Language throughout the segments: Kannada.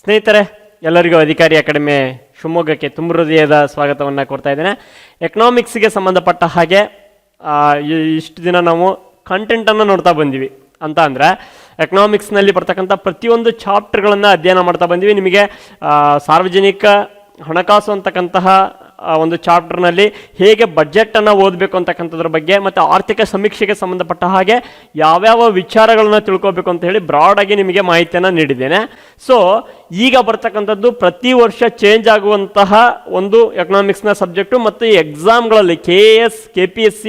ಸ್ನೇಹಿತರೆ, ಎಲ್ಲರಿಗೂ ಅಧಿಕಾರಿ ಅಕಾಡೆಮಿ ಶಿವಮೊಗ್ಗಕ್ಕೆ ತುಂಬ ಹೃದಯದ ಸ್ವಾಗತವನ್ನು ಕೊಡ್ತಾ ಇದ್ದೇನೆ. ಎಕನಾಮಿಕ್ಸ್ಗೆ ಸಂಬಂಧಪಟ್ಟ ಹಾಗೆ ಇಷ್ಟು ದಿನ ನಾವು ಕಂಟೆಂಟನ್ನು ನೋಡ್ತಾ ಬಂದಿವಿ. ಅಂತ ಅಂದರೆ ಎಕನಾಮಿಕ್ಸ್ನಲ್ಲಿ ಬರ್ತಕ್ಕಂಥ ಪ್ರತಿಯೊಂದು ಚಾಪ್ಟರ್ಗಳನ್ನು ಅಧ್ಯಯನ ಮಾಡ್ತಾ ಬಂದಿವಿ. ನಿಮಗೆ ಸಾರ್ವಜನಿಕ ಹಣಕಾಸು ಅಂತಕ್ಕಂತಹ ಒಂದು ಚಾಪ್ಟರ್ನಲ್ಲಿ ಹೇಗೆ ಬಜೆಟನ್ನು ಓದಬೇಕು ಅಂತಕ್ಕಂಥದ್ರ ಬಗ್ಗೆ ಮತ್ತು ಆರ್ಥಿಕ ಸಮೀಕ್ಷೆಗೆ ಸಂಬಂಧಪಟ್ಟ ಹಾಗೆ ಯಾವ್ಯಾವ ವಿಚಾರಗಳನ್ನ ತಿಳ್ಕೊಬೇಕು ಅಂತ ಹೇಳಿ ಬ್ರಾಡಾಗಿ ನಿಮಗೆ ಮಾಹಿತಿಯನ್ನು ನೀಡಿದ್ದೇನೆ. ಸೊ ಈಗ ಬರ್ತಕ್ಕಂಥದ್ದು ಪ್ರತಿ ವರ್ಷ ಚೇಂಜ್ ಆಗುವಂತಹ ಒಂದು ಎಕನಾಮಿಕ್ಸ್ನ ಸಬ್ಜೆಕ್ಟು ಮತ್ತು ಎಕ್ಸಾಮ್ಗಳಲ್ಲಿ KS, KPSC,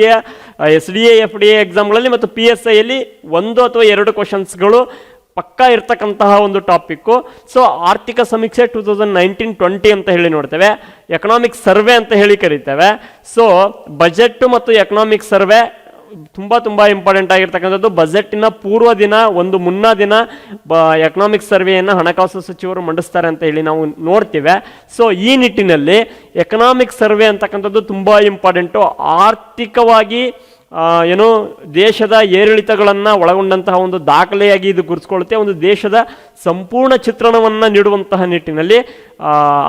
SDA, FDA ಎಕ್ಸಾಮ್ಗಳಲ್ಲಿ ಮತ್ತು PSIಯಲ್ಲಿ 1 ಅಥವಾ 2 ಕ್ವಶನ್ಸ್ಗಳು ಪಕ್ಕಾ ಇರ್ತಕ್ಕಂತಹ ಒಂದು ಟಾಪಿಕ್ಕು. ಸೊ ಆರ್ಥಿಕ ಸಮೀಕ್ಷೆ 2019-20 ಅಂತ ಹೇಳಿ ನೋಡ್ತೇವೆ. ಎಕನಾಮಿಕ್ ಸರ್ವೆ ಅಂತ ಹೇಳಿ ಕರಿತೇವೆ. ಸೊ ಬಜೆಟ್ ಮತ್ತು ಎಕನಾಮಿಕ್ ಸರ್ವೆ ತುಂಬ ಇಂಪಾರ್ಟೆಂಟ್ ಆಗಿರ್ತಕ್ಕಂಥದ್ದು. ಬಜೆಟ್ಟಿನ ಪೂರ್ವ ದಿನ, ಒಂದು ಮುನ್ನಾ ದಿನ ಎಕನಾಮಿಕ್ ಸರ್ವೆಯನ್ನು ಹಣಕಾಸು ಸಚಿವರು ಮಂಡಿಸ್ತಾರೆ ಅಂತ ಹೇಳಿ ನಾವು ನೋಡ್ತೇವೆ. ಸೊ ಈ ನಿಟ್ಟಿನಲ್ಲಿ ಎಕನಾಮಿಕ್ ಸರ್ವೆ ಅಂತಕ್ಕಂಥದ್ದು ತುಂಬ ಇಂಪಾರ್ಟೆಂಟು. ಆರ್ಥಿಕವಾಗಿ ಏನು ದೇಶದ ಏರಿಳಿತಗಳನ್ನು ಒಳಗೊಂಡಂತಹ ಒಂದು ದಾಖಲೆಯಾಗಿ ಇದು ಗುರುತಿಸ್ಕೊಳ್ಳುತ್ತೆ. ಒಂದು ದೇಶದ ಸಂಪೂರ್ಣ ಚಿತ್ರಣವನ್ನು ನೀಡುವಂತಹ ನಿಟ್ಟಿನಲ್ಲಿ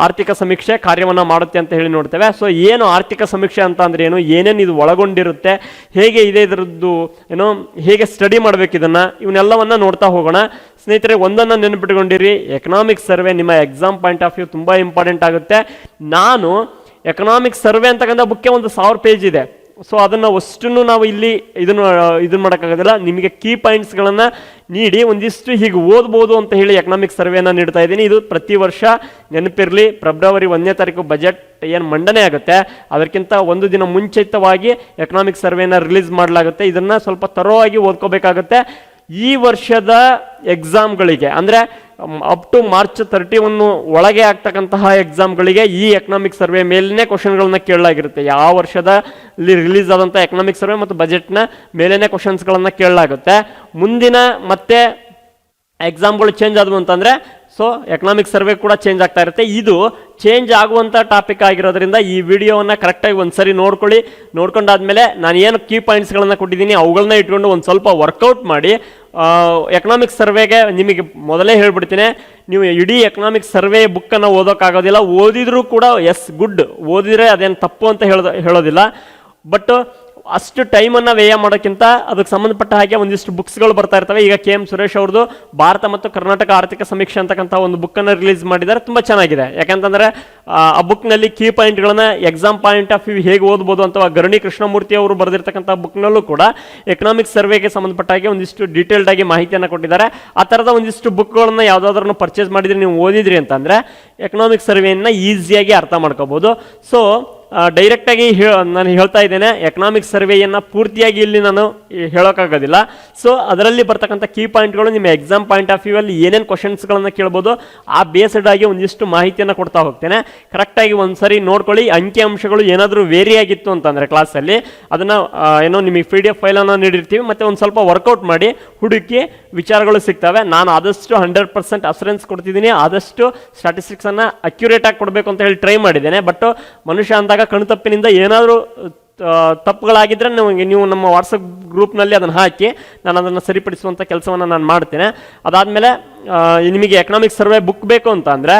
ಆರ್ಥಿಕ ಸಮೀಕ್ಷೆ ಕಾರ್ಯವನ್ನು ಮಾಡುತ್ತೆ ಅಂತ ಹೇಳಿ ನೋಡ್ತೇವೆ. ಸೊ ಏನು ಆರ್ಥಿಕ ಸಮೀಕ್ಷೆ ಅಂತ ಅಂದರೆ ಏನು, ಏನೇನು ಇದು ಒಳಗೊಂಡಿರುತ್ತೆ, ಹೇಗೆ ಇದೆ ಇದರದ್ದು ಏನೋ ಹೇಗೆ ಸ್ಟಡಿ ಮಾಡಬೇಕು, ಇವನ್ನೆಲ್ಲವನ್ನು ನೋಡ್ತಾ ಹೋಗೋಣ. ಸ್ನೇಹಿತರೆ, ಒಂದನ್ನು ನೆನಪಿಟ್ಕೊಂಡಿರಿ, ಎಕನಾಮಿಕ್ ಸರ್ವೆ ನಿಮ್ಮ ಎಕ್ಸಾಮ್ ಪಾಯಿಂಟ್ ಆಫ್ ವ್ಯೂ ತುಂಬ ಇಂಪಾರ್ಟೆಂಟ್ ಆಗುತ್ತೆ. ನಾನು ಎಕನಾಮಿಕ್ ಸರ್ವೆ ಅಂತಕ್ಕಂಥ ಬುಕ್ಕೆ 1000 ಪೇಜ್ ಇದೆ. ಸೊ ಅದನ್ನು ಅಷ್ಟನ್ನು ನಾವು ಇಲ್ಲಿ ಇದನ್ನು ಮಾಡೋಕ್ಕಾಗೋದಿಲ್ಲ. ನಿಮಗೆ ಕೀ ಪಾಯಿಂಟ್ಸ್ಗಳನ್ನು ನೀಡಿ ಒಂದಿಷ್ಟು ಹೀಗೆ ಓದ್ಬೋದು ಅಂತ ಹೇಳಿ ಎಕನಾಮಿಕ್ ಸರ್ವೆಯನ್ನು ನೀಡ್ತಾ ಇದ್ದೀನಿ. ಇದು ಪ್ರತಿ ವರ್ಷ ನೆನಪಿರಲಿ, ಫೆಬ್ರವರಿ 1ನೇ ತಾರೀಕು ಬಜೆಟ್ ಏನು ಮಂಡನೆ ಆಗುತ್ತೆ ಅದಕ್ಕಿಂತ ಒಂದು ದಿನ ಮುಂಚಿತವಾಗಿ ಎಕನಾಮಿಕ್ ಸರ್ವೆಯನ್ನು ರಿಲೀಸ್ ಮಾಡಲಾಗುತ್ತೆ. ಇದನ್ನು ಸ್ವಲ್ಪ ತರೋವಾಗಿ ಓದ್ಕೋಬೇಕಾಗುತ್ತೆ. ಈ ವರ್ಷದ ಎಕ್ಸಾಮ್ಗಳಿಗೆ ಅಂದರೆ ಅಪ್ ಟು ಮಾರ್ಚ್ 31 ಒಳಗೆ ಆಗ್ತಕ್ಕಂತಹ ಎಕ್ಸಾಮ್ಗಳಿಗೆ ಈ ಎಕನಾಮಿಕ್ ಸರ್ವೆ ಮೇಲೇ ಕ್ವಶನ್ಗಳನ್ನ ಕೇಳಲಾಗಿರುತ್ತೆ. ಯಾವ ವರ್ಷದಲ್ಲಿ ರಿಲೀಸ್ ಆದಂಥ ಎಕನಾಮಿಕ್ ಸರ್ವೆ ಮತ್ತು ಬಜೆಟ್ನ ಮೇಲೇ ಕ್ವಶನ್ಸ್ಗಳನ್ನು ಕೇಳಲಾಗುತ್ತೆ. ಮುಂದಿನ ಮತ್ತೆ ಎಕ್ಸಾಮ್ಗಳು ಚೇಂಜ್ ಆದವು ಅಂತಂದರೆ ಸೊ ಎಕನಾಮಿಕ್ ಸರ್ವೆ ಕೂಡ ಚೇಂಜ್ ಆಗ್ತಾ ಇರುತ್ತೆ. ಇದು ಚೇಂಜ್ ಆಗುವಂಥ ಟಾಪಿಕ್ ಆಗಿರೋದ್ರಿಂದ ಈ ವಿಡಿಯೋವನ್ನು ಕರೆಕ್ಟಾಗಿ ಒಂದ್ಸರಿ ನೋಡ್ಕೊಳ್ಳಿ. ನೋಡ್ಕೊಂಡಾದ್ಮೇಲೆ ನಾನು ಏನು ಕೀ ಪಾಯಿಂಟ್ಸ್ಗಳನ್ನು ಕೊಟ್ಟಿದ್ದೀನಿ ಅವುಗಳನ್ನ ಇಟ್ಕೊಂಡು ಒಂದು ಸ್ವಲ್ಪ ವರ್ಕೌಟ್ ಮಾಡಿ. ಎಕನಾಮಿಕ್ ಸರ್ವೆಗೆ ನಿಮಗೆ ಮೊದಲೇ ಹೇಳ್ಬಿಡ್ತೀನಿ, ನೀವು ಇಡೀ ಎಕನಾಮಿಕ್ ಸರ್ವೆ ಬುಕ್ಕನ್ನು ಓದೋಕ್ಕಾಗೋದಿಲ್ಲ. ಓದಿದ್ರೂ ಕೂಡ ಗುಡ್, ಓದಿದರೆ ಅದೇನು ತಪ್ಪು ಅಂತ ಹೇಳೋದಿಲ್ಲ. ಬಟ್ ಅಷ್ಟು ಟೈಮನ್ನು ವ್ಯಯ ಮಾಡೋಕ್ಕಿಂತ ಅದಕ್ಕೆ ಸಂಬಂಧಪಟ್ಟ ಹಾಗೆ ಒಂದಿಷ್ಟು ಬುಕ್ಸ್ಗಳು ಬರ್ತಾ ಇರ್ತವೆ. ಈಗ KM ಸುರೇಶ್ ಅವ್ರದ್ದು ಭಾರತ ಮತ್ತು ಕರ್ನಾಟಕ ಆರ್ಥಿಕ ಸಮೀಕ್ಷೆ ಅಂತಕ್ಕಂಥ ಒಂದು ಬುಕ್ಕನ್ನು ರಿಲೀಸ್ ಮಾಡಿದ್ದಾರೆ. ತುಂಬ ಚೆನ್ನಾಗಿದೆ. ಯಾಕಂತಂದರೆ ಆ ಬುಕ್ನಲ್ಲಿ ಕೀ ಪಾಯಿಂಟ್ಗಳನ್ನು ಎಕ್ಸಾಮ್ ಪಾಯಿಂಟ್ ಆಫ್ ವ್ಯೂ ಹೇಗೆ ಓದ್ಬೋದು ಅಂತ ಗರಣಿ ಕೃಷ್ಣಮೂರ್ತಿ ಅವರು ಬರೆದಿರ್ತಕ್ಕಂಥ ಬುಕ್ನಲ್ಲೂ ಕೂಡ ಎಕನಾಮಿಕ್ ಸರ್ವೆಗೆ ಸಂಬಂಧಪಟ್ಟ ಹಾಗೆ ಒಂದಿಷ್ಟು ಡೀಟೇಲ್ಡ್ ಆಗಿ ಮಾಹಿತಿಯನ್ನು ಕೊಟ್ಟಿದ್ದಾರೆ. ಆ ಥರದ ಒಂದಿಷ್ಟು ಬುಕ್ಗಳನ್ನು ಯಾವುದಾದ್ರೂ ಪರ್ಚೇಸ್ ಮಾಡಿದರೆ ನೀವು ಓದಿದ್ರಿ ಅಂತಂದರೆ ಎಕನಾಮಿಕ್ ಸರ್ವೆಯನ್ನು ಈಸಿಯಾಗಿ ಅರ್ಥ ಮಾಡ್ಕೋಬೋದು. ಸೊ ಡೈರೆಕ್ಟಾಗಿ ನಾನು ಹೇಳ್ತಾ ಇದ್ದೇನೆ, ಎಕನಾಮಿಕ್ ಸರ್ವೆಯನ್ನು ಪೂರ್ತಿಯಾಗಿ ಇಲ್ಲಿ ನಾನು ಹೇಳೋಕ್ಕಾಗೋದಿಲ್ಲ. ಸೊ ಅದರಲ್ಲಿ ಬರ್ತಕ್ಕಂಥ ಕೀ ಪಾಯಿಂಟ್ಗಳು ನಿಮ್ಮ ಎಕ್ಸಾಮ್ ಪಾಯಿಂಟ್ ಆಫ್ ವ್ಯೂ ಅಲ್ಲಿ ಏನೇನು ಕ್ವಶನ್ಸ್ಗಳನ್ನು ಕೇಳ್ಬೋದು ಆ ಬೇಸ್ಡ್ ಆಗಿ ಒಂದಿಷ್ಟು ಮಾಹಿತಿಯನ್ನು ಕೊಡ್ತಾ ಹೋಗ್ತೇನೆ. ಕರೆಕ್ಟಾಗಿ ಒಂದ್ಸರಿ ನೋಡ್ಕೊಳ್ಳಿ. ಅಂಕಿ ಅಂಶಗಳು ಏನಾದರೂ ವೇರಿ ಆಗಿತ್ತು ಅಂತಂದರೆ ಕ್ಲಾಸಲ್ಲಿ ಅದನ್ನು ಏನೋ ನಿಮಗೆ PDF ಫೈಲನ್ನು ನೀಡಿರ್ತೀವಿ. ಮತ್ತು ಒಂದು ಸ್ವಲ್ಪ ವರ್ಕೌಟ್ ಮಾಡಿ ಹುಡುಕಿ ವಿಚಾರಗಳು ಸಿಗ್ತವೆ. ನಾನು ಆದಷ್ಟು 100% ಅಸರೆನ್ಸ್ ಕೊಡ್ತಿದ್ದೀನಿ. ಆದಷ್ಟು ಸ್ಟ್ಯಾಟಿಸ್ಟಿಕ್ಸನ್ನು ಅಕ್ಯುರೇಟಾಗಿ ಕೊಡಬೇಕು ಅಂತ ಹೇಳಿ ಟ್ರೈ ಮಾಡಿದ್ದೇನೆ. ಬಟ್ ಮನುಷ್ಯ ಅಂದಾಗ ಕಣ್ತಪ್ಪಿನಿಂದ ಏನಾದರೂ ತಪ್ಪುಗಳಾಗಿದ್ದರೆ ನೀವು ನಮ್ಮ ವಾಟ್ಸಪ್ ಗ್ರೂಪ್ನಲ್ಲಿ ಅದನ್ನು ಹಾಕಿ ನಾನು ಅದನ್ನು ಸರಿಪಡಿಸುವಂಥ ಕೆಲಸವನ್ನು ನಾನು ಮಾಡ್ತೇನೆ. ಅದಾದಮೇಲೆ ನಿಮಗೆ ಎಕನಾಮಿಕ್ ಸರ್ವೆ ಬುಕ್ ಬೇಕು ಅಂತ ಅಂದರೆ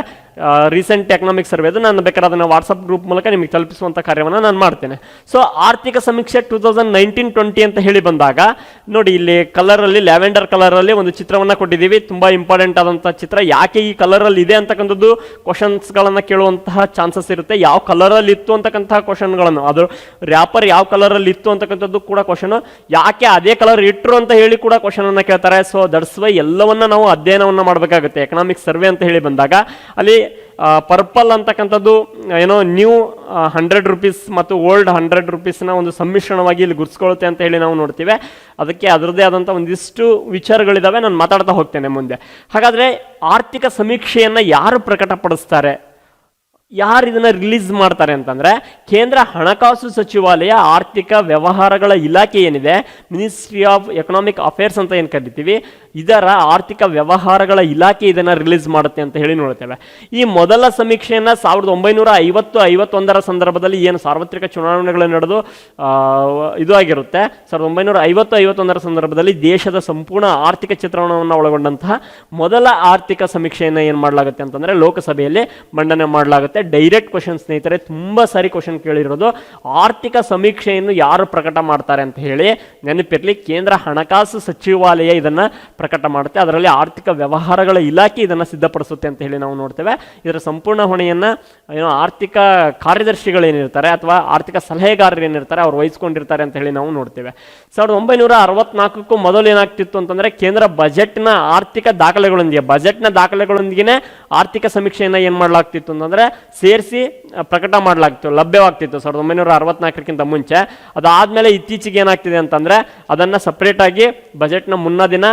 ರೀಸೆಂಟ್ ಎಕನಾಮಿಕ್ ಸರ್ವೆದು ನಾನು ಬೇಕಾದ್ರೆ ಅದನ್ನು ವಾಟ್ಸಪ್ ಗ್ರೂಪ್ ಮೂಲಕ ನಿಮಗೆ ತಲುಪಿಸುವಂಥ ಕಾರ್ಯವನ್ನು ನಾನು ಮಾಡ್ತೇನೆ. ಸೊ ಆರ್ಥಿಕ ಸಮೀಕ್ಷೆ 2019-20 ಅಂತ ಹೇಳಿ ಬಂದಾಗ ನೋಡಿ, ಇಲ್ಲಿ ಕಲರಲ್ಲಿ ಲ್ಯಾವೆಂಡರ್ ಕಲರಲ್ಲಿ ಒಂದು ಚಿತ್ರವನ್ನು ಕೊಟ್ಟಿದ್ದೀವಿ. ತುಂಬ ಇಂಪಾರ್ಟೆಂಟ್ ಆದಂಥ ಚಿತ್ರ. ಯಾಕೆ ಈ ಕಲರಲ್ಲಿ ಇದೆ ಅಂತಕ್ಕಂಥದ್ದು ಕ್ವಶನ್ಸ್ಗಳನ್ನು ಕೇಳುವಂತಹ ಚಾನ್ಸಸ್ ಇರುತ್ತೆ. ಯಾವ ಕಲರಲ್ಲಿ ಇತ್ತು ಅಂತಕ್ಕಂತಹ ಕ್ವಶನ್ಗಳನ್ನು, ಅದು ರ್ಯಾಪರ್ ಯಾವ ಕಲರಲ್ಲಿ ಇತ್ತು ಅಂತಕ್ಕಂಥದ್ದು ಕೂಡ ಕ್ವಶನು. ಯಾಕೆ ಅದೇ ಕಲರ್ ಇಟ್ಟರು ಅಂತ ಹೇಳಿ ಕೂಡ ಕ್ವಶನನ್ನು ಕೇಳ್ತಾರೆ. ಸೊ ದಟ್ಸ್ ವೈ ಎಲ್ಲವನ್ನ ನಾವು ಅಧ್ಯಯನವನ್ನು ಮಾಡಬೇಕಾಗುತ್ತೆ. ಎಕನಾಮಿಕ್ ಸರ್ವೆ ಅಂತ ಹೇಳಿ ಬಂದಾಗ ಅಲ್ಲಿ ಪರ್ಪಲ್ ಅಂತಕ್ಕಂಥದ್ದು ಏನೋ ನ್ಯೂ 100 ರೂಪೀಸ್ ಮತ್ತು ಓಲ್ಡ್ 100 ರೂಪೀಸ್ನ ಒಂದು ಸಮ್ಮಿಶ್ರಣವಾಗಿ ಇಲ್ಲಿ ಗುರುತಿಸ್ಕೊಳ್ಳುತ್ತೆ ಅಂತ ಹೇಳಿ ನಾವು ನೋಡ್ತೀವಿ. ಅದಕ್ಕೆ ಅದರದ್ದೇ ಆದಂಥ ಒಂದಿಷ್ಟು ವಿಚಾರಗಳಿದ್ದಾವೆ, ನಾನು ಮಾತಾಡ್ತಾ ಹೋಗ್ತೇನೆ ಮುಂದೆ. ಹಾಗಾದರೆ ಆರ್ಥಿಕ ಸಮೀಕ್ಷೆಯನ್ನು ಯಾರು ಪ್ರಕಟಪಡಿಸ್ತಾರೆ, ಯಾರು ಇದನ್ನು ರಿಲೀಸ್ ಮಾಡ್ತಾರೆ ಅಂತಂದರೆ ಕೇಂದ್ರ ಹಣಕಾಸು ಸಚಿವಾಲಯ ಆರ್ಥಿಕ ವ್ಯವಹಾರಗಳ ಇಲಾಖೆ ಏನಿದೆ, ಮಿನಿಸ್ಟ್ರಿ ಆಫ್ ಎಕನಾಮಿಕ್ ಅಫೇರ್ಸ್ ಅಂತ ಏನು ಕರಿತೀವಿ, ಇದರ ಆರ್ಥಿಕ ವ್ಯವಹಾರಗಳ ಇಲಾಖೆ ಇದನ್ನು ರಿಲೀಸ್ ಮಾಡುತ್ತೆ ಅಂತ ಹೇಳಿ ನೋಡ್ತೇವೆ. ಈ ಮೊದಲ ಸಮೀಕ್ಷೆಯನ್ನು 1951 ಸಂದರ್ಭದಲ್ಲಿ ಏನು ಸಾರ್ವತ್ರಿಕ ಚುನಾವಣೆಗಳು ನಡೆದು ಇದು ಆಗಿರುತ್ತೆ, 1951 ಸಂದರ್ಭದಲ್ಲಿ ದೇಶದ ಸಂಪೂರ್ಣ ಆರ್ಥಿಕ ಚಿತ್ರಣವನ್ನು ಒಳಗೊಂಡಂತಹ ಮೊದಲ ಆರ್ಥಿಕ ಸಮೀಕ್ಷೆಯನ್ನು ಏನು ಮಾಡಲಾಗುತ್ತೆ ಅಂತಂದರೆ ಲೋಕಸಭೆಯಲ್ಲಿ ಮಂಡನೆ ಮಾಡಲಾಗುತ್ತೆ. ಡೈರೆಕ್ಟ್ ಕ್ವಶನ್ ಸ್ನೇಹಿತರೆ, ತುಂಬ ಸಾರಿ ಕ್ವಶನ್ ಕೇಳಿರೋದು. ಆರ್ಥಿಕ ಸಮೀಕ್ಷೆಯನ್ನು ಯಾರು ಪ್ರಕಟ ಮಾಡ್ತಾರೆ ಅಂತ ಹೇಳಿ ನೆನಪಿರಲಿ, ಕೇಂದ್ರ ಹಣಕಾಸು ಸಚಿವಾಲಯ ಇದನ್ನು ಪ್ರಕಟ ಮಾಡುತ್ತೆ. ಅದರಲ್ಲಿ ಆರ್ಥಿಕ ವ್ಯವಹಾರಗಳ ಇಲಾಖೆ ಇದನ್ನು ಸಿದ್ಧಪಡಿಸುತ್ತೆ ಅಂತ ಹೇಳಿ ನಾವು ನೋಡ್ತೇವೆ. ಇದರ ಸಂಪೂರ್ಣ ಹೊಣೆಯನ್ನು ಆರ್ಥಿಕ ಕಾರ್ಯದರ್ಶಿಗಳೇನಿರ್ತಾರೆ ಅಥವಾ ಆರ್ಥಿಕ ಸಲಹೆಗಾರರು ಏನಿರ್ತಾರೆ ಅವ್ರು ವಹಿಸ್ಕೊಂಡಿರ್ತಾರೆ ಅಂತ ಹೇಳಿ ನಾವು ನೋಡ್ತೇವೆ. 1964ಕ್ಕೂ ಮೊದಲು ಏನಾಗ್ತಿತ್ತು ಅಂತಂದರೆ ಕೇಂದ್ರ ಬಜೆಟ್ನ ಆರ್ಥಿಕ ದಾಖಲೆಗಳೊಂದಿಗೆ ಆರ್ಥಿಕ ಸಮೀಕ್ಷೆಯನ್ನು ಏನು ಮಾಡಲಾಗ್ತಿತ್ತು ಅಂತಂದರೆ ಸೇರಿಸಿ ಪ್ರಕಟ ಮಾಡಲಾಗ್ತಿತ್ತು, ಲಭ್ಯವಾಗ್ತಿತ್ತು 1964ಕ್ಕಿಂತ ಮುಂಚೆ. ಅದಾದಮೇಲೆ ಇತ್ತೀಚೆಗೆ ಏನಾಗ್ತಿದೆ ಅಂತಂದರೆ ಅದನ್ನು ಸಪ್ರೇಟಾಗಿ ಬಜೆಟ್ನ ಮುನ್ನ ದಿನ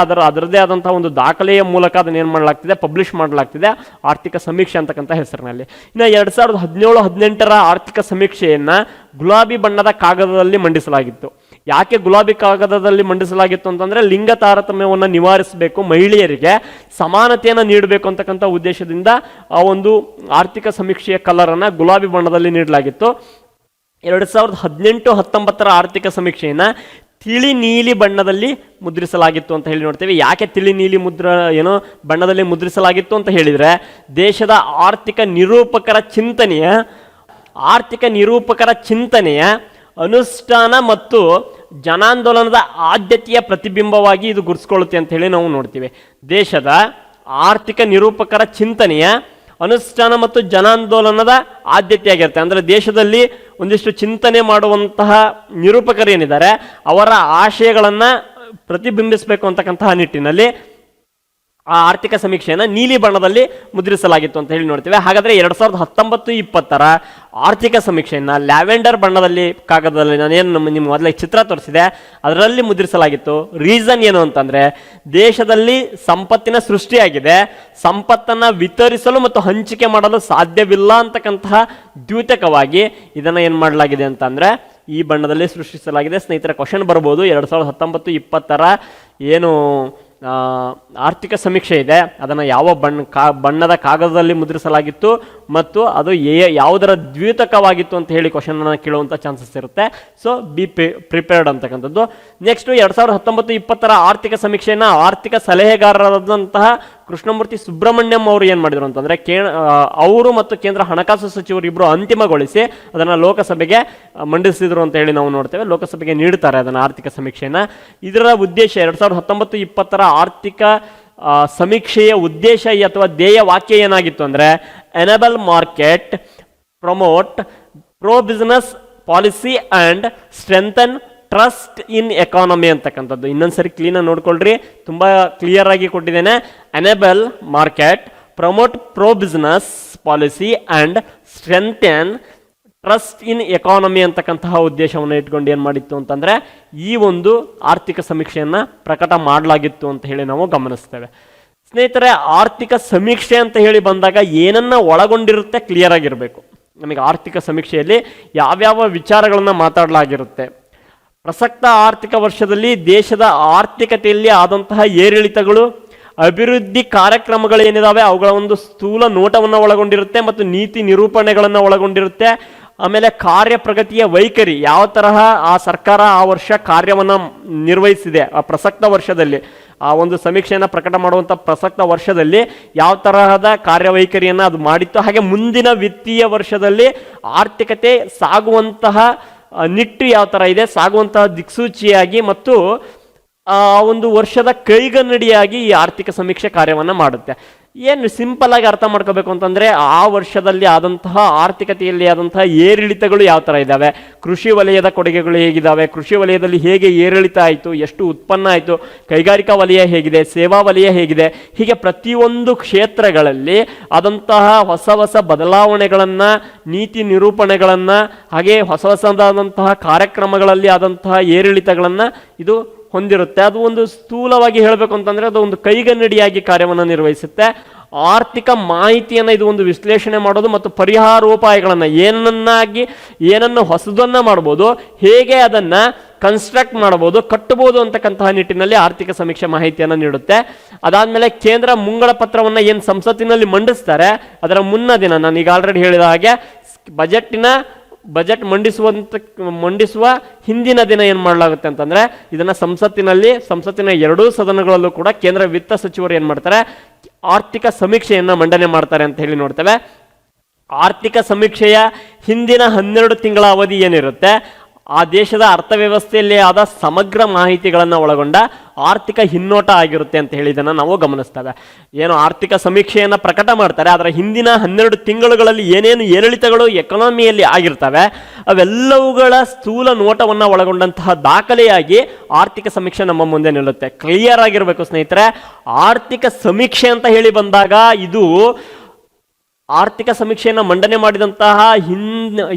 ಅದರದ್ದೇ ಆದಂತಹ ಒಂದು ದಾಖಲೆಯ ಮೂಲಕ ಅದನ್ನು ಏನು ಮಾಡಲಾಗ್ತಿದೆ, ಪಬ್ಲಿಷ್ ಮಾಡಲಾಗ್ತಿದೆ, ಆರ್ಥಿಕ ಸಮೀಕ್ಷೆ ಅಂತಕ್ಕಂಥ ಹೆಸರಿನಲ್ಲಿ. ಇನ್ನು 2017-18 ಆರ್ಥಿಕ ಸಮೀಕ್ಷೆಯನ್ನು ಗುಲಾಬಿ ಬಣ್ಣದ ಕಾಗದದಲ್ಲಿ ಮಂಡಿಸಲಾಗಿತ್ತು. ಯಾಕೆ ಗುಲಾಬಿ ಕಾಗದದಲ್ಲಿ ಮಂಡಿಸಲಾಗಿತ್ತು ಅಂತಂದರೆ ಲಿಂಗ ತಾರತಮ್ಯವನ್ನು ನಿವಾರಿಸಬೇಕು, ಮಹಿಳೆಯರಿಗೆ ಸಮಾನತೆಯನ್ನು ನೀಡಬೇಕು ಅಂತಕ್ಕಂಥ ಉದ್ದೇಶದಿಂದ ಆ ಒಂದು ಆರ್ಥಿಕ ಸಮೀಕ್ಷೆಯ ಕಲರನ್ನು ಗುಲಾಬಿ ಬಣ್ಣದಲ್ಲಿ ನೀಡಲಾಗಿತ್ತು. 2018-19 ಆರ್ಥಿಕ ಸಮೀಕ್ಷೆಯನ್ನು ತಿಳಿ ನೀಲಿ ಬಣ್ಣದಲ್ಲಿ ಮುದ್ರಿಸಲಾಗಿತ್ತು ಅಂತ ಹೇಳಿ ನೋಡ್ತೇವೆ. ಯಾಕೆ ತಿಳಿ ನೀಲಿ ಬಣ್ಣದಲ್ಲಿ ಮುದ್ರಿಸಲಾಗಿತ್ತು ಅಂತ ಹೇಳಿದರೆ ದೇಶದ ಆರ್ಥಿಕ ನಿರೂಪಕರ ಚಿಂತನೆಯ ಅನುಷ್ಠಾನ ಮತ್ತು ಜನಾಂದೋಲನದ ಆದ್ಯತೆಯ ಪ್ರತಿಬಿಂಬವಾಗಿ ಇದು ಗುರುತಿಸಿಕೊಳ್ಳುತ್ತೆ ಅಂತ ಹೇಳಿ ನಾವು ನೋಡ್ತೀವಿ. ದೇಶದ ಆರ್ಥಿಕ ನಿರೂಪಕರ ಚಿಂತನೆಯ ಅನುಷ್ಠಾನ ಮತ್ತು ಜನಾಂದೋಲನದ ಆದ್ಯತೆಯಾಗಿರುತ್ತೆ. ಅಂದರೆ ದೇಶದಲ್ಲಿ ಒಂದಿಷ್ಟು ಚಿಂತನೆ ಮಾಡುವಂತಹ ನಿರೂಪಕರೇನಿದ್ದಾರೆ ಅವರ ಆಶಯಗಳನ್ನು ಪ್ರತಿಬಿಂಬಿಸಬೇಕು ಅಂತಕ್ಕಂತಹ ನಿಟ್ಟಿನಲ್ಲಿ ಆ ಆರ್ಥಿಕ ಸಮೀಕ್ಷೆಯನ್ನು ನೀಲಿ ಬಣ್ಣದಲ್ಲಿ ಮುದ್ರಿಸಲಾಗಿತ್ತು ಅಂತ ಹೇಳಿ ನೋಡ್ತೇವೆ. ಹಾಗಾದರೆ 2019-20 ಆರ್ಥಿಕ ಸಮೀಕ್ಷೆಯನ್ನು ಲ್ಯಾವೆಂಡರ್ ಬಣ್ಣದಲ್ಲಿ ಕಾಗದದಲ್ಲಿ ನಾನೇನು ನಿಮ್ಮ ಮೊದಲೇ ಚಿತ್ರ ತೋರಿಸಿದೆ ಅದರಲ್ಲಿ ಮುದ್ರಿಸಲಾಗಿತ್ತು. ರೀಸನ್ ಏನು ಅಂತಂದರೆ ದೇಶದಲ್ಲಿ ಸಂಪತ್ತಿನ ಸೃಷ್ಟಿಯಾಗಿದೆ, ಸಂಪತ್ತನ್ನು ವಿತರಿಸಲು ಮತ್ತು ಹಂಚಿಕೆ ಮಾಡಲು ಸಾಧ್ಯವಿಲ್ಲ ಅಂತಕ್ಕಂತಹ ದ್ಯೋತಕವಾಗಿ ಇದನ್ನು ಏನು ಮಾಡಲಾಗಿದೆ ಅಂತಂದರೆ ಈ ಬಣ್ಣದಲ್ಲಿ ಸೃಷ್ಟಿಸಲಾಗಿದೆ. ಸ್ನೇಹಿತರ ಕ್ವಶನ್ ಬರ್ಬೋದು, 2019-20 ಏನು ಆರ್ಥಿಕ ಸಮೀಕ್ಷೆ ಇದೆ ಅದನ್ನು ಯಾವ ಬಣ್ಣದ ಕಾಗದದಲ್ಲಿ ಮುದ್ರಿಸಲಾಗಿತ್ತು ಮತ್ತು ಅದು ಯಾವುದರ ದ್ಯೋತಕವಾಗಿತ್ತು ಅಂತ ಹೇಳಿ ಕ್ವಶನನ್ನು ಕೇಳುವಂಥ ಚಾನ್ಸಸ್ ಇರುತ್ತೆ. ಸೊ ಬಿ ಪ್ರಿಪೇರ್ಡ್ ಅಂತಕ್ಕಂಥದ್ದು. ನೆಕ್ಸ್ಟ್ 2019-20 ಆರ್ಥಿಕ ಸಮೀಕ್ಷೆಯನ್ನು ಆರ್ಥಿಕ ಸಲಹೆಗಾರರಾದಂತಹ ಕೃಷ್ಣಮೂರ್ತಿ ಸುಬ್ರಹ್ಮಣ್ಯಂ ಅವರು ಏನು ಮಾಡಿದರು ಅಂತಂದರೆ ಅವರು ಮತ್ತು ಕೇಂದ್ರ ಹಣಕಾಸು ಸಚಿವರು ಇಬ್ಬರು ಅಂತಿಮಗೊಳಿಸಿ ಅದನ್ನು ಲೋಕಸಭೆಗೆ ಮಂಡಿಸಿದರು ಅಂತ ಹೇಳಿ ನಾವು ನೋಡ್ತೇವೆ. ಲೋಕಸಭೆಗೆ ನೀಡುತ್ತಾರೆ ಅದನ್ನು ಆರ್ಥಿಕ ಸಮೀಕ್ಷೆಯನ್ನು. ಇದರ ಉದ್ದೇಶ 2019-20 ಆರ್ಥಿಕ ಸಮೀಕ್ಷೆಯ ಉದ್ದೇಶ ಅಥವಾ ಧ್ಯೇಯ ವಾಕ್ಯ ಏನಾಗಿತ್ತು ಅಂದರೆ enable market, promote pro business policy and strengthen trust in economy ಅಂತಕ್ಕಂಥದ್ದು. ಇನ್ನೊಂದ್ಸರಿ ಕ್ಲೀನಾಗಿ ನೋಡ್ಕೊಳ್ರಿ, ತುಂಬ ಕ್ಲಿಯರ್ ಆಗಿ ಕೊಟ್ಟಿದ್ದೇನೆ. Enable market, promote pro business policy and strengthen trust in economy ಅಂತಕ್ಕಂತಹ ಉದ್ದೇಶವನ್ನು ಇಟ್ಕೊಂಡು ಏನು ಮಾಡಿತ್ತು ಅಂತಂದರೆ ಈ ಒಂದು ಆರ್ಥಿಕ ಸಮೀಕ್ಷೆಯನ್ನು ಪ್ರಕಟ ಮಾಡಲಾಗಿತ್ತು ಅಂತ ಹೇಳಿ ನಾವು ಗಮನಿಸ್ತೇವೆ. ಸ್ನೇಹಿತರೆ, ಆರ್ಥಿಕ ಸಮೀಕ್ಷೆ ಅಂತ ಹೇಳಿ ಬಂದಾಗ ಏನನ್ನ ಒಳಗೊಂಡಿರುತ್ತೆ ಕ್ಲಿಯರ್ ಆಗಿರಬೇಕು. ನಮಗೆ ಆರ್ಥಿಕ ಸಮೀಕ್ಷೆಯಲ್ಲಿ ಯಾವ್ಯಾವ ವಿಚಾರಗಳನ್ನು ಮಾತಾಡಲಾಗಿರುತ್ತೆ, ಪ್ರಸಕ್ತ ಆರ್ಥಿಕ ವರ್ಷದಲ್ಲಿ ದೇಶದ ಆರ್ಥಿಕತೆಯಲ್ಲಿ ಆದಂತಹ ಏರಿಳಿತಗಳು, ಅಭಿವೃದ್ಧಿ ಕಾರ್ಯಕ್ರಮಗಳು ಏನಿದಾವೆ ಅವುಗಳ ಒಂದು ಸ್ಥೂಲ ನೋಟವನ್ನು ಒಳಗೊಂಡಿರುತ್ತೆ ಮತ್ತು ನೀತಿ ನಿರೂಪಣೆಗಳನ್ನು ಒಳಗೊಂಡಿರುತ್ತೆ. ಆಮೇಲೆ ಕಾರ್ಯ ಪ್ರಗತಿಯ ವೈಖರಿ, ಯಾವ ತರಹ ಆ ಸರ್ಕಾರ ಆ ವರ್ಷ ಕಾರ್ಯವನ್ನು ನಿರ್ವಹಿಸಿದೆ, ಆ ಪ್ರಸಕ್ತ ವರ್ಷದಲ್ಲಿ ಆ ಒಂದು ಸಮೀಕ್ಷೆಯನ್ನು ಪ್ರಕಟ ಮಾಡುವಂಥ ಪ್ರಸಕ್ತ ವರ್ಷದಲ್ಲಿ ಯಾವ ತರಹದ ಕಾರ್ಯವೈಖರಿಯನ್ನು ಅದು ಮಾಡಿತ್ತು, ಹಾಗೆ ಮುಂದಿನ ವಿತ್ತೀಯ ವರ್ಷದಲ್ಲಿ ಆರ್ಥಿಕತೆ ಸಾಗುವಂತಹ ನಿಟ್ಟು ಯಾವ ಥರ ಇದೆ, ಸಾಗುವಂತಹ ದಿಕ್ಸೂಚಿಯಾಗಿ ಮತ್ತು ಆ ಒಂದು ವರ್ಷದ ಕೈಗನ್ನಡಿಯಾಗಿ ಈ ಆರ್ಥಿಕ ಸಮೀಕ್ಷೆ ಕಾರ್ಯವನ್ನು ಮಾಡುತ್ತೆ. ಏನು ಸಿಂಪಲ್ ಆಗಿ ಅರ್ಥ ಮಾಡ್ಕೋಬೇಕು ಅಂತಂದರೆ ಆ ವರ್ಷದಲ್ಲಿ ಆದಂತಹ ಆರ್ಥಿಕತೆಯಲ್ಲಿ ಆದಂತಹ ಏರಿಳಿತಗಳು ಯಾವ ಥರ ಇದ್ದಾವೆ, ಕೃಷಿ ವಲಯದ ಕೊಡುಗೆಗಳು ಹೇಗಿದ್ದಾವೆ, ಕೃಷಿ ವಲಯದಲ್ಲಿ ಹೇಗೆ ಏರಿಳಿತ ಆಯಿತು, ಎಷ್ಟು ಉತ್ಪನ್ನ ಆಯಿತು, ಕೈಗಾರಿಕಾ ವಲಯ ಹೇಗಿದೆ, ಸೇವಾ ವಲಯ ಹೇಗಿದೆ, ಹೀಗೆ ಪ್ರತಿಯೊಂದು ಕ್ಷೇತ್ರಗಳಲ್ಲಿ ಆದಂತಹ ಹೊಸ ಹೊಸ ಬದಲಾವಣೆಗಳನ್ನು, ನೀತಿ ನಿರೂಪಣೆಗಳನ್ನು, ಹಾಗೆ ಹೊಸ ಹೊಸದಾದಂತಹ ಕಾರ್ಯಕ್ರಮಗಳಲ್ಲಿ ಆದಂತಹ ಏರಿಳಿತಗಳನ್ನು ಇದು ಹೊಂದಿರುತ್ತೆ. ಅದು ಒಂದು ಸ್ಥೂಲವಾಗಿ ಹೇಳಬೇಕು ಅಂತಂದರೆ ಅದು ಒಂದು ಕೈಗನ್ನಡಿಯಾಗಿ ಕಾರ್ಯವನ್ನು ನಿರ್ವಹಿಸುತ್ತೆ. ಆರ್ಥಿಕ ಮಾಹಿತಿಯನ್ನು ಇದು ಒಂದು ವಿಶ್ಲೇಷಣೆ ಮಾಡೋದು ಮತ್ತು ಪರಿಹಾರೋಪಾಯಗಳನ್ನು ಏನನ್ನು ಹೊಸದನ್ನು ಮಾಡ್ಬೋದು, ಹೇಗೆ ಅದನ್ನು ಕನ್ಸ್ಟ್ರಕ್ಟ್ ಮಾಡಬಹುದು, ಕಟ್ಟಬಹುದು ಅಂತಕ್ಕಂತಹ ನಿಟ್ಟಿನಲ್ಲಿ ಆರ್ಥಿಕ ಸಮೀಕ್ಷೆ ಮಾಹಿತಿಯನ್ನು ನೀಡುತ್ತೆ. ಅದಾದ್ಮೇಲೆ ಕೇಂದ್ರ ಮುಂಗಡ ಪತ್ರವನ್ನು ಏನು ಸಂಸತ್ತಿನಲ್ಲಿ ಮಂಡಿಸ್ತಾರೆ ಅದರ ಮುನ್ನ ದಿನ, ನಾನು ಈಗ ಆಲ್ರೆಡಿ ಹೇಳಿದ ಹಾಗೆ ಬಜೆಟ್ ಮಂಡಿಸುವ ಹಿಂದಿನ ದಿನ ಏನು ಮಾಡಲಾಗುತ್ತೆ ಅಂತಂದ್ರೆ ಇದನ್ನ ಸಂಸತ್ತಿನ ಎರಡೂ ಸದನಗಳಲ್ಲೂ ಕೂಡ ಕೇಂದ್ರ ವಿತ್ತ ಸಚಿವರು ಏನು ಮಾಡ್ತಾರೆ, ಆರ್ಥಿಕ ಸಮೀಕ್ಷೆಯನ್ನ ಮಂಡನೆ ಮಾಡ್ತಾರೆ ಅಂತ ಹೇಳಿ ನೋಡ್ತೇವೆ. ಆರ್ಥಿಕ ಸಮೀಕ್ಷೆಯ ಹಿಂದಿನ 12 ತಿಂಗಳ ಅವಧಿ ಏನಿರುತ್ತೆ ಆ ದೇಶದ ಅರ್ಥವ್ಯವಸ್ಥೆಯಲ್ಲಿ ಆದ ಸಮಗ್ರ ಮಾಹಿತಿಗಳನ್ನು ಒಳಗೊಂಡ ಆರ್ಥಿಕ ಹಿನ್ನೋಟ ಆಗಿರುತ್ತೆ ಅಂತ ಹೇಳಿದನ್ನು ನಾವು ಗಮನಿಸ್ತೇವೆ. ಏನು ಆರ್ಥಿಕ ಸಮೀಕ್ಷೆಯನ್ನು ಪ್ರಕಟ ಮಾಡ್ತಾರೆ ಅದರ ಹಿಂದಿನ 12 ತಿಂಗಳುಗಳಲ್ಲಿ ಏನೇನು ಏರಿಳಿತಗಳು ಎಕಾನಮಿಯಲ್ಲಿ ಆಗಿರ್ತವೆ ಅವೆಲ್ಲವುಗಳ ಸ್ಥೂಲ ನೋಟವನ್ನು ಒಳಗೊಂಡಂತಹ ದಾಖಲೆಯಾಗಿ ಆರ್ಥಿಕ ಸಮೀಕ್ಷೆ ನಮ್ಮ ಮುಂದೆ ನಿಲ್ಲುತ್ತೆ. ಕ್ಲಿಯರ್ ಆಗಿರಬೇಕು ಸ್ನೇಹಿತರೆ, ಆರ್ಥಿಕ ಸಮೀಕ್ಷೆ ಅಂತ ಹೇಳಿ ಬಂದಾಗ ಇದು ಆರ್ಥಿಕ ಸಮೀಕ್ಷೆಯನ್ನು ಮಂಡನೆ ಮಾಡಿದಂತಹ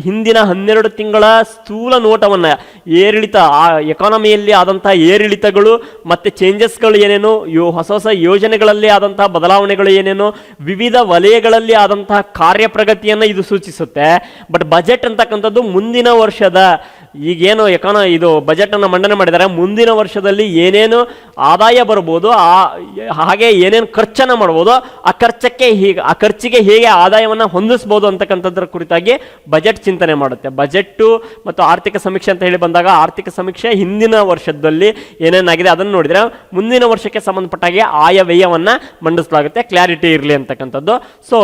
ಹಿಂದಿನ 12 ತಿಂಗಳ ಸ್ಥೂಲ ನೋಟವನ್ನು, ಏರಿಳಿತ, ಎಕಾನಮಿಯಲ್ಲಿ ಆದಂತಹ ಏರಿಳಿತಗಳು ಮತ್ತು ಚೇಂಜಸ್ಗಳು ಏನೇನು, ಹೊಸ ಹೊಸ ಯೋಜನೆಗಳಲ್ಲಿ ಆದಂತಹ ಬದಲಾವಣೆಗಳು ಏನೇನು, ವಿವಿಧ ವಲಯಗಳಲ್ಲಿ ಆದಂತಹ ಕಾರ್ಯಪ್ರಗತಿಯನ್ನು ಇದು ಸೂಚಿಸುತ್ತೆ. ಬಟ್ ಬಜೆಟ್ ಅಂತಕ್ಕಂಥದ್ದು ಮುಂದಿನ ವರ್ಷದ, ಈಗೇನು ಇದು ಬಜೆಟ್ ಅನ್ನು ಮಂಡನೆ ಮಾಡಿದ್ದಾರೆ, ಮುಂದಿನ ವರ್ಷದಲ್ಲಿ ಏನೇನು ಆದಾಯ ಬರ್ಬೋದು, ಹಾಗೆ ಏನೇನು ಖರ್ಚನ್ನು ಮಾಡ್ಬೋದು, ಆ ಖರ್ಚಿಗೆ ಹೇಗೆ ಆದಾಯವನ್ನು ಹೊಂದಿಸಬಹುದು ಅಂತಕ್ಕಂಥದ್ರ ಕುರಿತಾಗಿ ಬಜೆಟ್ ಚಿಂತನೆ ಮಾಡುತ್ತೆ. ಬಜೆಟ್ಟು ಮತ್ತು ಆರ್ಥಿಕ ಸಮೀಕ್ಷೆ ಅಂತ ಹೇಳಿ ಬಂದಾಗ ಆರ್ಥಿಕ ಸಮೀಕ್ಷೆ ಹಿಂದಿನ ವರ್ಷದಲ್ಲಿ ಏನೇನಾಗಿದೆ ಅದನ್ನು ನೋಡಿದ್ರೆ ಮುಂದಿನ ವರ್ಷಕ್ಕೆ ಸಂಬಂಧಪಟ್ಟಾಗೆ ಆಯವ್ಯಯವನ್ನು ಮಂಡಿಸಲಾಗುತ್ತೆ. ಕ್ಲಾರಿಟಿ ಇರಲಿ ಅಂತಕ್ಕಂಥದ್ದು. ಸೊ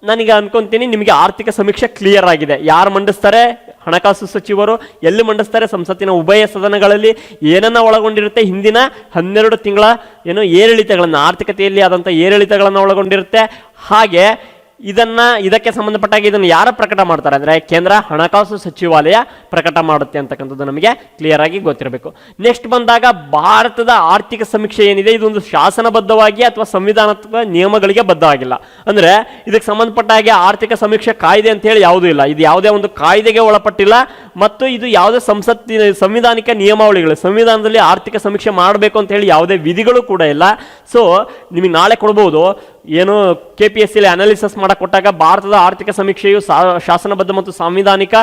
ನಾನೀಗ ಅನ್ಕೊಂತೀನಿ ನಿಮಗೆ ಆರ್ಥಿಕ ಸಮೀಕ್ಷೆ ಕ್ಲಿಯರ್ ಆಗಿದೆ. ಯಾರು ಮಂಡಿಸ್ತಾರೆ? ಹಣಕಾಸು ಸಚಿವರು. ಎಲ್ಲಿ ಮಂಡಿಸ್ತಾರೆ? ಸಂಸತ್ತಿನ ಉಭಯ ಸದನಗಳಲ್ಲಿ. ಏನನ್ನ ಒಳಗೊಂಡಿರುತ್ತೆ? ಹಿಂದಿನ 12 ತಿಂಗಳ ಏರಿಳಿತಗಳನ್ನು, ಆರ್ಥಿಕತೆಯಲ್ಲಿ ಆದಂಥ ಏರಿಳಿತಗಳನ್ನು ಒಳಗೊಂಡಿರುತ್ತೆ. ಹಾಗೆ ಇದಕ್ಕೆ ಸಂಬಂಧಪಟ್ಟಾಗಿ ಇದನ್ನು ಯಾರು ಪ್ರಕಟ ಮಾಡ್ತಾರೆ ಅಂದರೆ ಕೇಂದ್ರ ಹಣಕಾಸು ಸಚಿವಾಲಯ ಪ್ರಕಟ ಮಾಡುತ್ತೆ ಅಂತಕ್ಕಂಥದ್ದು ನಮಗೆ ಕ್ಲಿಯರ್ ಆಗಿ ಗೊತ್ತಿರಬೇಕು. ನೆಕ್ಸ್ಟ್ ಬಂದಾಗ ಭಾರತದ ಆರ್ಥಿಕ ಸಮೀಕ್ಷೆ ಏನಿದೆ ಇದೊಂದು ಶಾಸನಬದ್ಧವಾಗಿ ಅಥವಾ ಸಂವಿಧಾನಾತ್ಮಕ ನಿಯಮಗಳಿಗೆ ಬದ್ಧವಾಗಿಲ್ಲ. ಅಂದರೆ ಇದಕ್ಕೆ ಸಂಬಂಧಪಟ್ಟ ಹಾಗೆ ಆರ್ಥಿಕ ಸಮೀಕ್ಷೆ ಕಾಯ್ದೆ ಅಂತ ಹೇಳಿ ಯಾವುದೂ ಇಲ್ಲ. ಇದು ಯಾವುದೇ ಒಂದು ಕಾಯ್ದೆಗೆ ಒಳಪಟ್ಟಿಲ್ಲ ಮತ್ತು ಇದು ಯಾವುದೇ ಸಂವಿಧಾನಿಕ ನಿಯಮಾವಳಿಗಳು, ಸಂವಿಧಾನದಲ್ಲಿ ಆರ್ಥಿಕ ಸಮೀಕ್ಷೆ ಮಾಡಬೇಕು ಅಂತ ಹೇಳಿ ಯಾವುದೇ ವಿಧಿಗಳು ಕೂಡ ಇಲ್ಲ. ಸೊ ನಿಮಗೆ ನಾಳೆ ಕೊಡ್ಬೋದು, ಏನು KPSC ಅನಾಲಿಸಿಸ್ ಮಾಡಕ್ಕೆ ಕೊಟ್ಟಾಗ ಭಾರತದ ಆರ್ಥಿಕ ಸಮೀಕ್ಷೆಯು ಶಾಸನಬದ್ಧ ಮತ್ತು ಸಾಂವಿಧಾನಿಕ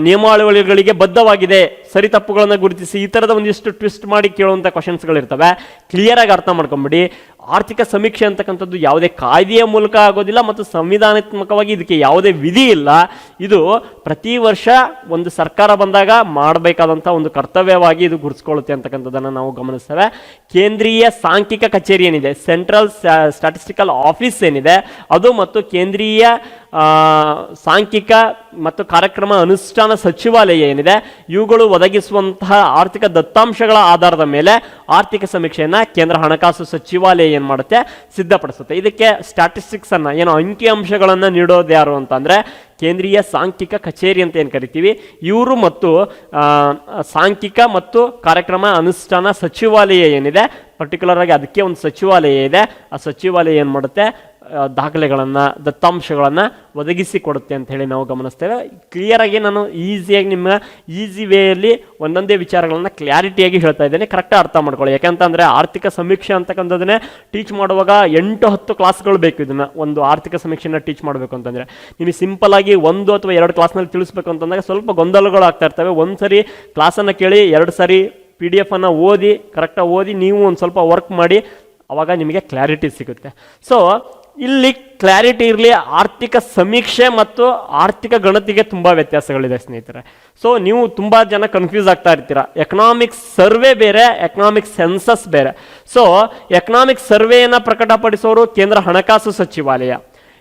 ನಿಯಮಾವಳಿಗಳಿಗೆ ಬದ್ಧವಾಗಿದೆ, ಸರಿ ತಪ್ಪುಗಳನ್ನು ಗುರುತಿಸಿ, ಈ ಥರದ ಒಂದಿಷ್ಟು ಟ್ವಿಸ್ಟ್ ಮಾಡಿ ಕೇಳುವಂಥ ಕ್ವಶನ್ಸ್ಗಳಿರ್ತವೆ. ಕ್ಲಿಯರಾಗಿ ಅರ್ಥ ಮಾಡ್ಕೊಂಬಿಡಿ, ಆರ್ಥಿಕ ಸಮೀಕ್ಷೆ ಅಂತಕ್ಕಂಥದ್ದು ಯಾವುದೇ ಕಾಯ್ದೆಯ ಮೂಲಕ ಆಗೋದಿಲ್ಲ ಮತ್ತು ಸಂವಿಧಾನಾತ್ಮಕವಾಗಿ ಇದಕ್ಕೆ ಯಾವುದೇ ವಿಧಿ ಇಲ್ಲ. ಇದು ಪ್ರತಿ ವರ್ಷ ಒಂದು ಸರ್ಕಾರ ಬಂದಾಗ ಮಾಡಬೇಕಾದಂಥ ಒಂದು ಕರ್ತವ್ಯವಾಗಿ ಇದು ಗುರುತಿಸ್ಕೊಳ್ಳುತ್ತೆ ಅಂತಕ್ಕಂಥದ್ದನ್ನು ನಾವು ಗಮನಿಸ್ತೇವೆ. ಕೇಂದ್ರೀಯ ಸಾಂಖ್ಯಿಕ ಕಚೇರಿ ಏನಿದೆ, ಸೆಂಟ್ರಲ್ ಸ್ಟ್ಯಾಟಿಸ್ಟಿಕಲ್ ಆಫೀಸ್ ಏನಿದೆ ಅದು ಮತ್ತು ಕೇಂದ್ರೀಯ ಸಾಂಖ್ಯಿಕ ಮತ್ತು ಕಾರ್ಯಕ್ರಮ ಅನುಷ್ಠಾನ ಸಚಿವಾಲಯ ಏನಿದೆ ಇವುಗಳು ಒದಗಿಸುವಂತಹ ಆರ್ಥಿಕ ದತ್ತಾಂಶಗಳ ಆಧಾರದ ಮೇಲೆ ಆರ್ಥಿಕ ಸಮೀಕ್ಷೆಯನ್ನು ಕೇಂದ್ರ ಹಣಕಾಸು ಸಚಿವಾಲಯ ಏನು ಮಾಡುತ್ತೆ, ಸಿದ್ಧಪಡಿಸುತ್ತೆ. ಇದಕ್ಕೆ ಸ್ಟ್ಯಾಟಿಸ್ಟಿಕ್ಸ್ ಅನ್ನ ಅಂಕಿಅಂಶಗಳನ್ನು ನೀಡೋದು ಯಾರು ಅಂತಂದ್ರೆ ಕೇಂದ್ರೀಯ ಸಾಂಖ್ಯಿಕ ಕಚೇರಿ ಅಂತ ಏನು ಕರಿತೀವಿ ಇವರು ಮತ್ತು ಸಾಂಖ್ಯಿಕ ಮತ್ತು ಕಾರ್ಯಕ್ರಮ ಅನುಷ್ಠಾನ ಸಚಿವಾಲಯ ಏನಿದೆ, ಪರ್ಟಿಕ್ಯುಲರ್ ಆಗಿ ಅದಕ್ಕೆ ಒಂದು ಸಚಿವಾಲಯ ಇದೆ. ಆ ಸಚಿವಾಲಯ ಏನು ಮಾಡುತ್ತೆ, ದಾಖಲೆಗಳನ್ನು, ದತ್ತಾಂಶಗಳನ್ನು ಒದಗಿಸಿ ಕೊಡುತ್ತೆ ಅಂತ ಹೇಳಿ ನಾವು ಗಮನಿಸ್ತೇವೆ. ಕ್ಲಿಯರಾಗಿ ನಾನು ಈಸಿ ವೇಯಲ್ಲಿ ಒಂದೊಂದೇ ವಿಚಾರಗಳನ್ನು ಕ್ಲಾರಿಟಿಯಾಗಿ ಹೇಳ್ತಾ ಇದ್ದೇನೆ, ಕರೆಕ್ಟಾಗಿ ಅರ್ಥ ಮಾಡ್ಕೊಳ್ಳಿ. ಯಾಕಂತಂದರೆ ಆರ್ಥಿಕ ಸಮೀಕ್ಷೆ ಅಂತಕ್ಕಂಥದ್ದನ್ನೇ ಟೀಚ್ ಮಾಡುವಾಗ 8-10 ಕ್ಲಾಸ್ಗಳು ಬೇಕು. ಇದನ್ನು ಒಂದು ಆರ್ಥಿಕ ಸಮೀಕ್ಷೆನ ಟೀಚ್ ಮಾಡಬೇಕು ಅಂತಂದರೆ ನಿಮಗೆ ಸಿಂಪಲ್ ಆಗಿ 1 ಅಥವಾ 2 ಕ್ಲಾಸ್ನಲ್ಲಿ ತಿಳಿಸ್ಬೇಕು ಅಂತಂದಾಗ ಸ್ವಲ್ಪ ಗೊಂದಲಗಳು ಆಗ್ತಾ ಇರ್ತವೆ. ಒಂದು ಸರಿ ಕ್ಲಾಸನ್ನು ಕೇಳಿ, 2 ಸಾರಿ PDF ಅನ್ನು ಓದಿ, ಕರೆಕ್ಟಾಗಿ ಓದಿ ನೀವು ಒಂದು ಸ್ವಲ್ಪ ವರ್ಕ್ ಮಾಡಿ, ಆವಾಗ ನಿಮಗೆ ಕ್ಲಾರಿಟಿ ಸಿಗುತ್ತೆ. ಸೊ ಇಲ್ಲಿ ಕ್ಲಾರಿಟಿ ಇರಲಿ. ಆರ್ಥಿಕ ಸಮೀಕ್ಷೆ ಮತ್ತು ಆರ್ಥಿಕ ಗಣತಿಗೆ ತುಂಬ ವ್ಯತ್ಯಾಸಗಳಿದೆ ಸ್ನೇಹಿತರೆ. ಸೊ ನೀವು ತುಂಬ ಜನ ಕನ್ಫ್ಯೂಸ್ ಆಗ್ತಾ ಇರ್ತೀರಾ. ಎಕನಾಮಿಕ್ ಸರ್ವೆ ಬೇರೆ, ಎಕನಾಮಿಕ್ ಸೆನ್ಸಸ್ ಬೇರೆ. ಸೊ ಎಕನಾಮಿಕ್ ಸರ್ವೆಯನ್ನು ಪ್ರಕಟಪಡಿಸೋರು ಕೇಂದ್ರ ಹಣಕಾಸು ಸಚಿವಾಲಯ,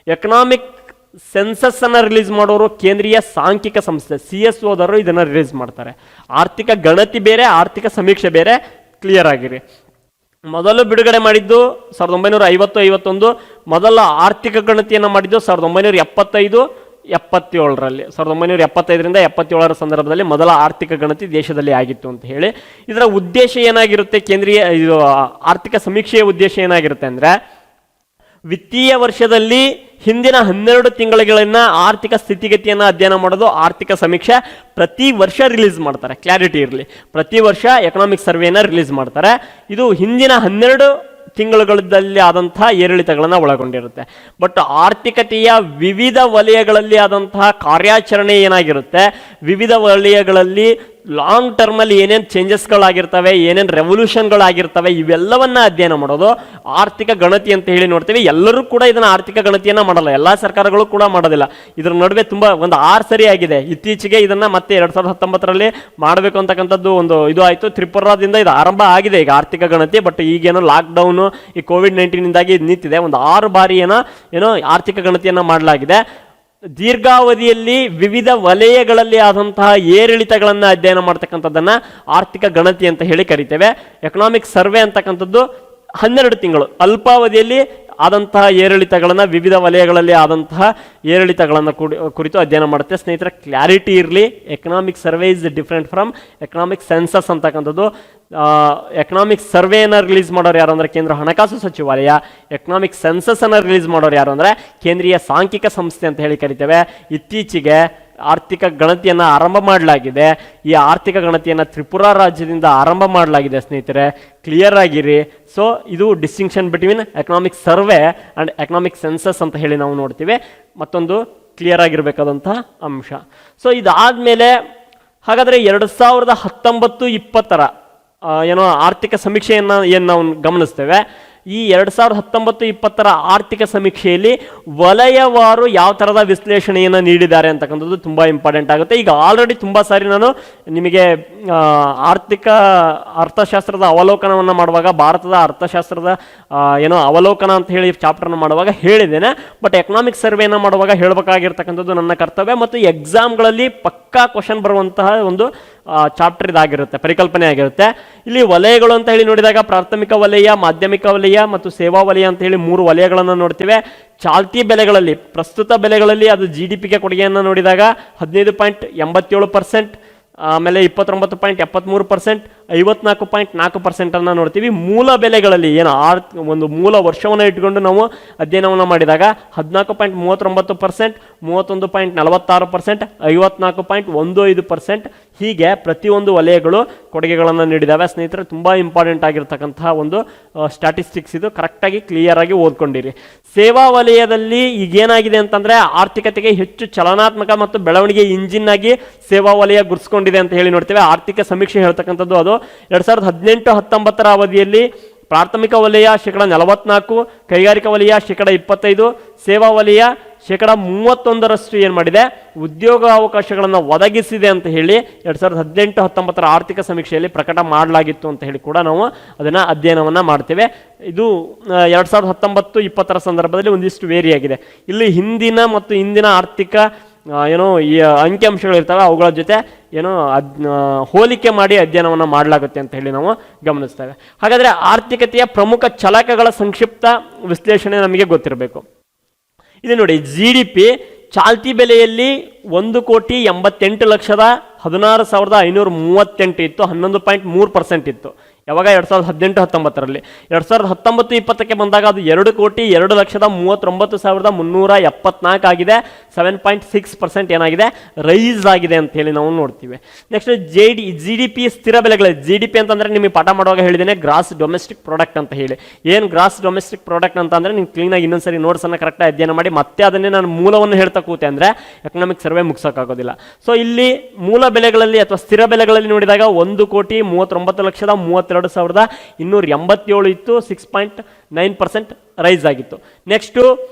ಎಕನಾಮಿಕ್ ಸೆನ್ಸಸ್ ಅನ್ನು ರಿಲೀಸ್ ಮಾಡೋರು ಕೇಂದ್ರೀಯ ಸಾಂಖ್ಯಿಕ ಸಂಸ್ಥೆ CSOದವರು ಇದನ್ನು ರಿಲೀಸ್ ಮಾಡ್ತಾರೆ. ಆರ್ಥಿಕ ಗಣತಿ ಬೇರೆ, ಆರ್ಥಿಕ ಸಮೀಕ್ಷೆ ಬೇರೆ. ಕ್ಲಿಯರ್ ಆಗಿರಿ. ಮೊದಲು ಬಿಡುಗಡೆ ಮಾಡಿದ್ದು 1950-51, ಮೊದಲ ಆರ್ಥಿಕ ಗಣತಿಯನ್ನು ಮಾಡಿದ್ದು 1975-77ರಲ್ಲಿ. 1975ರಿಂದ 77ರ ಸಂದರ್ಭದಲ್ಲಿ ಮೊದಲ ಆರ್ಥಿಕ ಗಣತಿ ದೇಶದಲ್ಲಿ ಆಗಿತ್ತು ಅಂತ ಹೇಳಿ. ಇದರ ಉದ್ದೇಶ ಏನಾಗಿರುತ್ತೆ, ಆರ್ಥಿಕ ಸಮೀಕ್ಷೆಯ ಉದ್ದೇಶ ಏನಾಗಿರುತ್ತೆ ಅಂದರೆ ವಿತ್ತೀಯ ವರ್ಷದಲ್ಲಿ ಹಿಂದಿನ 12 ತಿಂಗಳಿನ ಆರ್ಥಿಕ ಸ್ಥಿತಿಗತಿಯನ್ನು ಅಧ್ಯಯನ ಮಾಡೋದು ಆರ್ಥಿಕ ಸಮೀಕ್ಷೆ. ಪ್ರತಿ ವರ್ಷ ರಿಲೀಸ್ ಮಾಡ್ತಾರೆ, ಕ್ಲಾರಿಟಿ ಇರಲಿ. ಪ್ರತಿ ವರ್ಷ ಎಕನಾಮಿಕ್ ಸರ್ವೆಯನ್ನು ರಿಲೀಸ್ ಮಾಡ್ತಾರೆ. ಇದು ಹಿಂದಿನ 12 ತಿಂಗಳುಗಳಲ್ಲಿ ಆದಂತಹ ಏರಿಳಿತಗಳನ್ನು ಒಳಗೊಂಡಿರುತ್ತೆ. ಬಟ್ ಆರ್ಥಿಕತೆಯ ವಿವಿಧ ವಲಯಗಳಲ್ಲಿ ಆದಂತಹ ಕಾರ್ಯಾಚರಣೆ ಏನಾಗಿರುತ್ತೆ, ವಿವಿಧ ವಲಯಗಳಲ್ಲಿ ಲಾಂಗ್ ಟರ್ಮಲ್ಲಿ ಏನೇನು ಚೇಂಜಸ್ಗಳಾಗಿರ್ತವೆ, ಏನೇನು ರೆವಲ್ಯೂಷನ್ಗಳಾಗಿರ್ತವೆ, ಇವೆಲ್ಲವನ್ನ ಅಧ್ಯಯನ ಮಾಡೋದು ಆರ್ಥಿಕ ಗಣತಿ ಅಂತ ಹೇಳಿ ನೋಡ್ತೀವಿ. ಎಲ್ಲರೂ ಕೂಡ ಇದನ್ನ ಆರ್ಥಿಕ ಗಣತಿಯನ್ನ ಮಾಡಲ್ಲ, ಎಲ್ಲ ಸರ್ಕಾರಗಳು ಕೂಡ ಮಾಡೋದಿಲ್ಲ. ಇದ್ರ ನಡುವೆ ತುಂಬಾ ಒಂದು 6 ಸರಿ ಆಗಿದೆ. ಇತ್ತೀಚೆಗೆ ಇದನ್ನ ಮತ್ತೆ 2019ರಲ್ಲಿ ಮಾಡಬೇಕು ಅಂತಕ್ಕಂಥದ್ದು ಒಂದು ಇದು ಆಯಿತು. ತ್ರಿಪುರಾದಿಂದ ಇದು ಆರಂಭ ಆಗಿದೆ ಈಗ ಆರ್ಥಿಕ ಗಣತಿ. ಬಟ್ ಈಗೇನೋ ಲಾಕ್ಡೌನು, ಈ ಕೋವಿಡ್-19 ಇದು ನಿಂತಿದೆ. ಒಂದು 6 ಬಾರಿ ಏನೋ ಆರ್ಥಿಕ ಗಣತಿಯನ್ನ ಮಾಡಲಾಗಿದೆ. ದೀರ್ಘಾವಧಿಯಲ್ಲಿ ವಿವಿಧ ವಲಯಗಳಲ್ಲಿ ಆದಂತಹ ಏರಿಳಿತಗಳನ್ನು ಅಧ್ಯಯನ ಮಾಡ್ತಕ್ಕಂಥದ್ದನ್ನ ಆರ್ಥಿಕ ಗಣತಿ ಅಂತ ಹೇಳಿ ಕರಿತೇವೆ. ಎಕನಾಮಿಕ್ ಸರ್ವೆ ಅಂತಕ್ಕಂಥದ್ದು 12 ತಿಂಗಳು ಅಲ್ಪಾವಧಿಯಲ್ಲಿ ಆದಂತಹ ಏರಿಳಿತಗಳನ್ನು, ವಿವಿಧ ವಲಯಗಳಲ್ಲಿ ಆದಂತಹ ಏರಿಳಿತಗಳನ್ನು ಕುರಿತು ಅಧ್ಯಯನ ಮಾಡುತ್ತೆ. ಸ್ನೇಹಿತರೆ, ಕ್ಲಾರಿಟಿ ಇರಲಿ, economic survey is different from economic census ಅಂತಕ್ಕಂಥದ್ದು. ಎಕನಾಮಿಕ್ ಸರ್ವೆಯನ್ನು ರಿಲೀಸ್ ಮಾಡೋರು ಯಾರು ಅಂದರೆ ಕೇಂದ್ರ ಹಣಕಾಸು ಸಚಿವಾಲಯ. ಎಕನಾಮಿಕ್ ಸೆನ್ಸಸ್ ಅನ್ನು ರಿಲೀಸ್ ಮಾಡೋರು ಯಾರು ಅಂದರೆ ಕೇಂದ್ರೀಯ ಸಾಂಖ್ಯಿಕ ಸಂಸ್ಥೆ ಅಂತ ಹೇಳಿ ಕರಿತೇವೆ. ಇತ್ತೀಚೆಗೆ ಆರ್ಥಿಕ ಗಣತಿಯನ್ನು ಆರಂಭ ಮಾಡಲಾಗಿದೆ. ಈ ಆರ್ಥಿಕ ಗಣತಿಯನ್ನು ತ್ರಿಪುರಾ ರಾಜ್ಯದಿಂದ ಆರಂಭ ಮಾಡಲಾಗಿದೆ. ಸ್ನೇಹಿತರೆ, ಕ್ಲಿಯರ್ ಆಗಿರಿ. ಸೊ ಇದು distinction between economic survey and economic census ಅಂತ ಹೇಳಿ ನಾವು ನೋಡ್ತೀವಿ. ಮತ್ತೊಂದು ಕ್ಲಿಯರ್ ಆಗಿರಬೇಕಾದಂತಹ ಅಂಶ. ಸೊ ಇದಾದಮೇಲೆ ಹಾಗಾದರೆ 2019-20 ಏನೋ ಆರ್ಥಿಕ ಸಮೀಕ್ಷೆಯನ್ನು ಏನು ನಾವು ಗಮನಿಸ್ತೇವೆ. ಈ 2019-20 ಆರ್ಥಿಕ ಸಮೀಕ್ಷೆಯಲ್ಲಿ ವಲಯವಾರು ಯಾವ ಥರದ ವಿಶ್ಲೇಷಣೆಯನ್ನು ನೀಡಿದ್ದಾರೆ ಅಂತಕ್ಕಂಥದ್ದು ತುಂಬ ಇಂಪಾರ್ಟೆಂಟ್ ಆಗುತ್ತೆ. ಈಗ ಆಲ್ರೆಡಿ ತುಂಬ ಸಾರಿ ನಾನು ನಿಮಗೆ ಅರ್ಥಶಾಸ್ತ್ರದ ಅವಲೋಕನವನ್ನು ಮಾಡುವಾಗ, ಭಾರತದ ಅರ್ಥಶಾಸ್ತ್ರದ ಏನೋ ಅವಲೋಕನ ಅಂತ ಹೇಳಿ ಚಾಪ್ಟರ್ನ ಮಾಡುವಾಗ ಹೇಳಿದ್ದೇನೆ. ಬಟ್ ಎಕನಾಮಿಕ್ ಸರ್ವೆಯನ್ನು ಮಾಡುವಾಗ ಹೇಳಬೇಕಾಗಿರ್ತಕ್ಕಂಥದ್ದು ನನ್ನ ಕರ್ತವ್ಯ. ಮತ್ತು ಎಕ್ಸಾಮ್ಗಳಲ್ಲಿ ಪಕ್ಕಾ ಕ್ವಶನ್ ಬರುವಂತಹ ಒಂದು ಚಾಪ್ಟರ್ ಇದಾಗಿರುತ್ತೆ, ಪರಿಕಲ್ಪನೆ ಆಗಿರುತ್ತೆ. ಇಲ್ಲಿ ವಲಯಗಳು ಅಂತ ಹೇಳಿ ನೋಡಿದಾಗ ಪ್ರಾಥಮಿಕ ವಲಯ, ಮಾಧ್ಯಮಿಕ ವಲಯ ಮತ್ತು ಸೇವಾ ವಲಯ ಅಂತ ಹೇಳಿ 3 ವಲಯಗಳನ್ನು ನೋಡ್ತೀವಿ. ಚಾಲ್ತಿ ಬೆಲೆಗಳಲ್ಲಿ, ಪ್ರಸ್ತುತ ಬೆಲೆಗಳಲ್ಲಿ ಅದು GDPಗೆ ಕೊಡುಗೆಯನ್ನು ನೋಡಿದಾಗ 15.87%, ಆಮೇಲೆ 29.73%, 54.4% ನೋಡ್ತೀವಿ. ಮೂಲ ಬೆಲೆಗಳಲ್ಲಿ ಏನು ಒಂದು ಮೂಲ ವರ್ಷವನ್ನು ಇಟ್ಕೊಂಡು ನಾವು ಅಧ್ಯಯನವನ್ನು ಮಾಡಿದಾಗ 14.39%, 31.46%, 54.15%, ಹೀಗೆ ಪ್ರತಿಯೊಂದು ವಲಯಗಳು ಕೊಡುಗೆಗಳನ್ನು ನೀಡಿದ್ದಾವೆ. ಸ್ನೇಹಿತರೆ, ತುಂಬ ಇಂಪಾರ್ಟೆಂಟ್ ಆಗಿರ್ತಕ್ಕಂತಹ ಒಂದು ಸ್ಟ್ಯಾಟಿಸ್ಟಿಕ್ಸ್ ಇದು. ಕರೆಕ್ಟಾಗಿ ಕ್ಲಿಯರ್ ಆಗಿ ಓದ್ಕೊಂಡಿರಿ. ಸೇವಾ ವಲಯದಲ್ಲಿ ಈಗೇನಾಗಿದೆ ಅಂತಂದರೆ ಆರ್ಥಿಕತೆಗೆ ಹೆಚ್ಚು ಚಲನಾತ್ಮಕ ಮತ್ತು ಬೆಳವಣಿಗೆ ಇಂಜಿನ್ ಆಗಿ ಸೇವಾ ವಲಯ ಗುರುತಿಸ್ಕೊಂಡಿದೆ ಅಂತ ಹೇಳಿ ನೋಡ್ತೇವೆ. ಆರ್ಥಿಕ ಸಮೀಕ್ಷೆ ಹೇಳ್ತಕ್ಕಂಥದ್ದು ಅದು 2018-19 ಅವಧಿಯಲ್ಲಿ ಪ್ರಾಥಮಿಕ ವಲಯ 44%, ಕೈಗಾರಿಕಾ ವಲಯ 25%, ಸೇವಾ ವಲಯ 31% ಏನು ಮಾಡಿದೆ, ಉದ್ಯೋಗಾವಕಾಶಗಳನ್ನು ಒದಗಿಸಿದೆ ಅಂತ ಹೇಳಿ 2018-19 ಆರ್ಥಿಕ ಸಮೀಕ್ಷೆಯಲ್ಲಿ ಪ್ರಕಟ ಮಾಡಲಾಗಿತ್ತು ಅಂತ ಹೇಳಿ ಕೂಡ ನಾವು ಅದನ್ನು ಅಧ್ಯಯನವನ್ನು ಮಾಡ್ತೇವೆ. ಇದು 2019-20 ಸಂದರ್ಭದಲ್ಲಿ ಒಂದಿಷ್ಟು ವೇರಿ ಆಗಿದೆ. ಇಲ್ಲಿ ಹಿಂದಿನ ಮತ್ತು ಇಂದಿನ ಆರ್ಥಿಕ ಏನೋ ಈ ಅಂಕಿಅಂಶಗಳಿರ್ತವೆ, ಅವುಗಳ ಜೊತೆ ಏನೋ ಹೋಲಿಕೆ ಮಾಡಿ ಅಧ್ಯಯನವನ್ನು ಮಾಡಲಾಗುತ್ತೆ ಅಂತ ಹೇಳಿ ನಾವು ಗಮನಿಸ್ತೇವೆ. ಹಾಗಾದರೆ ಆರ್ಥಿಕತೆಯ ಪ್ರಮುಖ ಚಲಕಗಳ ಸಂಕ್ಷಿಪ್ತ ವಿಶ್ಲೇಷಣೆ ನಮಗೆ ಗೊತ್ತಿರಬೇಕು. ಇದು ನೋಡಿ, GDP ಚಾಲ್ತಿ ಬೆಲೆಯಲ್ಲಿ 1,88,16,538 ಇತ್ತು, 11.3% ಇತ್ತು. ಯಾವಾಗ 2018-19ರಲ್ಲಿ. 2019-20ಕ್ಕೆ ಬಂದಾಗ ಅದು 2,02,39,374 ಆಗಿದೆ. 7.6% ಏನಾಗಿದೆ, ರೈಸ್ ಆಗಿದೆ ಅಂತ ಹೇಳಿ ನಾವು ನೋಡ್ತೀವಿ. ನೆಕ್ಸ್ಟ್ GDP ಸ್ಥಿರ ಬೆಲೆಗಳು. GDP ಅಂತಂದ್ರೆ ನಿಮಗೆ ಪಾಠ ಮಾಡುವಾಗ ಹೇಳಿದ್ದೇನೆ, ಗ್ರಾಸ್ ಡೊಮೆಸ್ಟಿಕ್ ಪ್ರಾಡಕ್ಟ್ ಅಂತ ಹೇಳಿ. ಏನು ಗ್ರಾಸ್ ಡೊಮೆಸ್ಟಿಕ್ ಪ್ರಾಡಕ್ಟ್ ಅಂತ ಅಂದ್ರೆ ನೀವು ಕ್ಲೀನಾಗಿ ಇನ್ನೊಂದ್ಸರಿ ನೋಟ್ಸನ್ನು ಕರೆಕ್ಟಾಗಿ ಅಧ್ಯಯನ ಮಾಡಿ ಮತ್ತೆ ಅದನ್ನೇ ನಾನು ಮೂಲವನ್ನು ಹೇಳ್ತಾ ಕೂತೆ ಅಂದರೆ ಎಕನಾಮಿಕ್ ಸರ್ವೆ ಮುಗಿಸೋಕ್ಕಾಗೋದಿಲ್ಲ. ಸೊ ಇಲ್ಲಿ ಮೂಲ ಬೆಲೆಗಳಲ್ಲಿ ಅಥವಾ ಸ್ಥಿರ ಬೆಲೆಗಳಲ್ಲಿ ನೋಡಿದಾಗ 1,39,32,287 ಇತ್ತು, 6.9% ರೈಸ್ ಆಗಿತ್ತು. ನೆಕ್ಸ್ಟು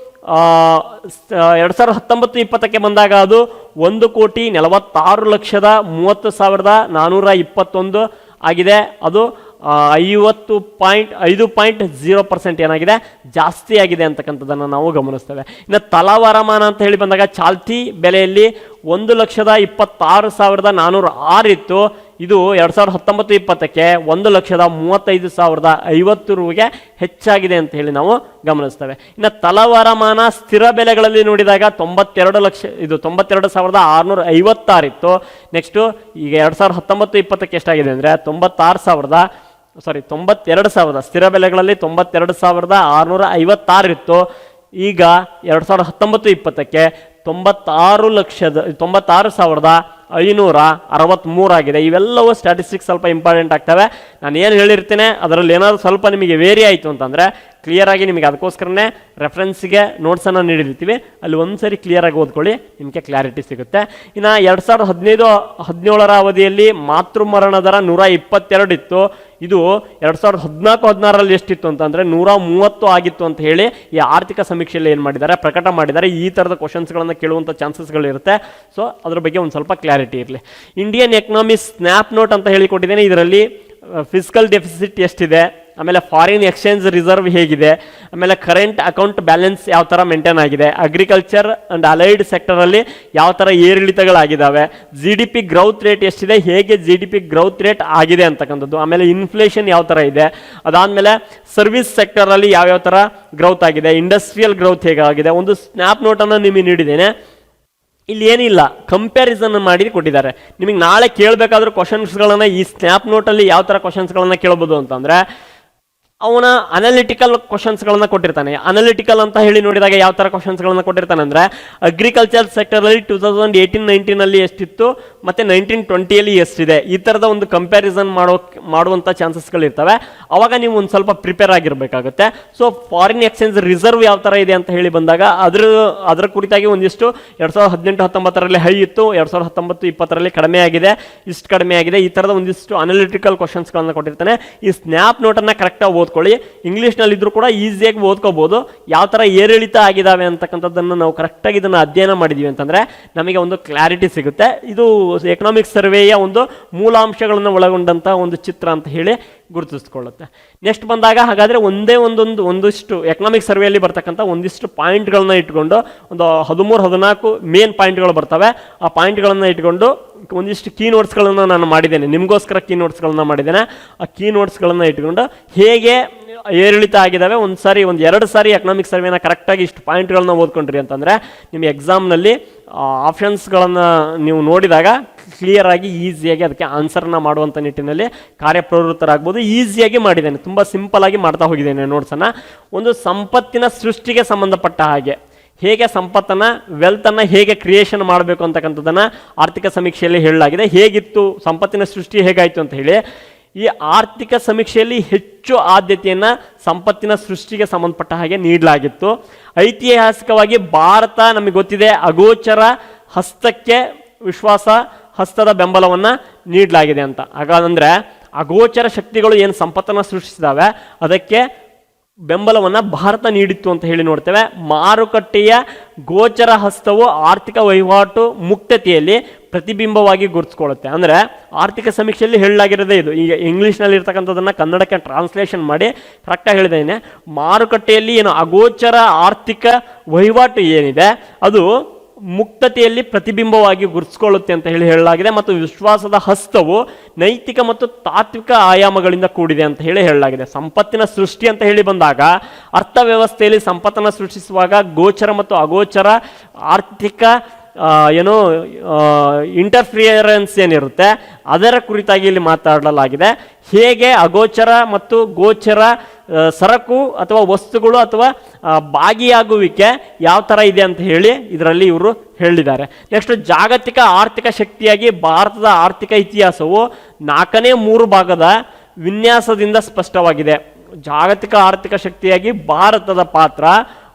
2019-20ಕ್ಕೆ ಬಂದಾಗ ಅದು 1,46,30,421 ಆಗಿದೆ. ಅದು 50.0% ಏನಾಗಿದೆ, ಜಾಸ್ತಿ ಆಗಿದೆ ಅಂತಕ್ಕಂಥದ್ದನ್ನು ನಾವು ಗಮನಿಸ್ತೇವೆ. ಇನ್ನು ತಲಾವರಮಾನ ಅಂತ ಹೇಳಿ ಬಂದಾಗ ಚಾಲ್ತಿ ಬೆಲೆಯಲ್ಲಿ 1,26,406 ಇತ್ತು. ಇದು 2019-20ಕ್ಕೆ 1,35,050 ರೂಪಾಯಿಗೆ ಹೆಚ್ಚಾಗಿದೆ ಅಂತ ಹೇಳಿ ನಾವು ಗಮನಿಸ್ತೇವೆ. ಇನ್ನು ತಲಾವರಮಾನ ಸ್ಥಿರ ಬೆಲೆಗಳಲ್ಲಿ ನೋಡಿದಾಗ 92,656 ಇತ್ತು. ನೆಕ್ಸ್ಟು ಈಗ 2019-20ಕ್ಕೆ ಎಷ್ಟಾಗಿದೆ ಅಂದರೆ 92,000 ಸ್ಥಿರ ಬೆಲೆಗಳಲ್ಲಿ 92,656 ಇತ್ತು. ಈಗ 2019-20ಕ್ಕೆ 96,563 ಆಗಿದೆ. ಇವೆಲ್ಲವೂ ಸ್ಟ್ಯಾಟಿಸ್ಟಿಕ್ಸ್ ಸ್ವಲ್ಪ ಇಂಪಾರ್ಟೆಂಟ್ ಆಗ್ತವೆ. ನಾನು ಏನು ಹೇಳಿರ್ತೇನೆ ಅದರಲ್ಲಿ ಏನಾದರೂ ಸ್ವಲ್ಪ ನಿಮಗೆ ವೇರಿ ಆಯಿತು ಅಂತಂದರೆ ಕ್ಲಿಯರ್ ಆಗಿ ನಿಮಗೆ ಅದಕ್ಕೋಸ್ಕರನೇ ರೆಫರೆನ್ಸ್ಗೆ ನೋಟ್ಸನ್ನು ನೀಡಿರ್ತೀವಿ, ಅಲ್ಲಿ ಒಂದ್ಸರಿ ಕ್ಲಿಯರ್ ಆಗಿ ಓದ್ಕೊಳ್ಳಿ, ನಿಮಗೆ ಕ್ಲಾರಿಟಿ ಸಿಗುತ್ತೆ. ಇನ್ನು 2015-17 ಅವಧಿಯಲ್ಲಿ ಮಾತೃ ಮರಣ ದರ 122 ಇತ್ತು. ಇದು 2014-16 ಎಷ್ಟಿತ್ತು ಅಂತಂದರೆ 130 ಆಗಿತ್ತು ಅಂತ ಹೇಳಿ ಈ ಆರ್ಥಿಕ ಸಮೀಕ್ಷೆಯಲ್ಲಿ ಏನು ಮಾಡಿದ್ದಾರೆ, ಪ್ರಕಟ ಮಾಡಿದ್ದಾರೆ. ಈ ಥರದ ಕ್ವಶನ್ಸ್ಗಳನ್ನು ಕೇಳುವಂಥ ಚಾನ್ಸಸ್ಗಳಿರುತ್ತೆ. ಸೊ ಅದ್ರ ಬಗ್ಗೆ ಒಂದು ಸ್ವಲ್ಪ ಕ್ಲಾರಿಟಿ ಇರಲಿ. ಇಂಡಿಯನ್ ಎಕನಾಮಿ ಸ್ನ್ಯಾಪ್ ನೋಟ್ ಅಂತ ಹೇಳಿ ಕೊಟ್ಟಿದ್ದೇನೆ. ಇದರಲ್ಲಿ ಫಿಸ್ಕಲ್ ಡೆಫಿಸಿಟ್ ಎಷ್ಟಿದೆ, ಆಮೇಲೆ ಫಾರಿನ್ ಎಕ್ಸ್ಚೇಂಜ್ ರಿಸರ್ವ್ ಹೇಗಿದೆ, ಆಮೇಲೆ ಕರೆಂಟ್ ಅಕೌಂಟ್ ಬ್ಯಾಲೆನ್ಸ್ ಯಾವ ಥರ ಮೇಂಟೈನ್ ಆಗಿದೆ, ಅಗ್ರಿಕಲ್ಚರ್ ಆ್ಯಂಡ್ ಅಲೈಡ್ ಸೆಕ್ಟರಲ್ಲಿ ಯಾವ ಥರ ಏರಿಳಿತಗಳಾಗಿದ್ದಾವೆ, GDP ಗ್ರೌತ್ ರೇಟ್ ಎಷ್ಟಿದೆ, ಹೇಗೆ GDP ಗ್ರೌತ್ ರೇಟ್ ಆಗಿದೆ ಅಂತಕ್ಕಂಥದ್ದು, ಆಮೇಲೆ ಇನ್ಫ್ಲೇಷನ್ ಯಾವ ಥರ ಇದೆ, ಅದಾದಮೇಲೆ ಸರ್ವಿಸ್ ಸೆಕ್ಟರಲ್ಲಿ ಯಾವ್ಯಾವ ಥರ ಗ್ರೌತ್ ಆಗಿದೆ, ಇಂಡಸ್ಟ್ರಿಯಲ್ ಗ್ರೌತ್ ಹೇಗಾಗಿದೆ. ಒಂದು ಸ್ನ್ಯಾಪ್ ನೋಟನ್ನು ನಿಮಗೆ ನೀಡಿದ್ದೇನೆ. ಇಲ್ಲಿ ಏನಿಲ್ಲ, ಕಂಪ್ಯಾರಿಸನ್ ಮಾಡಿ ಕೊಟ್ಟಿದ್ದಾರೆ. ನಿಮಗೆ ನಾಳೆ ಕೇಳಬೇಕಾದ್ರೂ ಕ್ವಶನ್ಸ್ಗಳನ್ನು ಈ ಸ್ನ್ಯಾಪ್ ನೋಟಲ್ಲಿ ಯಾವ ಥರ ಕ್ವಶನ್ಸ್ಗಳನ್ನು ಕೇಳ್ಬೋದು ಅಂತಂದರೆ, ಅವನ ಅನಾಲಿಟಿಕಲ್ ಕ್ವಶನ್ಸ್ಗಳನ್ನು ಕೊಟ್ಟಿರ್ತಾನೆ. ಅನಾಲಿಟಿಕಲ್ ಅಂತ ಹೇಳಿ ನೋಡಿದಾಗ ಯಾವ ಥರ ಕ್ವಶನ್ಸ್ಗಳನ್ನು ಕೊಟ್ಟಿರ್ತಾನೆ ಅಂದರೆ, ಅಗ್ರಿಕಲ್ಚರ್ ಸೆಕ್ಟರಲ್ಲಿ 2018-19 ಎಷ್ಟಿತ್ತು ಮತ್ತು 19-20 ಎಷ್ಟಿದೆ, ಈ ಥರದ ಒಂದು ಕಂಪ್ಯಾರಿಸನ್ ಮಾಡುವಂಥ ಚಾನ್ಸಸ್ಗಳಿರ್ತವೆ. ಅವಾಗ ನೀವು ಒಂದು ಸ್ವಲ್ಪ ಪ್ರಿಪೇರ್ ಆಗಿರಬೇಕಾಗುತ್ತೆ. ಸೊ ಫಾರಿನ್ ಎಕ್ಸ್ಚೇಂಜ್ ರಿಸರ್ವ್ ಯಾವ ಥರ ಇದೆ ಅಂತ ಹೇಳಿ ಬಂದಾಗ ಅದರ ಕುರಿತಾಗಿ ಒಂದಿಷ್ಟು 2018-19 ಹೈ ಇತ್ತು, 2019-20 ಕಡಿಮೆ ಆಗಿದೆ, ಇಷ್ಟು ಕಡಿಮೆ ಆಗಿದೆ, ಈ ಥರದ ಒಂದಿಷ್ಟು ಅನಾಲಿಟಿಕಲ್ ಕ್ವಶನ್ಸ್ಗಳನ್ನು ಕೊಟ್ಟಿರ್ತಾನೆ. ಈ ಸ್ನ್ಯಾಪ್ ನೋಟನ್ನು ಕರೆಕ್ಟಾಗಿ ಓದ್ಕೊಳ್ಳಿ. ಇಂಗ್ಲೀಷ್ನಲ್ಲಿ ಇದ್ರೂ ಕೂಡ ಈಸಿಯಾಗಿ ಓದ್ಕೋಬಹುದು. ಯಾವ ಥರ ಏರಿಳಿತ ಆಗಿದ್ದಾವೆ ಅಂತಕ್ಕಂಥದ್ದನ್ನು ನಾವು ಕರೆಕ್ಟಾಗಿ ಇದನ್ನು ಅಧ್ಯಯನ ಮಾಡಿದ್ದೀವಿ ಅಂತಂದರೆ ನಮಗೆ ಒಂದು ಕ್ಲಾರಿಟಿ ಸಿಗುತ್ತೆ. ಇದು ಎಕನಾಮಿಕ್ ಸರ್ವೆಯ ಒಂದು ಮೂಲಾಂಶಗಳನ್ನು ಒಳಗೊಂಡಂಥ ಒಂದು ಚಿತ್ರ ಅಂತ ಹೇಳಿ ಗುರುತಿಸ್ಕೊಳ್ಳುತ್ತೆ. ನೆಕ್ಸ್ಟ್ ಬಂದಾಗ ಹಾಗಾದರೆ ಒಂದಿಷ್ಟು ಎಕನಾಮಿಕ್ ಸರ್ವೆಯಲ್ಲಿ ಬರ್ತಕ್ಕಂಥ ಒಂದಿಷ್ಟು ಪಾಯಿಂಟ್ಗಳನ್ನ ಇಟ್ಕೊಂಡು ಒಂದು 13-14 ಮೇನ್ ಪಾಯಿಂಟ್ಗಳು ಬರ್ತವೆ. ಆ ಪಾಯಿಂಟ್ಗಳನ್ನು ಇಟ್ಕೊಂಡು ಒಂದಿಷ್ಟು ಕೀ ನೋಟ್ಸ್ಗಳನ್ನು ನಾನು ಮಾಡಿದ್ದೇನೆ, ನಿಮಗೋಸ್ಕರ ಕೀ ನೋಟ್ಸ್ಗಳನ್ನ ಮಾಡಿದ್ದೇನೆ. ಆ ಕೀ ನೋಟ್ಸ್ಗಳನ್ನು ಇಟ್ಕೊಂಡು ಹೇಗೆ ಏರಿಳಿತ ಆಗಿದ್ದಾವೆ ಒಂದು 2 ಸಾರಿ ಎಕನಾಮಿಕ್ ಸರ್ವೆನ ಕರೆಕ್ಟಾಗಿ ಇಷ್ಟು ಪಾಯಿಂಟ್ಗಳನ್ನ ಓದ್ಕೊಂಡ್ರಿ ಅಂತಂದರೆ ನಿಮ್ಮ ಎಕ್ಸಾಮ್ನಲ್ಲಿ ಆಪ್ಷನ್ಸ್ಗಳನ್ನು ನೀವು ನೋಡಿದಾಗ ಕ್ಲಿಯರ್ ಆಗಿ ಈಸಿಯಾಗಿ ಅದಕ್ಕೆ ಆನ್ಸರ್ನ ಮಾಡುವಂಥ ನಿಟ್ಟಿನಲ್ಲಿ ಕಾರ್ಯಪ್ರವೃತ್ತರಾಗ್ಬೋದು. ಈಸಿಯಾಗಿ ಮಾಡಿದ್ದೇನೆ, ತುಂಬ ಸಿಂಪಲ್ ಆಗಿ ಮಾಡ್ತಾ ಹೋಗಿದ್ದೇನೆ ನೋಟ್ಸನ್ನು. ಒಂದು ಸಂಪತ್ತಿನ ಸೃಷ್ಟಿಗೆ ಸಂಬಂಧಪಟ್ಟ ಹಾಗೆ ಹೇಗೆ ಸಂಪತ್ತನ್ನು ವೆಲ್ತನ್ನು ಹೇಗೆ ಕ್ರಿಯೇಷನ್ ಮಾಡಬೇಕು ಅಂತಕ್ಕಂಥದ್ದನ್ನು ಆರ್ಥಿಕ ಸಮೀಕ್ಷೆಯಲ್ಲಿ ಹೇಳಲಾಗಿದೆ. ಹೇಗಿತ್ತು ಸಂಪತ್ತಿನ ಸೃಷ್ಟಿ ಹೇಗಾಯಿತು ಅಂತ ಹೇಳಿ ಈ ಆರ್ಥಿಕ ಸಮೀಕ್ಷೆಯಲ್ಲಿ ಹೆಚ್ಚು ಆದ್ಯತೆಯನ್ನು ಸಂಪತ್ತಿನ ಸೃಷ್ಟಿಗೆ ಸಂಬಂಧಪಟ್ಟ ಹಾಗೆ ನೀಡಲಾಗಿತ್ತು. ಐತಿಹಾಸಿಕವಾಗಿ ಭಾರತ ನಮಗೆ ಗೊತ್ತಿದೆ ಅಗೋಚರ ಹಸ್ತಕ್ಕೆ ವಿಶ್ವಾಸ ಹಸ್ತದ ಬೆಂಬಲವನ್ನು ನೀಡಲಾಗಿದೆ ಅಂತ. ಹಾಗಾದರೆ ಅಗೋಚರ ಶಕ್ತಿಗಳು ಏನು ಸಂಪತ್ತನ್ನು ಸೃಷ್ಟಿಸಿದಾವೆ ಅದಕ್ಕೆ ಬೆಂಬಲವನ್ನು ಭಾರತ ನೀಡಿತ್ತು ಅಂತ ಹೇಳಿ ನೋಡ್ತೇವೆ. ಮಾರುಕಟ್ಟೆಯ ಗೋಚರ ಹಸ್ತವು ಆರ್ಥಿಕ ವಹಿವಾಟು ಮುಕ್ತತೆಯಲ್ಲಿ ಪ್ರತಿಬಿಂಬವಾಗಿ ಗುರುತಿಸ್ಕೊಳ್ಳುತ್ತೆ. ಅಂದರೆ ಆರ್ಥಿಕ ಸಮೀಕ್ಷೆಯಲ್ಲಿ ಹೇಳಲಾಗಿರೋದೇ ಇದು. ಈಗ ಇಂಗ್ಲೀಷ್ನಲ್ಲಿ ಇರ್ತಕ್ಕಂಥದ್ದನ್ನು ಕನ್ನಡಕ್ಕೆ ಟ್ರಾನ್ಸ್ಲೇಷನ್ ಮಾಡಿ ಕರೆಕ್ಟಾಗಿ ಹೇಳಿದ್ದೇನೆ. ಮಾರುಕಟ್ಟೆಯಲ್ಲಿ ಏನು ಅಗೋಚರ ಆರ್ಥಿಕ ವಹಿವಾಟು ಏನಿದೆ ಅದು ಮುಕ್ತತೆಯಲ್ಲಿ ಪ್ರತಿಬಿಂಬವಾಗಿ ಗುರುತಿಸ್ಕೊಳ್ಳುತ್ತೆ ಅಂತ ಹೇಳಲಾಗಿದೆ. ಮತ್ತು ವಿಶ್ವಾಸದ ಹಸ್ತವು ನೈತಿಕ ಮತ್ತು ತಾತ್ವಿಕ ಆಯಾಮಗಳಿಂದ ಕೂಡಿದೆ ಅಂತ ಹೇಳಲಾಗಿದೆ. ಸಂಪತ್ತಿನ ಸೃಷ್ಟಿ ಅಂತ ಹೇಳಿ ಬಂದಾಗ ಅರ್ಥವ್ಯವಸ್ಥೆಯಲ್ಲಿ ಸಂಪತ್ತನ್ನು ಸೃಷ್ಟಿಸುವಾಗ ಗೋಚರ ಮತ್ತು ಅಗೋಚರ ಆರ್ಥಿಕ ಇಂಟರ್ಫಿಯರೆನ್ಸ್ ಏನಿರುತ್ತೆ ಅದರ ಕುರಿತಾಗಿ ಇಲ್ಲಿ ಮಾತಾಡಲಾಗಿದೆ. ಹೇಗೆ ಅಗೋಚರ ಮತ್ತು ಗೋಚರ ಸರಕು ಅಥವಾ ವಸ್ತುಗಳು ಅಥವಾ ಭಾಗಿಯಾಗುವಿಕೆ ಯಾವ ಥರ ಇದೆ ಅಂತ ಹೇಳಿ ಇದರಲ್ಲಿ ಇವರು ಹೇಳಿದ್ದಾರೆ. ನೆಕ್ಸ್ಟ್ ಜಾಗತಿಕ ಆರ್ಥಿಕ ಶಕ್ತಿಯಾಗಿ ಭಾರತದ ಆರ್ಥಿಕ ಇತಿಹಾಸವು 4ನೇ 3 ಭಾಗದ ವಿನ್ಯಾಸದಿಂದ ಸ್ಪಷ್ಟವಾಗಿದೆ. ಜಾಗತಿಕ ಆರ್ಥಿಕ ಶಕ್ತಿಯಾಗಿ ಭಾರತದ ಪಾತ್ರ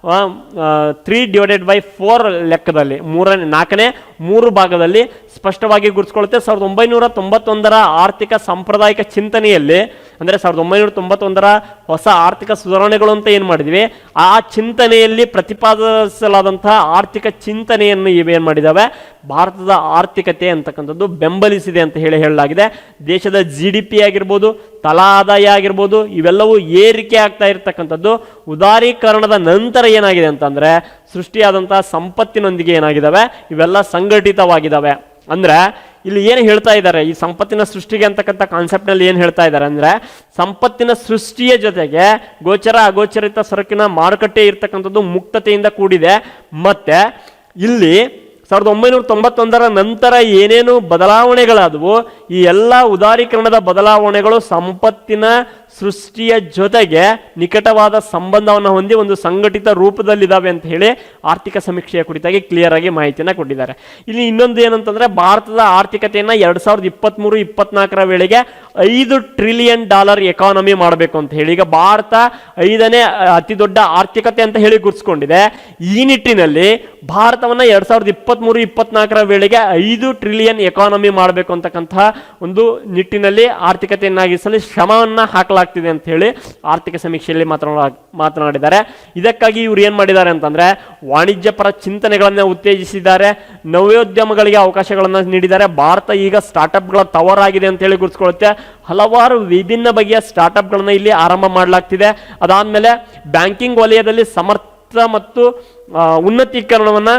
3/4 ಲೆಕ್ಕದಲ್ಲಿ 4ನೇ 3 ಭಾಗದಲ್ಲಿ ಸ್ಪಷ್ಟವಾಗಿ ಗುರುತಿಸ್ಕೊಳ್ಳುತ್ತೆ. 1991 ಆರ್ಥಿಕ ಸಾಂಪ್ರದಾಯಿಕ ಚಿಂತನೆಯಲ್ಲಿ ಅಂದರೆ 1991 ಹೊಸ ಆರ್ಥಿಕ ಸುಧಾರಣೆಗಳು ಅಂತ ಏನು ಮಾಡಿದ್ವಿ ಆ ಚಿಂತನೆಯಲ್ಲಿ ಪ್ರತಿಪಾದಿಸಲಾದಂತಹ ಆರ್ಥಿಕ ಚಿಂತನೆಯನ್ನು ಇವೇನು ಮಾಡಿದ್ದಾವೆ ಭಾರತದ ಆರ್ಥಿಕತೆ ಅಂತಕ್ಕಂಥದ್ದು ಬೆಂಬಲಿಸಿದೆ ಅಂತ ಹೇಳಲಾಗಿದೆ. ದೇಶದ GDP ಆಗಿರ್ಬೋದು, ತಲಾ ಆದಾಯ ಆಗಿರ್ಬೋದು, ಇವೆಲ್ಲವೂ ಏರಿಕೆ ಆಗ್ತಾ ಇರತಕ್ಕಂಥದ್ದು ಉದಾರೀಕರಣದ ನಂತರ ಏನಾಗಿದೆ ಅಂತಂದರೆ ಸೃಷ್ಟಿಯಾದಂತಹ ಸಂಪತ್ತಿನೊಂದಿಗೆ ಏನಾಗಿದ್ದಾವೆ ಇವೆಲ್ಲ ಸಂಘಟಿತವಾಗಿದ್ದಾವೆ. ಅಂದರೆ ಇಲ್ಲಿ ಏನು ಹೇಳ್ತಾ ಇದ್ದಾರೆ ಈ ಸಂಪತ್ತಿನ ಸೃಷ್ಟಿಗೆ ಅಂತಕ್ಕಂಥ ಕಾನ್ಸೆಪ್ಟ್ನಲ್ಲಿ ಏನು ಹೇಳ್ತಾ ಇದ್ದಾರೆ ಅಂದರೆ ಸಂಪತ್ತಿನ ಸೃಷ್ಟಿಯ ಜೊತೆಗೆ ಗೋಚರ ಅಗೋಚರಿತ ಸರಕಿನ ಮಾರುಕಟ್ಟೆ ಇರ್ತಕ್ಕಂಥದ್ದು ಮುಕ್ತತೆಯಿಂದ ಕೂಡಿದೆ. ಮತ್ತು ಇಲ್ಲಿ 1991 ನಂತರ ಏನೇನು ಬದಲಾವಣೆಗಳಾದವು ಈ ಎಲ್ಲ ಉದಾರೀಕರಣದ ಬದಲಾವಣೆಗಳು ಸಂಪತ್ತಿನ ಸೃಷ್ಟಿಯ ಜೊತೆಗೆ ನಿಕಟವಾದ ಸಂಬಂಧವನ್ನು ಹೊಂದಿ ಒಂದು ಸಂಘಟಿತ ರೂಪದಲ್ಲಿದ್ದಾವೆ ಅಂತ ಹೇಳಿ ಆರ್ಥಿಕ ಸಮೀಕ್ಷೆಯ ಕುರಿತಾಗಿ ಕ್ಲಿಯರ್ ಆಗಿ ಮಾಹಿತಿಯನ್ನು ಕೊಟ್ಟಿದ್ದಾರೆ. ಇಲ್ಲಿ ಇನ್ನೊಂದು ಏನಂತಂದ್ರೆ ಭಾರತದ ಆರ್ಥಿಕತೆಯನ್ನ 2023-24 ವೇಳೆಗೆ $5 ಟ್ರಿಲಿಯನ್ ಎಕಾನಮಿ ಮಾಡಬೇಕು ಅಂತ ಹೇಳಿ. ಈಗ ಭಾರತ 5ನೇ ಅತಿ ದೊಡ್ಡ ಆರ್ಥಿಕತೆ ಅಂತ ಹೇಳಿ ಗುರುತಿಸಿಕೊಂಡಿದೆ. ಈ ನಿಟ್ಟಿನಲ್ಲಿ ಭಾರತವನ್ನ 2023-24 ವೇಳೆಗೆ $5 ಟ್ರಿಲಿಯನ್ ಎಕಾನಮಿ ಮಾಡಬೇಕು ಅಂತಕ್ಕಂತಹ ಒಂದು ನಿಟ್ಟಿನಲ್ಲಿ ಆರ್ಥಿಕತೆಯನ್ನಾಗಿಸಲು ಶ್ರಮವನ್ನ ಹಾಕಲಾಗ್ತಿದೆ ಅಂತ ಹೇಳಿ ಆರ್ಥಿಕ ಸಮೀಕ್ಷೆಯಲ್ಲಿ ಮಾತನಾಡಿದ್ದಾರೆ. ಇದಕ್ಕಾಗಿ ಇವ್ರು ಏನ್ ಮಾಡಿದ್ದಾರೆ ಅಂತಂದ್ರೆ ವಾಣಿಜ್ಯ ಪರ ಚಿಂತನೆಗಳನ್ನ ಉತ್ತೇಜಿಸಿದ್ದಾರೆ, ನವೋದ್ಯಮಗಳಿಗೆ ಅವಕಾಶಗಳನ್ನು ನೀಡಿದ್ದಾರೆ. ಭಾರತ ಈಗ ಸ್ಟಾರ್ಟ್ಅಪ್ಗಳ ತವರಾಗಿದೆ ಅಂತ ಹೇಳಿ ಗುರುತಿಸಿಕೊಳ್ಳುತ್ತೆ. ಹಲವಾರು ವಿಭಿನ್ನ ಬಗೆಯ ಸ್ಟಾರ್ಟ್ಅಪ್ಗಳನ್ನ ಇಲ್ಲಿ ಆರಂಭ ಮಾಡಲಾಗ್ತಿದೆ. ಅದಾದ್ಮೇಲೆ ಬ್ಯಾಂಕಿಂಗ್ ವಲಯದಲ್ಲಿ ಸಮರ್ಥ ಮತ್ತು ಉನ್ನತೀಕರಣವನ್ನ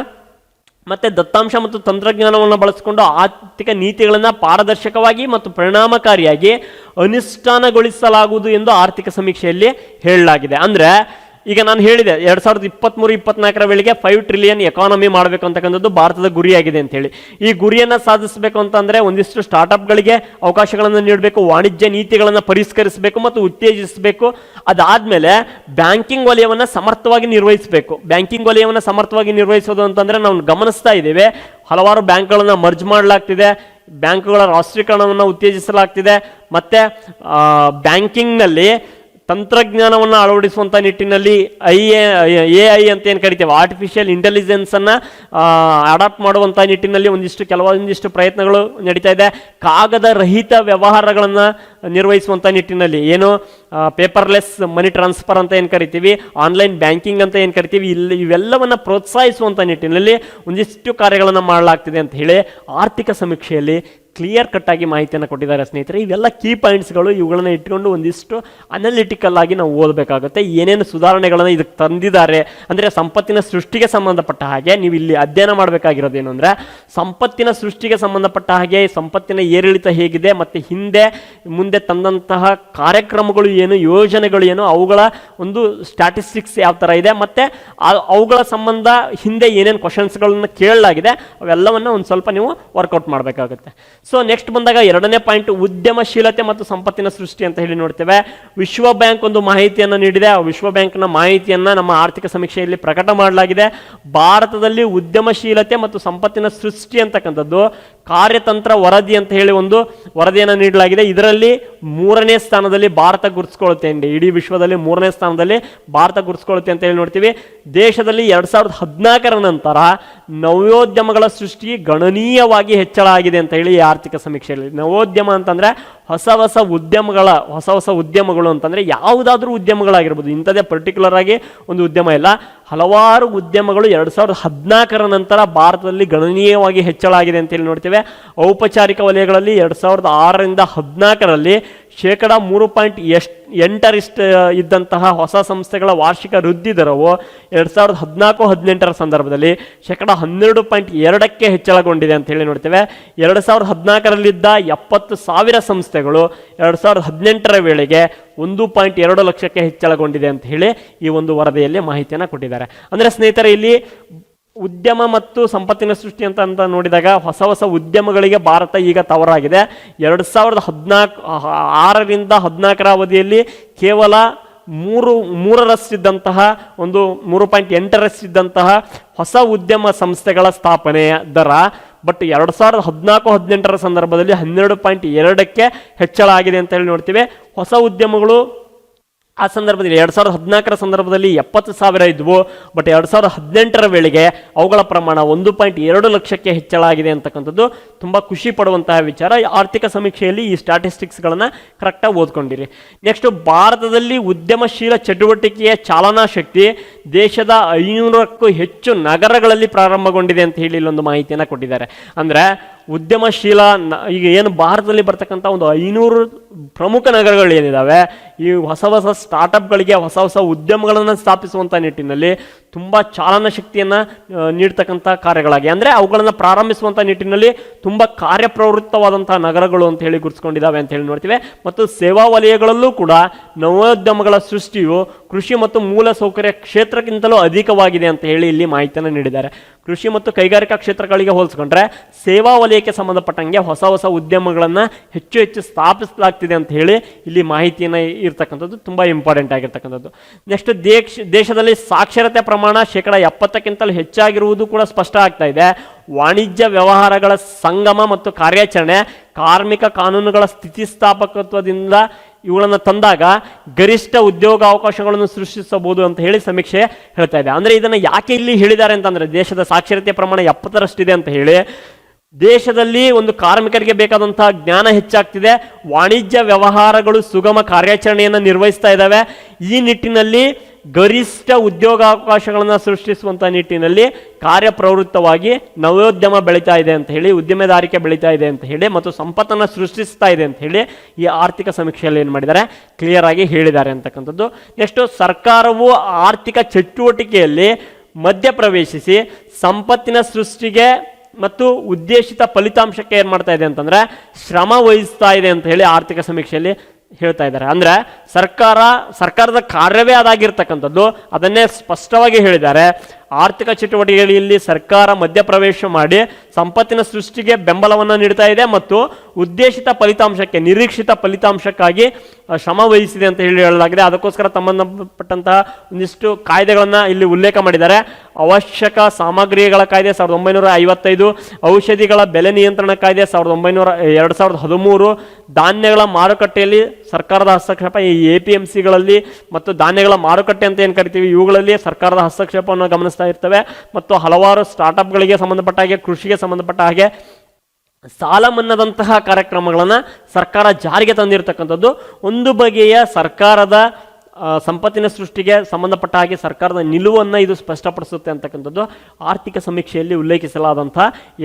ಮತ್ತೆ ದತ್ತಾಂಶ ಮತ್ತು ತಂತ್ರಜ್ಞಾನವನ್ನು ಬಳಸಿಕೊಂಡು ಆರ್ಥಿಕ ನೀತಿಗಳನ್ನು ಪಾರದರ್ಶಕವಾಗಿ ಮತ್ತು ಪರಿಣಾಮಕಾರಿಯಾಗಿ ಅನುಷ್ಠಾನಗೊಳಿಸಲಾಗುವುದು ಎಂದು ಆರ್ಥಿಕ ಸಮೀಕ್ಷೆಯಲ್ಲಿ ಹೇಳಲಾಗಿದೆ. ಅಂದ್ರೆ ಈಗ ನಾನು ಹೇಳಿದೆ 2023-24 ವೇಳೆಗೆ $5 ಟ್ರಿಲಿಯನ್ ಎಕಾನಮಿ ಮಾಡಬೇಕು ಅಂತಕ್ಕಂಥದ್ದು ಭಾರತದ ಗುರಿಯಾಗಿದೆ ಅಂತ ಹೇಳಿ. ಈ ಗುರಿಯನ್ನು ಸಾಧಿಸಬೇಕು ಅಂತಂದ್ರೆ ಒಂದಿಷ್ಟು ಸ್ಟಾರ್ಟ್ಅಪ್ಗಳಿಗೆ ಅವಕಾಶಗಳನ್ನು ನೀಡಬೇಕು, ವಾಣಿಜ್ಯ ನೀತಿಗಳನ್ನು ಪರಿಷ್ಕರಿಸಬೇಕು ಮತ್ತು ಉತ್ತೇಜಿಸಬೇಕು. ಅದಾದ್ಮೇಲೆ ಬ್ಯಾಂಕಿಂಗ್ ವಲಯವನ್ನು ಸಮರ್ಥವಾಗಿ ನಿರ್ವಹಿಸಬೇಕು. ಬ್ಯಾಂಕಿಂಗ್ ವಲಯವನ್ನು ಸಮರ್ಥವಾಗಿ ನಿರ್ವಹಿಸೋದು ಅಂತಂದ್ರೆ ನಾವು ಗಮನಿಸ್ತಾ ಇದ್ದೇವೆ, ಹಲವಾರು ಬ್ಯಾಂಕ್ಗಳನ್ನು ಮರ್ಜ್ ಮಾಡಲಾಗ್ತಿದೆ, ಬ್ಯಾಂಕ್ಗಳ ರಾಷ್ಟ್ರೀಕರಣವನ್ನು ಉತ್ತೇಜಿಸಲಾಗ್ತಿದೆ. ಮತ್ತೆ ಬ್ಯಾಂಕಿಂಗ್ನಲ್ಲಿ ತಂತ್ರಜ್ಞಾನವನ್ನು ಅಳವಡಿಸುವಂಥ ನಿಟ್ಟಿನಲ್ಲಿ AI ಅಂತ ಏನು ಕರಿತೇವೆ, ಆರ್ಟಿಫಿಷಿಯಲ್ ಇಂಟೆಲಿಜೆನ್ಸನ್ನು ಅಡಾಪ್ಟ್ ಮಾಡುವಂಥ ನಿಟ್ಟಿನಲ್ಲಿ ಕೆಲವೊಂದಿಷ್ಟು ಪ್ರಯತ್ನಗಳು ನಡೀತಾ ಇದೆ. ಕಾಗದ ರಹಿತ ವ್ಯವಹಾರಗಳನ್ನು ನಿರ್ವಹಿಸುವಂಥ ನಿಟ್ಟಿನಲ್ಲಿ ಏನು ಪೇಪರ್ಲೆಸ್ ಮನಿ ಟ್ರಾನ್ಸ್ಫರ್ ಅಂತ ಏನು ಕರಿತೀವಿ, ಆನ್ಲೈನ್ ಬ್ಯಾಂಕಿಂಗ್ ಅಂತ ಏನು ಕರಿತೀವಿ, ಇವೆಲ್ಲವನ್ನು ಪ್ರೋತ್ಸಾಹಿಸುವಂಥ ನಿಟ್ಟಿನಲ್ಲಿ ಒಂದಿಷ್ಟು ಕಾರ್ಯಗಳನ್ನು ಮಾಡಲಾಗ್ತಿದೆ ಅಂತ ಹೇಳಿ ಆರ್ಥಿಕ ಸಮೀಕ್ಷೆಯಲ್ಲಿ ಕ್ಲಿಯರ್ ಕಟ್ ಆಗಿ ಮಾಹಿತಿಯನ್ನು ಕೊಟ್ಟಿದ್ದಾರೆ ಸ್ನೇಹಿತರೆ. ಇವೆಲ್ಲ ಕೀ ಪಾಯಿಂಟ್ಸ್ಗಳು, ಇವುಗಳನ್ನು ಇಟ್ಕೊಂಡು ಒಂದಿಷ್ಟು ಅನಲಿಟಿಕಲ್ ಆಗಿ ನಾವು ಓದಬೇಕಾಗುತ್ತೆ. ಏನೇನು ಸುಧಾರಣೆಗಳನ್ನು ಇದಕ್ಕೆ ತಂದಿದ್ದಾರೆ ಅಂದರೆ ಸಂಪತ್ತಿನ ಸೃಷ್ಟಿಗೆ ಸಂಬಂಧಪಟ್ಟ ಹಾಗೆ ನೀವು ಇಲ್ಲಿ ಅಧ್ಯಯನ ಮಾಡಬೇಕಾಗಿರೋದೇನು ಅಂದರೆ ಸಂಪತ್ತಿನ ಸೃಷ್ಟಿಗೆ ಸಂಬಂಧಪಟ್ಟ ಹಾಗೆ ಸಂಪತ್ತಿನ ಏರಿಳಿತ ಹೇಗಿದೆ, ಮತ್ತು ಮುಂದೆ ತಂದಂತಹ ಕಾರ್ಯಕ್ರಮಗಳು ಏನು, ಯೋಜನೆಗಳು ಏನು, ಅವುಗಳ ಒಂದು ಸ್ಟ್ಯಾಟಿಸ್ಟಿಕ್ಸ್ ಯಾವ ಥರ ಇದೆ, ಮತ್ತು ಅವುಗಳ ಸಂಬಂಧ ಹಿಂದೆ ಏನೇನು ಕ್ವಶನ್ಸ್ಗಳನ್ನು ಕೇಳಲಾಗಿದೆ ಅವೆಲ್ಲವನ್ನು ಒಂದು ಸ್ವಲ್ಪ ನೀವು ವರ್ಕೌಟ್ ಮಾಡಬೇಕಾಗುತ್ತೆ. ಸೊ ನೆಕ್ಸ್ಟ್ ಬಂದಾಗ ಎರಡನೇ ಪಾಯಿಂಟ್ ಉದ್ಯಮಶೀಲತೆ ಮತ್ತು ಸಂಪತ್ತಿನ ಸೃಷ್ಟಿ ಅಂತ ಹೇಳಿ ನೋಡ್ತೇವೆ. ವಿಶ್ವ ಬ್ಯಾಂಕ್ ಒಂದು ಮಾಹಿತಿಯನ್ನು ನೀಡಿದೆ. ಆ ವಿಶ್ವ ಬ್ಯಾಂಕ್ನ ಮಾಹಿತಿಯನ್ನು ನಮ್ಮ ಆರ್ಥಿಕ ಸಮೀಕ್ಷೆಯಲ್ಲಿ ಪ್ರಕಟ ಮಾಡಲಾಗಿದೆ. ಭಾರತದಲ್ಲಿ ಉದ್ಯಮಶೀಲತೆ ಮತ್ತು ಸಂಪತ್ತಿನ ಸೃಷ್ಟಿ ಅಂತಕ್ಕಂಥದ್ದು ಕಾರ್ಯತಂತ್ರ ವರದಿ ಅಂತ ಹೇಳಿ ಒಂದು ವರದಿಯನ್ನು ನೀಡಲಾಗಿದೆ. ಇದರಲ್ಲಿ 3ನೇ ಸ್ಥಾನದಲ್ಲಿ ಭಾರತ ಗುರುತಿಸಿಕೊಳ್ಳುತ್ತೆ. ಇಡೀ ವಿಶ್ವದಲ್ಲಿ 3ನೇ ಸ್ಥಾನದಲ್ಲಿ ಭಾರತ ಗುರುತಿಸಿಕೊಳ್ಳುತ್ತೆ ಅಂತ ಹೇಳಿ ನೋಡ್ತೀವಿ. ದೇಶದಲ್ಲಿ 2014 ನಂತರ ನವೋದ್ಯಮಗಳ ಸೃಷ್ಟಿ ಗಣನೀಯವಾಗಿ ಹೆಚ್ಚಳ ಆಗಿದೆ ಅಂತ ಹೇಳಿ ಆರ್ಥಿಕ ಸಮೀಕ್ಷೆಯಲ್ಲಿ. ನವೋದ್ಯಮ ಅಂತಂದ್ರೆ ಹೊಸ ಹೊಸ ಉದ್ಯಮಗಳು ಅಂತಂದ್ರೆ ಯಾವುದಾದ್ರೂ ಉದ್ಯಮಗಳಾಗಿರ್ಬೋದು, ಇಂಥದ್ದೇ ಪರ್ಟಿಕ್ಯುಲರ್ ಆಗಿ ಒಂದು ಉದ್ಯಮ ಇಲ್ಲ, ಹಲವಾರು ಉದ್ಯಮಗಳು 2014 ನಂತರ ಭಾರತದಲ್ಲಿ ಗಣನೀಯವಾಗಿ ಹೆಚ್ಚಳ ಆಗಿದೆ ಅಂತ ಹೇಳಿ ನೋಡ್ತೇವೆ. ಔಪಚಾರಿಕ ವಲಯಗಳಲ್ಲಿ 2006-14 3.8 ಇದ್ದಂತಹ ಹೊಸ ಸಂಸ್ಥೆಗಳ ವಾರ್ಷಿಕ ವೃದ್ಧಿ ದರವು 2014-18 ಸಂದರ್ಭದಲ್ಲಿ 12.2 ಹೆಚ್ಚಳಗೊಂಡಿದೆ ಅಂತ ಹೇಳಿ ನೋಡ್ತೇವೆ. 2014 70,000 ಸಂಸ್ಥೆಗಳು 2018 ವೇಳೆಗೆ 1.2 ಲಕ್ಷಕ್ಕೆ ಹೆಚ್ಚಳಗೊಂಡಿದೆ ಅಂತ ಹೇಳಿ ಈ ಒಂದು ವರದಿಯಲ್ಲಿ ಮಾಹಿತಿಯನ್ನು ಕೊಟ್ಟಿದ್ದಾರೆ. ಅಂದರೆ ಸ್ನೇಹಿತರೆ, ಇಲ್ಲಿ ಉದ್ಯಮ ಮತ್ತು ಸಂಪತ್ತಿನ ಸೃಷ್ಟಿ ಅಂತ ನೋಡಿದಾಗ ಹೊಸ ಉದ್ಯಮಗಳಿಗೆ ಭಾರತ ಈಗ ತವರಾಗಿದೆ. 2006-14 ಅವಧಿಯಲ್ಲಿ ಕೇವಲ 3% ಒಂದು 3.8 ಹೊಸ ಉದ್ಯಮ ಸಂಸ್ಥೆಗಳ ಸ್ಥಾಪನೆಯ ದರ. ಬಟ್ 2014-18 ಸಂದರ್ಭದಲ್ಲಿ 12.2 ಹೆಚ್ಚಳ ಆಗಿದೆ ಅಂತ ಹೇಳಿ ನೋಡ್ತೀವಿ. ಹೊಸ ಉದ್ಯಮಗಳು ಆ ಸಂದರ್ಭದಲ್ಲಿ 2014 ಸಂದರ್ಭದಲ್ಲಿ 70,000 ಇದ್ವು. ಬಟ್ 2018 ವೇಳೆಗೆ ಅವುಗಳ ಪ್ರಮಾಣ 1.2 ಲಕ್ಷಕ್ಕೆ ಹೆಚ್ಚಳ ಆಗಿದೆ ಅಂತಕ್ಕಂಥದ್ದು ತುಂಬ ಖುಷಿ ಪಡುವಂತಹ ವಿಚಾರ. ಆರ್ಥಿಕ ಸಮೀಕ್ಷೆಯಲ್ಲಿ ಈ ಸ್ಟ್ಯಾಟಿಸ್ಟಿಕ್ಸ್ಗಳನ್ನು ಕರೆಕ್ಟಾಗಿ ಓದ್ಕೊಂಡಿರಿ. ನೆಕ್ಸ್ಟ್, ಭಾರತದಲ್ಲಿ ಉದ್ಯಮಶೀಲ ಚಟುವಟಿಕೆಯ ಚಾಲನಾ ಶಕ್ತಿ ದೇಶದ 500ಕ್ಕೂ ಹೆಚ್ಚು ನಗರಗಳಲ್ಲಿ ಪ್ರಾರಂಭಗೊಂಡಿದೆ ಅಂತ ಹೇಳಿ ಇಲ್ಲೊಂದು ಮಾಹಿತಿಯನ್ನು ಕೊಟ್ಟಿದ್ದಾರೆ. ಅಂದರೆ ಉದ್ಯಮಶೀಲ ಈಗ ಏನು ಭಾರತದಲ್ಲಿ ಬರ್ತಕ್ಕಂಥ ಒಂದು 500 ಪ್ರಮುಖ ನಗರಗಳು ಏನಿದ್ದಾವೆ, ಈ ಹೊಸ ಸ್ಟಾರ್ಟಪ್ಗಳಿಗೆ ಹೊಸ ಉದ್ಯಮಗಳನ್ನು ಸ್ಥಾಪಿಸುವಂಥ ನಿಟ್ಟಿನಲ್ಲಿ ತುಂಬ ಚಾಲನ ಶಕ್ತಿಯನ್ನು ನೀಡ್ತಕ್ಕಂಥ ಕಾರ್ಯಗಳಾಗಿ, ಅಂದರೆ ಅವುಗಳನ್ನು ಪ್ರಾರಂಭಿಸುವಂಥ ನಿಟ್ಟಿನಲ್ಲಿ ತುಂಬ ಕಾರ್ಯಪ್ರವೃತ್ತವಾದಂಥ ನಗರಗಳು ಅಂತ ಹೇಳಿ ಗುರುತಿಸ್ಕೊಂಡಿದ್ದಾವೆ ಅಂತ ಹೇಳಿ ನೋಡ್ತೀವಿ. ಮತ್ತು ಸೇವಾ ವಲಯಗಳಲ್ಲೂ ಕೂಡ ನವೋದ್ಯಮಗಳ ಸೃಷ್ಟಿಯು ಕೃಷಿ ಮತ್ತು ಮೂಲ ಸೌಕರ್ಯ ಕ್ಷೇತ್ರಕ್ಕಿಂತಲೂ ಅಧಿಕವಾಗಿದೆ ಅಂತ ಹೇಳಿ ಇಲ್ಲಿ ಮಾಹಿತಿಯನ್ನು ನೀಡಿದ್ದಾರೆ. ಕೃಷಿ ಮತ್ತು ಕೈಗಾರಿಕಾ ಕ್ಷೇತ್ರಗಳಿಗೆ ಹೋಲಿಸ್ಕೊಂಡ್ರೆ ಸೇವಾ ವಲಯಕ್ಕೆ ಸಂಬಂಧಪಟ್ಟಂಗೆ ಹೊಸ ಹೊಸ ಉದ್ಯಮಗಳನ್ನು ಹೆಚ್ಚು ಹೆಚ್ಚು ಸ್ಥಾಪಿಸಲಾಗ್ತಿದೆ ಅಂತ ಹೇಳಿ ಇಲ್ಲಿ ಮಾಹಿತಿಯನ್ನು ಇರ್ತಕ್ಕಂಥದ್ದು ತುಂಬ ಇಂಪಾರ್ಟೆಂಟ್ ಆಗಿರ್ತಕ್ಕಂಥದ್ದು. ನೆಕ್ಸ್ಟ್, ದೇಶದಲ್ಲಿ ಸಾಕ್ಷರತೆ ಪ್ರಮಾಣ 70%ಕ್ಕಿಂತಲೂ ಹೆಚ್ಚಾಗಿರುವುದು ಕೂಡ ಸ್ಪಷ್ಟ ಆಗ್ತಾ ಇದೆ. ವಾಣಿಜ್ಯ ವ್ಯವಹಾರಗಳ ಸಂಗಮ ಮತ್ತು ಕಾರ್ಯಾಚರಣೆ, ಕಾರ್ಮಿಕ ಕಾನೂನುಗಳ ಸ್ಥಿತಿಸ್ಥಾಪಕತ್ವದಿಂದ ಇವುಗಳನ್ನು ತಂದಾಗ ಗರಿಷ್ಠ ಉದ್ಯೋಗಾವಕಾಶಗಳನ್ನು ಸೃಷ್ಟಿಸಬಹುದು ಅಂತ ಹೇಳಿ ಸಮೀಕ್ಷೆ ಹೇಳ್ತಾ ಇದೆ. ಅಂದರೆ ಇದನ್ನು ಯಾಕೆ ಇಲ್ಲಿ ಹೇಳಿದ್ದಾರೆ ಅಂತಂದರೆ, ದೇಶದ ಸಾಕ್ಷರತೆ ಪ್ರಮಾಣ 70ರಷ್ಟಿದೆ ಅಂತ ಹೇಳಿ ದೇಶದಲ್ಲಿ ಒಂದು ಕಾರ್ಮಿಕರಿಗೆ ಬೇಕಾದಂತಹ ಜ್ಞಾನ ಹೆಚ್ಚಾಗ್ತಿದೆ, ವಾಣಿಜ್ಯ ವ್ಯವಹಾರಗಳು ಸುಗಮ ಕಾರ್ಯಾಚರಣೆಯನ್ನು ನಿರ್ವಹಿಸ್ತಾ ಇದ್ದಾವೆ. ಈ ನಿಟ್ಟಿನಲ್ಲಿ ಗರಿಷ್ಠ ಉದ್ಯೋಗಾವಕಾಶಗಳನ್ನು ಸೃಷ್ಟಿಸುವಂಥ ನಿಟ್ಟಿನಲ್ಲಿ ಕಾರ್ಯಪ್ರವೃತ್ತವಾಗಿ ನವೋದ್ಯಮ ಬೆಳೀತಾ ಇದೆ ಅಂತ ಹೇಳಿ, ಉದ್ಯಮದಾರಿಕೆ ಬೆಳೀತಾ ಇದೆ ಅಂತ ಹೇಳಿ, ಮತ್ತು ಸಂಪತ್ತನ್ನು ಸೃಷ್ಟಿಸ್ತಾ ಇದೆ ಅಂತ ಹೇಳಿ ಈ ಆರ್ಥಿಕ ಸಮೀಕ್ಷೆಯಲ್ಲಿ ಏನು ಮಾಡಿದ್ದಾರೆ, ಕ್ಲಿಯರ್ ಆಗಿ ಹೇಳಿದ್ದಾರೆ ಅಂತಕ್ಕಂಥದ್ದು. ನೆಕ್ಸ್ಟು, ಸರ್ಕಾರವು ಆರ್ಥಿಕ ಚಟುವಟಿಕೆಯಲ್ಲಿ ಮಧ್ಯಪ್ರವೇಶಿಸಿ ಸಂಪತ್ತಿನ ಸೃಷ್ಟಿಗೆ ಮತ್ತು ಉದ್ದೇಶಿತ ಫಲಿತಾಂಶಕ್ಕೆ ಏನು ಮಾಡ್ತಾ ಇದೆ ಅಂತಂದರೆ ಶ್ರಮ ವಹಿಸ್ತಾ ಇದೆ ಅಂತ ಹೇಳಿ ಆರ್ಥಿಕ ಸಮೀಕ್ಷೆಯಲ್ಲಿ ಹೇಳ್ತಾ ಇದ್ದಾರೆ. ಅಂದರೆ ಸರ್ಕಾರದ ಕಾರ್ಯವೇ ಅದಾಗಿರ್ತಕ್ಕಂಥದ್ದು, ಅದನ್ನೇ ಸ್ಪಷ್ಟವಾಗಿ ಹೇಳಿದ್ದಾರೆ. ಆರ್ಥಿಕ ಚಟುವಟಿಕೆಗಳಲ್ಲಿ ಸರ್ಕಾರ ಮಧ್ಯಪ್ರವೇಶ ಮಾಡಿ ಸಂಪತ್ತಿನ ಸೃಷ್ಟಿಗೆ ಬೆಂಬಲವನ್ನು ನೀಡ್ತಾ ಇದೆ ಮತ್ತು ಉದ್ದೇಶಿತ ಫಲಿತಾಂಶಕ್ಕೆ, ನಿರೀಕ್ಷಿತ ಫಲಿತಾಂಶಕ್ಕಾಗಿ ಶ್ರಮ ವಹಿಸಿದೆ ಅಂತ ಹೇಳಲಾಗಿದೆ. ಅದಕ್ಕೋಸ್ಕರ ಸಂಬಂಧಪಟ್ಟಂತಹ ಒಂದಿಷ್ಟು ಕಾಯ್ದೆಗಳನ್ನು ಇಲ್ಲಿ ಉಲ್ಲೇಖ ಮಾಡಿದ್ದಾರೆ. ಅವಶ್ಯಕ ಸಾಮಗ್ರಿಗಳ ಕಾಯ್ದೆ 1955, ಔಷಧಿಗಳ ಬೆಲೆ ನಿಯಂತ್ರಣ ಕಾಯ್ದೆ 2013, ಧಾನ್ಯಗಳ ಮಾರುಕಟ್ಟೆಯಲ್ಲಿ ಸರ್ಕಾರದ ಹಸ್ತಕ್ಷೇಪ, ಈ APMCಗಳಲ್ಲಿ ಮತ್ತು ಧಾನ್ಯಗಳ ಮಾರುಕಟ್ಟೆ ಅಂತ ಏನು ಕರಿತೀವಿ ಇವುಗಳಲ್ಲಿ ಸರ್ಕಾರದ ಹಸ್ತಕ್ಷೇಪವನ್ನು ಗಮನಿಸ್ತಾ ಇರ್ತವೆ. ಮತ್ತು ಹಲವಾರು ಸ್ಟಾರ್ಟ್ಅಪ್ಗಳಿಗೆ ಸಂಬಂಧಪಟ್ಟ ಹಾಗೆ, ಕೃಷಿಗೆ ಸಂಬಂಧಪಟ್ಟ ಹಾಗೆ ಸಾಲ ಮನ್ನಾದಂತಹ ಕಾರ್ಯಕ್ರಮಗಳನ್ನು ಸರ್ಕಾರ ಜಾರಿಗೆ ತಂದಿರತಕ್ಕಂಥದ್ದು ಒಂದು ಬಗೆಯ ಸರ್ಕಾರದ ಸಂಪತ್ತಿನ ಸೃಷ್ಟಿಗೆ ಸಂಬಂಧಪಟ್ಟ ಹಾಗೆ ಸರ್ಕಾರದ ನಿಲುವನ್ನು ಇದು ಸ್ಪಷ್ಟಪಡಿಸುತ್ತೆ ಅಂತಕ್ಕಂಥದ್ದು ಆರ್ಥಿಕ ಸಮೀಕ್ಷೆಯಲ್ಲಿ ಉಲ್ಲೇಖಿಸಲಾದಂಥ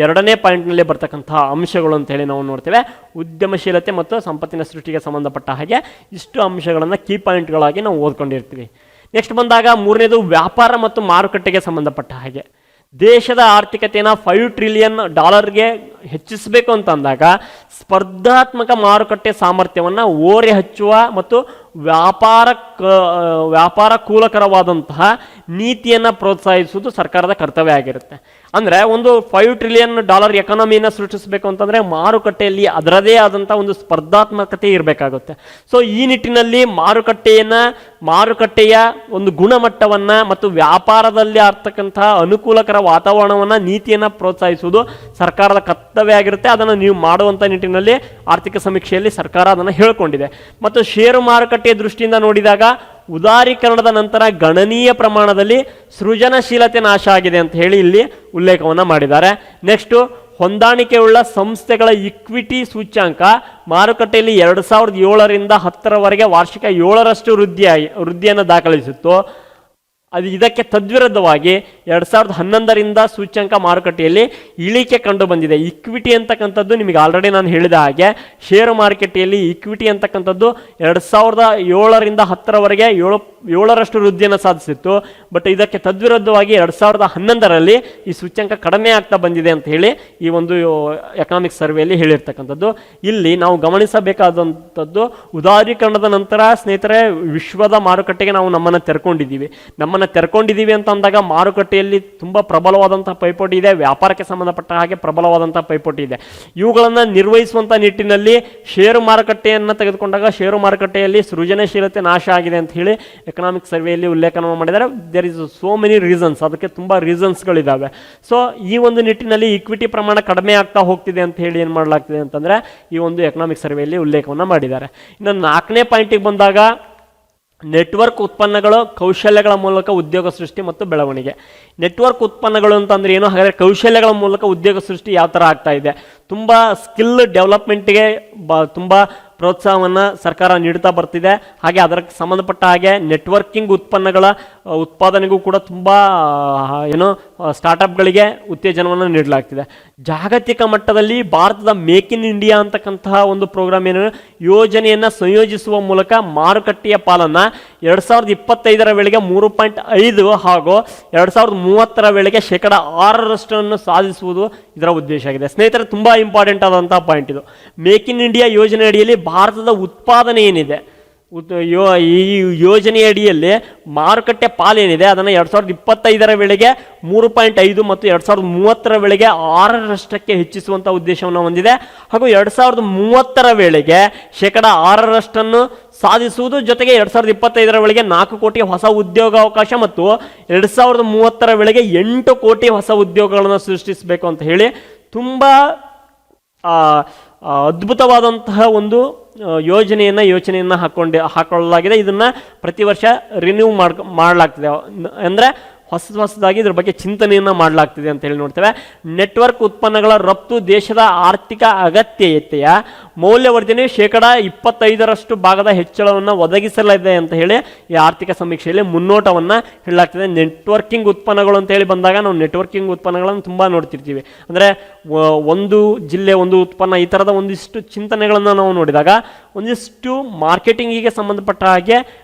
2ನೇ ಪಾಯಿಂಟ್ನಲ್ಲಿ ಬರ್ತಕ್ಕಂತಹ ಅಂಶಗಳು ಅಂತ ಹೇಳಿ ನಾವು ನೋಡ್ತೇವೆ. ಉದ್ಯಮಶೀಲತೆ ಮತ್ತು ಸಂಪತ್ತಿನ ಸೃಷ್ಟಿಗೆ ಸಂಬಂಧಪಟ್ಟ ಹಾಗೆ ಇಷ್ಟು ಅಂಶಗಳನ್ನು ಕೀ ಪಾಯಿಂಟ್ಗಳಾಗಿ ನಾವು ಓದ್ಕೊಂಡಿರ್ತೀವಿ. ನೆಕ್ಸ್ಟ್ ಬಂದಾಗ 3ನೇದು ವ್ಯಾಪಾರ ಮತ್ತು ಮಾರುಕಟ್ಟೆಗೆ ಸಂಬಂಧಪಟ್ಟ ಹಾಗೆ ದೇಶದ ಆರ್ಥಿಕತೆಯನ್ನು $5 ಟ್ರಿಲಿಯನ್ ಹೆಚ್ಚಿಸಬೇಕು ಅಂತ ಅಂದಾಗ ಸ್ಪರ್ಧಾತ್ಮಕ ಮಾರುಕಟ್ಟೆ ಸಾಮರ್ಥ್ಯವನ್ನು ಓರೆ ಹಚ್ಚುವ ಮತ್ತು ವ್ಯಾಪಾರಕೂಲಕರವಾದಂತಹ ನೀತಿಯನ್ನು ಪ್ರೋತ್ಸಾಹಿಸುವುದು ಸರ್ಕಾರದ ಕರ್ತವ್ಯ ಆಗಿರುತ್ತೆ. ಅಂದರೆ ಒಂದು $5 ಟ್ರಿಲಿಯನ್ ಎಕಾನಮಿಯನ್ನು ಸೃಷ್ಟಿಸಬೇಕು ಅಂತಂದರೆ ಮಾರುಕಟ್ಟೆಯಲ್ಲಿ ಅದರದೇ ಆದಂಥ ಒಂದು ಸ್ಪರ್ಧಾತ್ಮಕತೆ ಇರಬೇಕಾಗುತ್ತೆ. ಸೊ ಈ ನಿಟ್ಟಿನಲ್ಲಿ ಮಾರುಕಟ್ಟೆಯ ಒಂದು ಗುಣಮಟ್ಟವನ್ನು ಮತ್ತು ವ್ಯಾಪಾರದಲ್ಲಿ ಆಗ್ತಕ್ಕಂತಹ ಅನುಕೂಲಕರ ವಾತಾವರಣವನ್ನು, ನೀತಿಯನ್ನು ಪ್ರೋತ್ಸಾಹಿಸುವುದು ಸರ್ಕಾರದ ಕರ್ತವ್ಯ ಆಗಿರುತ್ತೆ. ಅದನ್ನು ನೀವು ಮಾಡುವಂಥ ನಿಟ್ಟಿನಲ್ಲಿ ಆರ್ಥಿಕ ಸಮೀಕ್ಷೆಯಲ್ಲಿ ಸರ್ಕಾರ ಅದನ್ನು ಹೇಳಿಕೊಂಡಿದೆ. ಮತ್ತು ಷೇರು ಮಾರುಕಟ್ಟೆಯ ದೃಷ್ಟಿಯಿಂದ ನೋಡಿದಾಗ ಉದಾರೀಕರಣದ ನಂತರ ಗಣನೀಯ ಪ್ರಮಾಣದಲ್ಲಿ ಸೃಜನಶೀಲತೆ ನಾಶ ಆಗಿದೆ ಅಂತ ಹೇಳಿ ಇಲ್ಲಿ ಉಲ್ಲೇಖವನ್ನು ಮಾಡಿದ್ದಾರೆ. ನೆಕ್ಸ್ಟು, ಹೊಂದಾಣಿಕೆಯುಳ್ಳ ಸಂಸ್ಥೆಗಳ ಇಕ್ವಿಟಿ ಸೂಚ್ಯಾಂಕ ಮಾರುಕಟ್ಟೆಯಲ್ಲಿ 2007ರಿಂದ 10ರವರೆಗೆ ವಾರ್ಷಿಕ 7ರಷ್ಟು ವೃದ್ಧಿಯನ್ನು ದಾಖಲಿಸಿತ್ತು. ಅದು ಇದಕ್ಕೆ ತದ್ವಿರುದ್ಧವಾಗಿ 2011ರಿಂದ ಸೂಚ್ಯಂಕ ಮಾರುಕಟ್ಟೆಯಲ್ಲಿ ಇಳಿಕೆ ಕಂಡು ಬಂದಿದೆ. ಇಕ್ವಿಟಿ ಅಂತಕ್ಕಂಥದ್ದು ನಿಮಗೆ ಆಲ್ರೆಡಿ ನಾನು ಹೇಳಿದ ಹಾಗೆ ಷೇರು ಮಾರುಕಟ್ಟೆಯಲ್ಲಿ ಇಕ್ವಿಟಿ ಅಂತಕ್ಕಂಥದ್ದು 2007ರಿಂದ 10ರವರೆಗೆ 7ರಷ್ಟು ವೃದ್ಧಿಯನ್ನು ಸಾಧಿಸಿತ್ತು. ಬಟ್ ಇದಕ್ಕೆ ತದ್ವಿರುದ್ಧವಾಗಿ 2011ರಲ್ಲಿ ಈ ಸೂಚ್ಯಂಕ ಕಡಿಮೆ ಆಗ್ತಾ ಬಂದಿದೆ ಅಂತ ಹೇಳಿ ಈ ಒಂದು ಎಕನಾಮಿಕ್ ಸರ್ವೆಯಲ್ಲಿ ಹೇಳಿರ್ತಕ್ಕಂಥದ್ದು. ಇಲ್ಲಿ ನಾವು ಗಮನಿಸಬೇಕಾದಂಥದ್ದು, ಉದಾರೀಕರಣದ ನಂತರ ಸ್ನೇಹಿತರೆ ವಿಶ್ವದ ಮಾರುಕಟ್ಟೆಗೆ ನಾವು ನಮ್ಮನ್ನು ತೆರ್ಕೊಂಡಿದ್ದೀವಿ ಅಂತ ಅಂದಾಗ ಮಾರುಕಟ್ಟೆಯಲ್ಲಿ ತುಂಬ ಪ್ರಬಲವಾದಂಥ ಪೈಪೋಟಿ ಇದೆ. ವ್ಯಾಪಾರಕ್ಕೆ ಸಂಬಂಧಪಟ್ಟ ಹಾಗೆ ಪ್ರಬಲವಾದಂಥ ಪೈಪೋಟಿ ಇದೆ. ಇವುಗಳನ್ನು ನಿರ್ವಹಿಸುವಂಥ ನಿಟ್ಟಿನಲ್ಲಿ ಷೇರು ಮಾರುಕಟ್ಟೆಯನ್ನು ತೆಗೆದುಕೊಂಡಾಗ ಷೇರು ಮಾರುಕಟ್ಟೆಯಲ್ಲಿ ಸೃಜನಶೀಲತೆ ನಾಶ ಆಗಿದೆ ಅಂತ ಹೇಳಿ ಎಕನಾಮಿಕ್ ಸರ್ವೆಯಲ್ಲಿ ಉಲ್ಲೇಖನ ಮಾಡಿದ್ದಾರೆ. There is so many reasons, ಅದಕ್ಕೆ ತುಂಬ ರೀಸನ್ಸ್ಗಳಿದ್ದಾವೆ. ಸೊ ಈ ಒಂದು ನಿಟ್ಟಿನಲ್ಲಿ ಇಕ್ವಿಟಿ ಪ್ರಮಾಣ ಕಡಿಮೆ ಆಗ್ತಾ ಹೋಗ್ತಿದೆ ಅಂತ ಹೇಳಿ ಏನು ಮಾಡಲಾಗ್ತಿದೆ ಅಂತಂದರೆ ಈ ಒಂದು ಎಕನಾಮಿಕ್ ಸರ್ವೆಯಲ್ಲಿ ಉಲ್ಲೇಖವನ್ನು ಮಾಡಿದ್ದಾರೆ. ಇನ್ನು 4ನೇ ಪಾಯಿಂಟಿಗೆ ಬಂದಾಗ ನೆಟ್ವರ್ಕ್ ಉತ್ಪನ್ನಗಳು, ಕೌಶಲ್ಯಗಳ ಮೂಲಕ ಉದ್ಯೋಗ ಸೃಷ್ಟಿ ಮತ್ತು ಬೆಳವಣಿಗೆ. ನೆಟ್ವರ್ಕ್ ಉತ್ಪನ್ನಗಳು ಅಂತಂದರೆ ಏನು? ಹಾಗಾದರೆ ಕೌಶಲ್ಯಗಳ ಮೂಲಕ ಉದ್ಯೋಗ ಸೃಷ್ಟಿ ಯಾವ ಥರ ಆಗ್ತಾ ಇದೆ? ತುಂಬ ಸ್ಕಿಲ್ ಡೆವಲಪ್ಮೆಂಟ್ಗೆ ತುಂಬ ಪ್ರೋತ್ಸಾಹವನ್ನು ಸರ್ಕಾರ ನೀಡ್ತಾ ಬರ್ತಿದೆ. ಹಾಗೆ ಅದಕ್ಕೆ ಸಂಬಂಧಪಟ್ಟ ಹಾಗೆ ನೆಟ್ವರ್ಕಿಂಗ್ ಉತ್ಪನ್ನಗಳ ಉತ್ಪಾದನೆಗೂ ಕೂಡ ತುಂಬ ಸ್ಟಾರ್ಟಪ್ಗಳಿಗೆ ಉತ್ತೇಜನವನ್ನು ನೀಡಲಾಗ್ತಿದೆ. ಜಾಗತಿಕ ಮಟ್ಟದಲ್ಲಿ ಭಾರತದ ಮೇಕ್ ಇನ್ ಇಂಡಿಯಾ ಅಂತಕ್ಕಂತಹ ಒಂದು ಪ್ರೋಗ್ರಾಮ್ ಯೋಜನೆಯನ್ನು ಸಂಯೋಜಿಸುವ ಮೂಲಕ ಮಾರುಕಟ್ಟೆಯ ಪಾಲನ್ನು 2025 ವೇಳೆಗೆ 3.5 ಹಾಗೂ 2030 ವೇಳೆಗೆ 6% ಸಾಧಿಸುವುದು ಇದರ ಉದ್ದೇಶ ಆಗಿದೆ. ಸ್ನೇಹಿತರೆ, ತುಂಬ ಇಂಪಾರ್ಟೆಂಟ್ ಆದಂತಹ ಪಾಯಿಂಟ್ ಇದು. ಮೇಕ್ ಇನ್ ಇಂಡಿಯಾ ಯೋಜನೆ ಅಡಿಯಲ್ಲಿ ಭಾರತದ ಉತ್ಪಾದನೆ ಏನಿದೆ, ಈ ಯೋಜನೆಯ ಅಡಿಯಲ್ಲಿ ಮಾರುಕಟ್ಟೆ ಪಾಲೇನಿದೆ ಅದನ್ನು 2025 ವೇಳೆಗೆ 3.5 ಮತ್ತು 2030 ವೇಳೆಗೆ 6% ಹೆಚ್ಚಿಸುವಂಥ ಉದ್ದೇಶವನ್ನು ಹೊಂದಿದೆ. ಹಾಗೂ 2030 ವೇಳೆಗೆ 6% ಸಾಧಿಸುವುದು, ಜೊತೆಗೆ 2025 ವೇಳೆಗೆ 4 ಕೋಟಿ ಹೊಸ ಉದ್ಯೋಗಾವಕಾಶ ಮತ್ತು 2030 ವೇಳೆಗೆ 8 ಕೋಟಿ ಹೊಸ ಉದ್ಯೋಗಗಳನ್ನು ಸೃಷ್ಟಿಸಬೇಕು ಅಂತ ಹೇಳಿ ತುಂಬ ಅದ್ಭುತವಾದಂತಹ ಒಂದು ಯೋಚನೆಯನ್ನು ಹಾಕೊಳ್ಳಲಾಗಿದೆ. ಇದನ್ನು ಪ್ರತಿ ವರ್ಷ ರಿನ್ಯೂ ಮಾಡಲಾಗ್ತಿದೆ, ಅಂದರೆ ಹೊಸದಾಗಿ ಇದ್ರ ಬಗ್ಗೆ ಚಿಂತನೆಯನ್ನು ಮಾಡಲಾಗ್ತಿದೆ ಅಂತ ಹೇಳಿ ನೋಡ್ತೇವೆ. ನೆಟ್ವರ್ಕ್ ಉತ್ಪನ್ನಗಳ ರಫ್ತು ದೇಶದ ಆರ್ಥಿಕ ಅಗತ್ಯತೆಯ ಮೌಲ್ಯವರ್ಧನೆ 25% ಭಾಗದ ಹೆಚ್ಚಳವನ್ನು ಒದಗಿಸಲಿದೆ ಅಂತ ಹೇಳಿ ಈ ಆರ್ಥಿಕ ಸಮೀಕ್ಷೆಯಲ್ಲಿ ಮುನ್ನೋಟವನ್ನು ಹೇಳಲಾಗ್ತಿದೆ. ನೆಟ್ವರ್ಕಿಂಗ್ ಉತ್ಪನ್ನಗಳು ಅಂತ ಹೇಳಿ ಬಂದಾಗ ನಾವು ನೆಟ್ವರ್ಕಿಂಗ್ ಉತ್ಪನ್ನಗಳನ್ನು ತುಂಬ ನೋಡ್ತಿರ್ತೀವಿ. ಅಂದರೆ ಒಂದು ಜಿಲ್ಲೆ ಒಂದು ಉತ್ಪನ್ನ, ಈ ಥರದ ಒಂದಿಷ್ಟು ಚಿಂತನೆಗಳನ್ನು ನಾವು ನೋಡಿದಾಗ ಒಂದಿಷ್ಟು ಮಾರ್ಕೆಟಿಂಗಿಗೆ ಸಂಬಂಧಪಟ್ಟ ಹಾಗೆ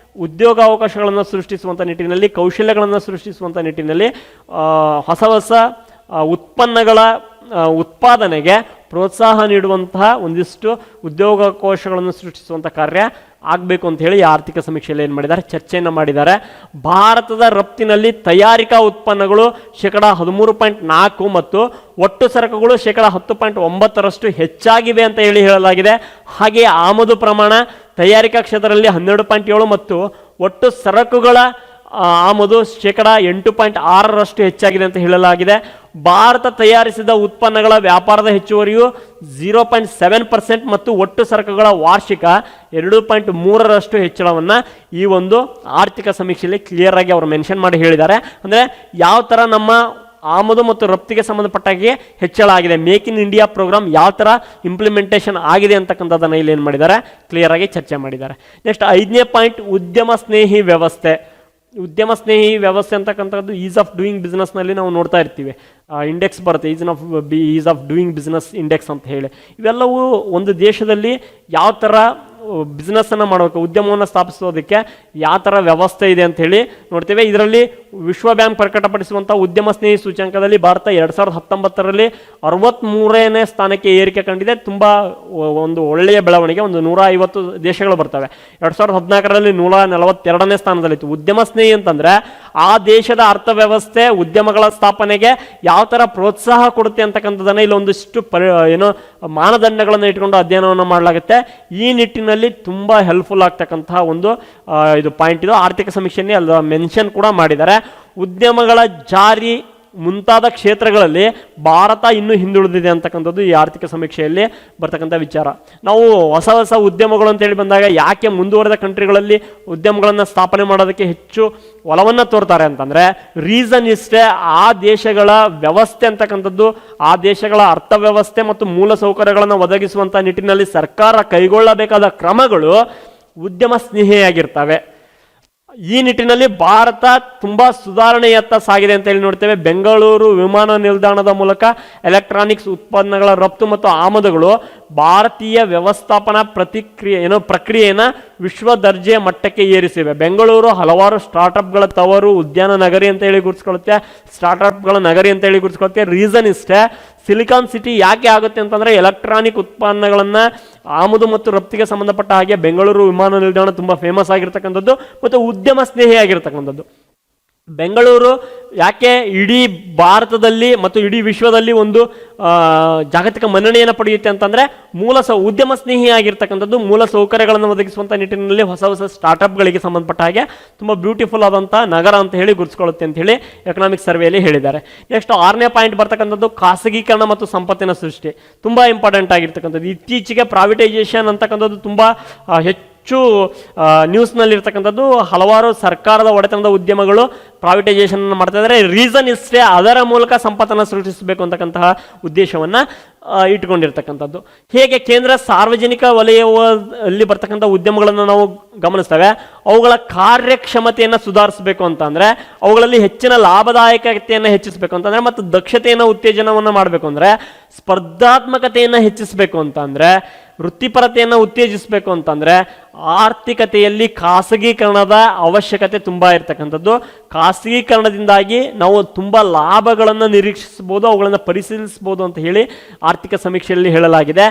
ಉದ್ಯೋಗಾವಕಾಶಗಳನ್ನು ಸೃಷ್ಟಿಸುವಂಥ ನಿಟ್ಟಿನಲ್ಲಿ, ಕೌಶಲ್ಯಗಳನ್ನು ಸೃಷ್ಟಿಸುವಂಥ ನಿಟ್ಟಿನಲ್ಲಿ ಹೊಸ ಉತ್ಪನ್ನಗಳ ಉತ್ಪಾದನೆಗೆ ಪ್ರೋತ್ಸಾಹ ನೀಡುವಂತಹ ಒಂದಿಷ್ಟು ಉದ್ಯೋಗಾವಕಾಶಗಳನ್ನು ಸೃಷ್ಟಿಸುವಂಥ ಕಾರ್ಯ ಆಗಬೇಕು ಅಂತ ಹೇಳಿ ಆರ್ಥಿಕ ಸಮೀಕ್ಷೆಯಲ್ಲಿ ಏನು ಮಾಡಿದ್ದಾರೆ, ಚರ್ಚೆಯನ್ನು ಮಾಡಿದ್ದಾರೆ. ಭಾರತದ ರಫ್ತಿನಲ್ಲಿ ತಯಾರಿಕಾ ಉತ್ಪನ್ನಗಳು 13.4 ಮತ್ತು ಒಟ್ಟು ಸರಕುಗಳು 10.9% ಹೆಚ್ಚಾಗಿವೆ ಅಂತ ಹೇಳಲಾಗಿದೆ. ಹಾಗೆಯೇ ಆಮದು ಪ್ರಮಾಣ ತಯಾರಿಕಾ ಕ್ಷೇತ್ರದಲ್ಲಿ 12.7 ಮತ್ತು ಒಟ್ಟು ಸರಕುಗಳ ಆಮದು 8.6% ಹೆಚ್ಚಾಗಿದೆ ಅಂತ ಹೇಳಲಾಗಿದೆ. ಭಾರತ ತಯಾರಿಸಿದ ಉತ್ಪನ್ನಗಳ ವ್ಯಾಪಾರದ ಹೆಚ್ಚುವರಿಯು 0.7% ಮತ್ತು ಒಟ್ಟು ಸರಕುಗಳ ವಾರ್ಷಿಕ 2.3% ಹೆಚ್ಚಳವನ್ನು ಈ ಒಂದು ಆರ್ಥಿಕ ಸಮೀಕ್ಷೆಯಲ್ಲಿ ಕ್ಲಿಯರ್ ಆಗಿ ಅವರು ಮೆನ್ಷನ್ ಮಾಡಿ ಹೇಳಿದ್ದಾರೆ. ಅಂದರೆ ಯಾವ ಥರ ನಮ್ಮ ಆಮದು ಮತ್ತು ರಫ್ತಿಗೆ ಸಂಬಂಧಪಟ್ಟಾಗೆ ಹೆಚ್ಚಳ ಆಗಿದೆ, ಮೇಕ್ ಇನ್ ಇಂಡಿಯಾ ಪ್ರೋಗ್ರಾಮ್ ಯಾವ ಥರ ಇಂಪ್ಲಿಮೆಂಟೇಷನ್ ಆಗಿದೆ ಅಂತಕ್ಕಂಥದ್ದನ್ನು ಇಲ್ಲಿ ಏನು ಮಾಡಿದ್ದಾರೆ, ಕ್ಲಿಯರ್ ಆಗಿ ಚರ್ಚೆ ಮಾಡಿದ್ದಾರೆ. ನೆಕ್ಸ್ಟ್ 5ನೇ ಪಾಯಿಂಟ್, ಉದ್ಯಮ ಸ್ನೇಹಿ ವ್ಯವಸ್ಥೆ. ಉದ್ಯಮ ಸ್ನೇಹಿ ವ್ಯವಸ್ಥೆ ಅಂತಕ್ಕಂಥದ್ದು ಈಸ್ ಆಫ್ ಡೂಯಿಂಗ್ ಬಿಸ್ನೆಸ್ನಲ್ಲಿ ನಾವು ನೋಡ್ತಾ ಇರ್ತೀವಿ. ಇಂಡೆಕ್ಸ್ ಬರುತ್ತೆ, is of doing business index ಅಂತ ಹೇಳಿ. ಇವೆಲ್ಲವೂ ಒಂದು ದೇಶದಲ್ಲಿ ಯಾವ ಥರ ಬಿಸ್ನೆಸ್ಸನ್ನು ಮಾಡಬೇಕು, ಉದ್ಯಮವನ್ನು ಸ್ಥಾಪಿಸೋದಕ್ಕೆ ಯಾವ ಥರ ವ್ಯವಸ್ಥೆ ಇದೆ ಅಂತ ಹೇಳಿ ನೋಡ್ತೇವೆ. ಇದರಲ್ಲಿ ವಿಶ್ವ ಬ್ಯಾಂಕ್ ಪ್ರಕಟಪಡಿಸುವಂಥ ಉದ್ಯಮ ಸ್ನೇಹಿ ಸೂಚ್ಯಂಕದಲ್ಲಿ ಭಾರತ 2019ರಲ್ಲಿ 63ನೇ ಸ್ಥಾನಕ್ಕೆ ಏರಿಕೆ ಕಂಡಿದೆ. ತುಂಬ ಒಂದು ಒಳ್ಳೆಯ ಬೆಳವಣಿಗೆ. ಒಂದು 150 ದೇಶಗಳು ಬರ್ತವೆ. 2014ರಲ್ಲಿ 142ನೇ ಸ್ಥಾನದಲ್ಲಿತ್ತು. ಉದ್ಯಮ ಸ್ನೇಹಿ ಅಂತಂದರೆ ಆ ದೇಶದ ಅರ್ಥವ್ಯವಸ್ಥೆ ಉದ್ಯಮಗಳ ಸ್ಥಾಪನೆಗೆ ಯಾವ ಥರ ಪ್ರೋತ್ಸಾಹ ಕೊಡುತ್ತೆ ಅಂತಕ್ಕಂಥದ್ದನ್ನು ಇಲ್ಲೊಂದಿಷ್ಟು ಮಾನದಂಡಗಳನ್ನು ಇಟ್ಕೊಂಡು ಅಧ್ಯಯನವನ್ನು ಮಾಡಲಾಗುತ್ತೆ. ಈ ನಿಟ್ಟಿನಲ್ಲಿ ತುಂಬ ಹೆಲ್ಪ್ಫುಲ್ ಆಗ್ತಕ್ಕಂತಹ ಒಂದು ಇದು ಪಾಯಿಂಟ್ ಇದು. ಆರ್ಥಿಕ ಸಮೀಕ್ಷೆಯಲ್ಲಿ ಅಲ್ಲಿ ಮೆನ್ಷನ್ ಕೂಡ ಮಾಡಿದ್ದಾರೆ. ಉದ್ಯಮಗಳ ಜಾರಿ ಮುಂತಾದ ಕ್ಷೇತ್ರಗಳಲ್ಲಿ ಭಾರತ ಇನ್ನೂ ಹಿಂದುಳಿದಿದೆ ಅಂತಕ್ಕಂಥದ್ದು ಈ ಆರ್ಥಿಕ ಸಮೀಕ್ಷೆಯಲ್ಲಿ ಬರ್ತಕ್ಕಂಥ ವಿಚಾರ. ನಾವು ಹೊಸ ಉದ್ಯಮಗಳು ಅಂತೇಳಿ ಬಂದಾಗ ಯಾಕೆ ಮುಂದುವರೆದ ಕಂಟ್ರಿಗಳಲ್ಲಿ ಉದ್ಯಮಗಳನ್ನು ಸ್ಥಾಪನೆ ಮಾಡೋದಕ್ಕೆ ಹೆಚ್ಚು ಒಲವನ್ನು ತೋರ್ತಾರೆ ಅಂತಂದರೆ ರೀಸನ್ ಇಷ್ಟೇ, ಆ ದೇಶಗಳ ವ್ಯವಸ್ಥೆ ಅಂತಕ್ಕಂಥದ್ದು, ಆ ದೇಶಗಳ ಅರ್ಥವ್ಯವಸ್ಥೆ ಮತ್ತು ಮೂಲ ಸೌಕರ್ಯಗಳನ್ನು ಒದಗಿಸುವಂಥ ನಿಟ್ಟಿನಲ್ಲಿ ಸರ್ಕಾರ ಕೈಗೊಳ್ಳಬೇಕಾದ ಕ್ರಮಗಳು ಉದ್ಯಮ ಸ್ನೇಹಿಯಾಗಿರ್ತವೆ. ಈ ನಿಟ್ಟಿನಲ್ಲಿ ಭಾರತ ತುಂಬ ಸುಧಾರಣೆಯತ್ತ ಸಾಗಿದೆ ಅಂತ ಹೇಳಿ ನೋಡ್ತೇವೆ. ಬೆಂಗಳೂರು ವಿಮಾನ ನಿಲ್ದಾಣದ ಮೂಲಕ ಎಲೆಕ್ಟ್ರಾನಿಕ್ಸ್ ಉತ್ಪನ್ನಗಳ ರಫ್ತು ಮತ್ತು ಆಮದುಗಳು ಭಾರತೀಯ ವ್ಯವಸ್ಥಾಪನಾ ಪ್ರಕ್ರಿಯೆಯನ್ನು ವಿಶ್ವ ದರ್ಜೆಯ ಮಟ್ಟಕ್ಕೆ ಏರಿಸಿವೆ. ಬೆಂಗಳೂರು ಹಲವಾರು ಸ್ಟಾರ್ಟಪ್ಗಳ ತವರು, ಉದ್ಯಾನ ನಗರಿ ಅಂತ ಹೇಳಿ ಗುರುತಿಸ್ಕೊಳ್ಳುತ್ತೆ, ಸ್ಟಾರ್ಟಪ್ಗಳ ನಗರಿ ಅಂತ ಹೇಳಿ ಗುರುತಿಸ್ಕೊಳ್ಳುತ್ತೆ. ರೀಸನ್ ಇಷ್ಟೇ, ಸಿಲಿಕಾನ್ ಸಿಟಿ ಯಾಕೆ ಆಗುತ್ತೆ ಅಂತಂದರೆ ಎಲೆಕ್ಟ್ರಾನಿಕ್ ಉತ್ಪನ್ನಗಳನ್ನು ಆಮದು ಮತ್ತು ರಫ್ತಿಗೆ ಸಂಬಂಧಪಟ್ಟ ಹಾಗೆ ಬೆಂಗಳೂರು ವಿಮಾನ ನಿಲ್ದಾಣ ತುಂಬ ಫೇಮಸ್ ಆಗಿರ್ತಕ್ಕಂಥದ್ದು ಮತ್ತು ಉದ್ಯಮ ಸ್ನೇಹಿ ಆಗಿರ್ತಕ್ಕಂಥದ್ದು. ಬೆಂಗಳೂರು ಯಾಕೆ ಇಡೀ ಭಾರತದಲ್ಲಿ ಮತ್ತು ಇಡೀ ವಿಶ್ವದಲ್ಲಿ ಒಂದು ಜಾಗತಿಕ ಮನ್ನಣೆಯನ್ನು ಪಡೆಯುತ್ತೆ ಅಂತಂದರೆ ಉದ್ಯಮ ಸ್ನೇಹಿ ಆಗಿರ್ತಕ್ಕಂಥದ್ದು, ಮೂಲ ಸೌಕರ್ಯಗಳನ್ನು ಒದಗಿಸುವಂಥ ನಿಟ್ಟಿನಲ್ಲಿ ಹೊಸ ಸ್ಟಾರ್ಟಪ್ಗಳಿಗೆ ಸಂಬಂಧಪಟ್ಟ ಹಾಗೆ ತುಂಬ ಬ್ಯೂಟಿಫುಲ್ ಆದಂಥ ನಗರ ಅಂತ ಹೇಳಿ ಗುರುತಿಸ್ಕೊಳ್ಳುತ್ತೆ ಅಂತ ಹೇಳಿ ಎಕನಾಮಿಕ್ ಸರ್ವೆಯಲ್ಲಿ ಹೇಳಿದ್ದಾರೆ. ನೆಕ್ಸ್ಟ್ 6ನೇ ಪಾಯಿಂಟ್ ಬರ್ತಕ್ಕಂಥದ್ದು ಖಾಸಗೀಕರಣ ಮತ್ತು ಸಂಪತ್ತಿನ ಸೃಷ್ಟಿ. ತುಂಬ ಇಂಪಾರ್ಟೆಂಟ್ ಆಗಿರ್ತಕ್ಕಂಥದ್ದು. ಇತ್ತೀಚೆಗೆ ಪ್ರೈವೇಟೈಸೇಷನ್ ಅಂತಕ್ಕಂಥದ್ದು ತುಂಬ ಹೆಚ್ಚು ಹೆಚ್ಚು ನ್ಯೂಸ್ನಲ್ಲಿರ್ತಕ್ಕಂಥದ್ದು. ಹಲವಾರು ಸರ್ಕಾರದ ಒಡೆತನದ ಉದ್ಯಮಗಳು ಪ್ರೈವೇಟೈಸೇಷನ್ ಮಾಡ್ತಾ ಇದ್ದಾರೆ. ರೀಸನ್ ಇಷ್ಟೇ, ಅದರ ಮೂಲಕ ಸಂಪತ್ತನ್ನು ಸೃಷ್ಟಿಸಬೇಕು ಅಂತಕ್ಕಂತಹ ಉದ್ದೇಶವನ್ನು ಇಟ್ಕೊಂಡಿರ್ತಕ್ಕಂಥದ್ದು. ಹೇಗೆ ಕೇಂದ್ರ ಸಾರ್ವಜನಿಕ ವಲಯದಲ್ಲಿ ಬರ್ತಕ್ಕಂಥ ಉದ್ಯಮಗಳನ್ನು ನಾವು ಗಮನಿಸ್ತೇವೆ, ಅವುಗಳ ಕಾರ್ಯಕ್ಷಮತೆಯನ್ನು ಸುಧಾರಿಸಬೇಕು ಅಂತಂದರೆ, ಅವುಗಳಲ್ಲಿ ಹೆಚ್ಚಿನ ಲಾಭದಾಯಕತೆಯನ್ನು ಹೆಚ್ಚಿಸಬೇಕು ಅಂತಂದರೆ, ಮತ್ತು ದಕ್ಷತೆಯನ್ನು ಉತ್ತೇಜನವನ್ನು ಮಾಡಬೇಕು ಅಂದರೆ, ಸ್ಪರ್ಧಾತ್ಮಕತೆಯನ್ನು ಹೆಚ್ಚಿಸಬೇಕು ಅಂತಂದರೆ, ವೃತ್ತಿಪರತೆಯನ್ನು ಉತ್ತೇಜಿಸಬೇಕು ಅಂತಂದರೆ, ಆರ್ಥಿಕತೆಯಲ್ಲಿ ಖಾಸಗೀಕರಣದ ಅವಶ್ಯಕತೆ ತುಂಬ ಇರ್ತಕ್ಕಂಥದ್ದು. ಖಾಸಗೀಕರಣದಿಂದಾಗಿ ನಾವು ತುಂಬ ಲಾಭಗಳನ್ನು ನಿರೀಕ್ಷಿಸ್ಬೋದು, ಅವುಗಳನ್ನು ಪರಿಶೀಲಿಸ್ಬೋದು ಅಂತ ಹೇಳಿ ಆರ್ಥಿಕ ಸಮೀಕ್ಷೆಯಲ್ಲಿ ಹೇಳಲಾಗಿದೆ.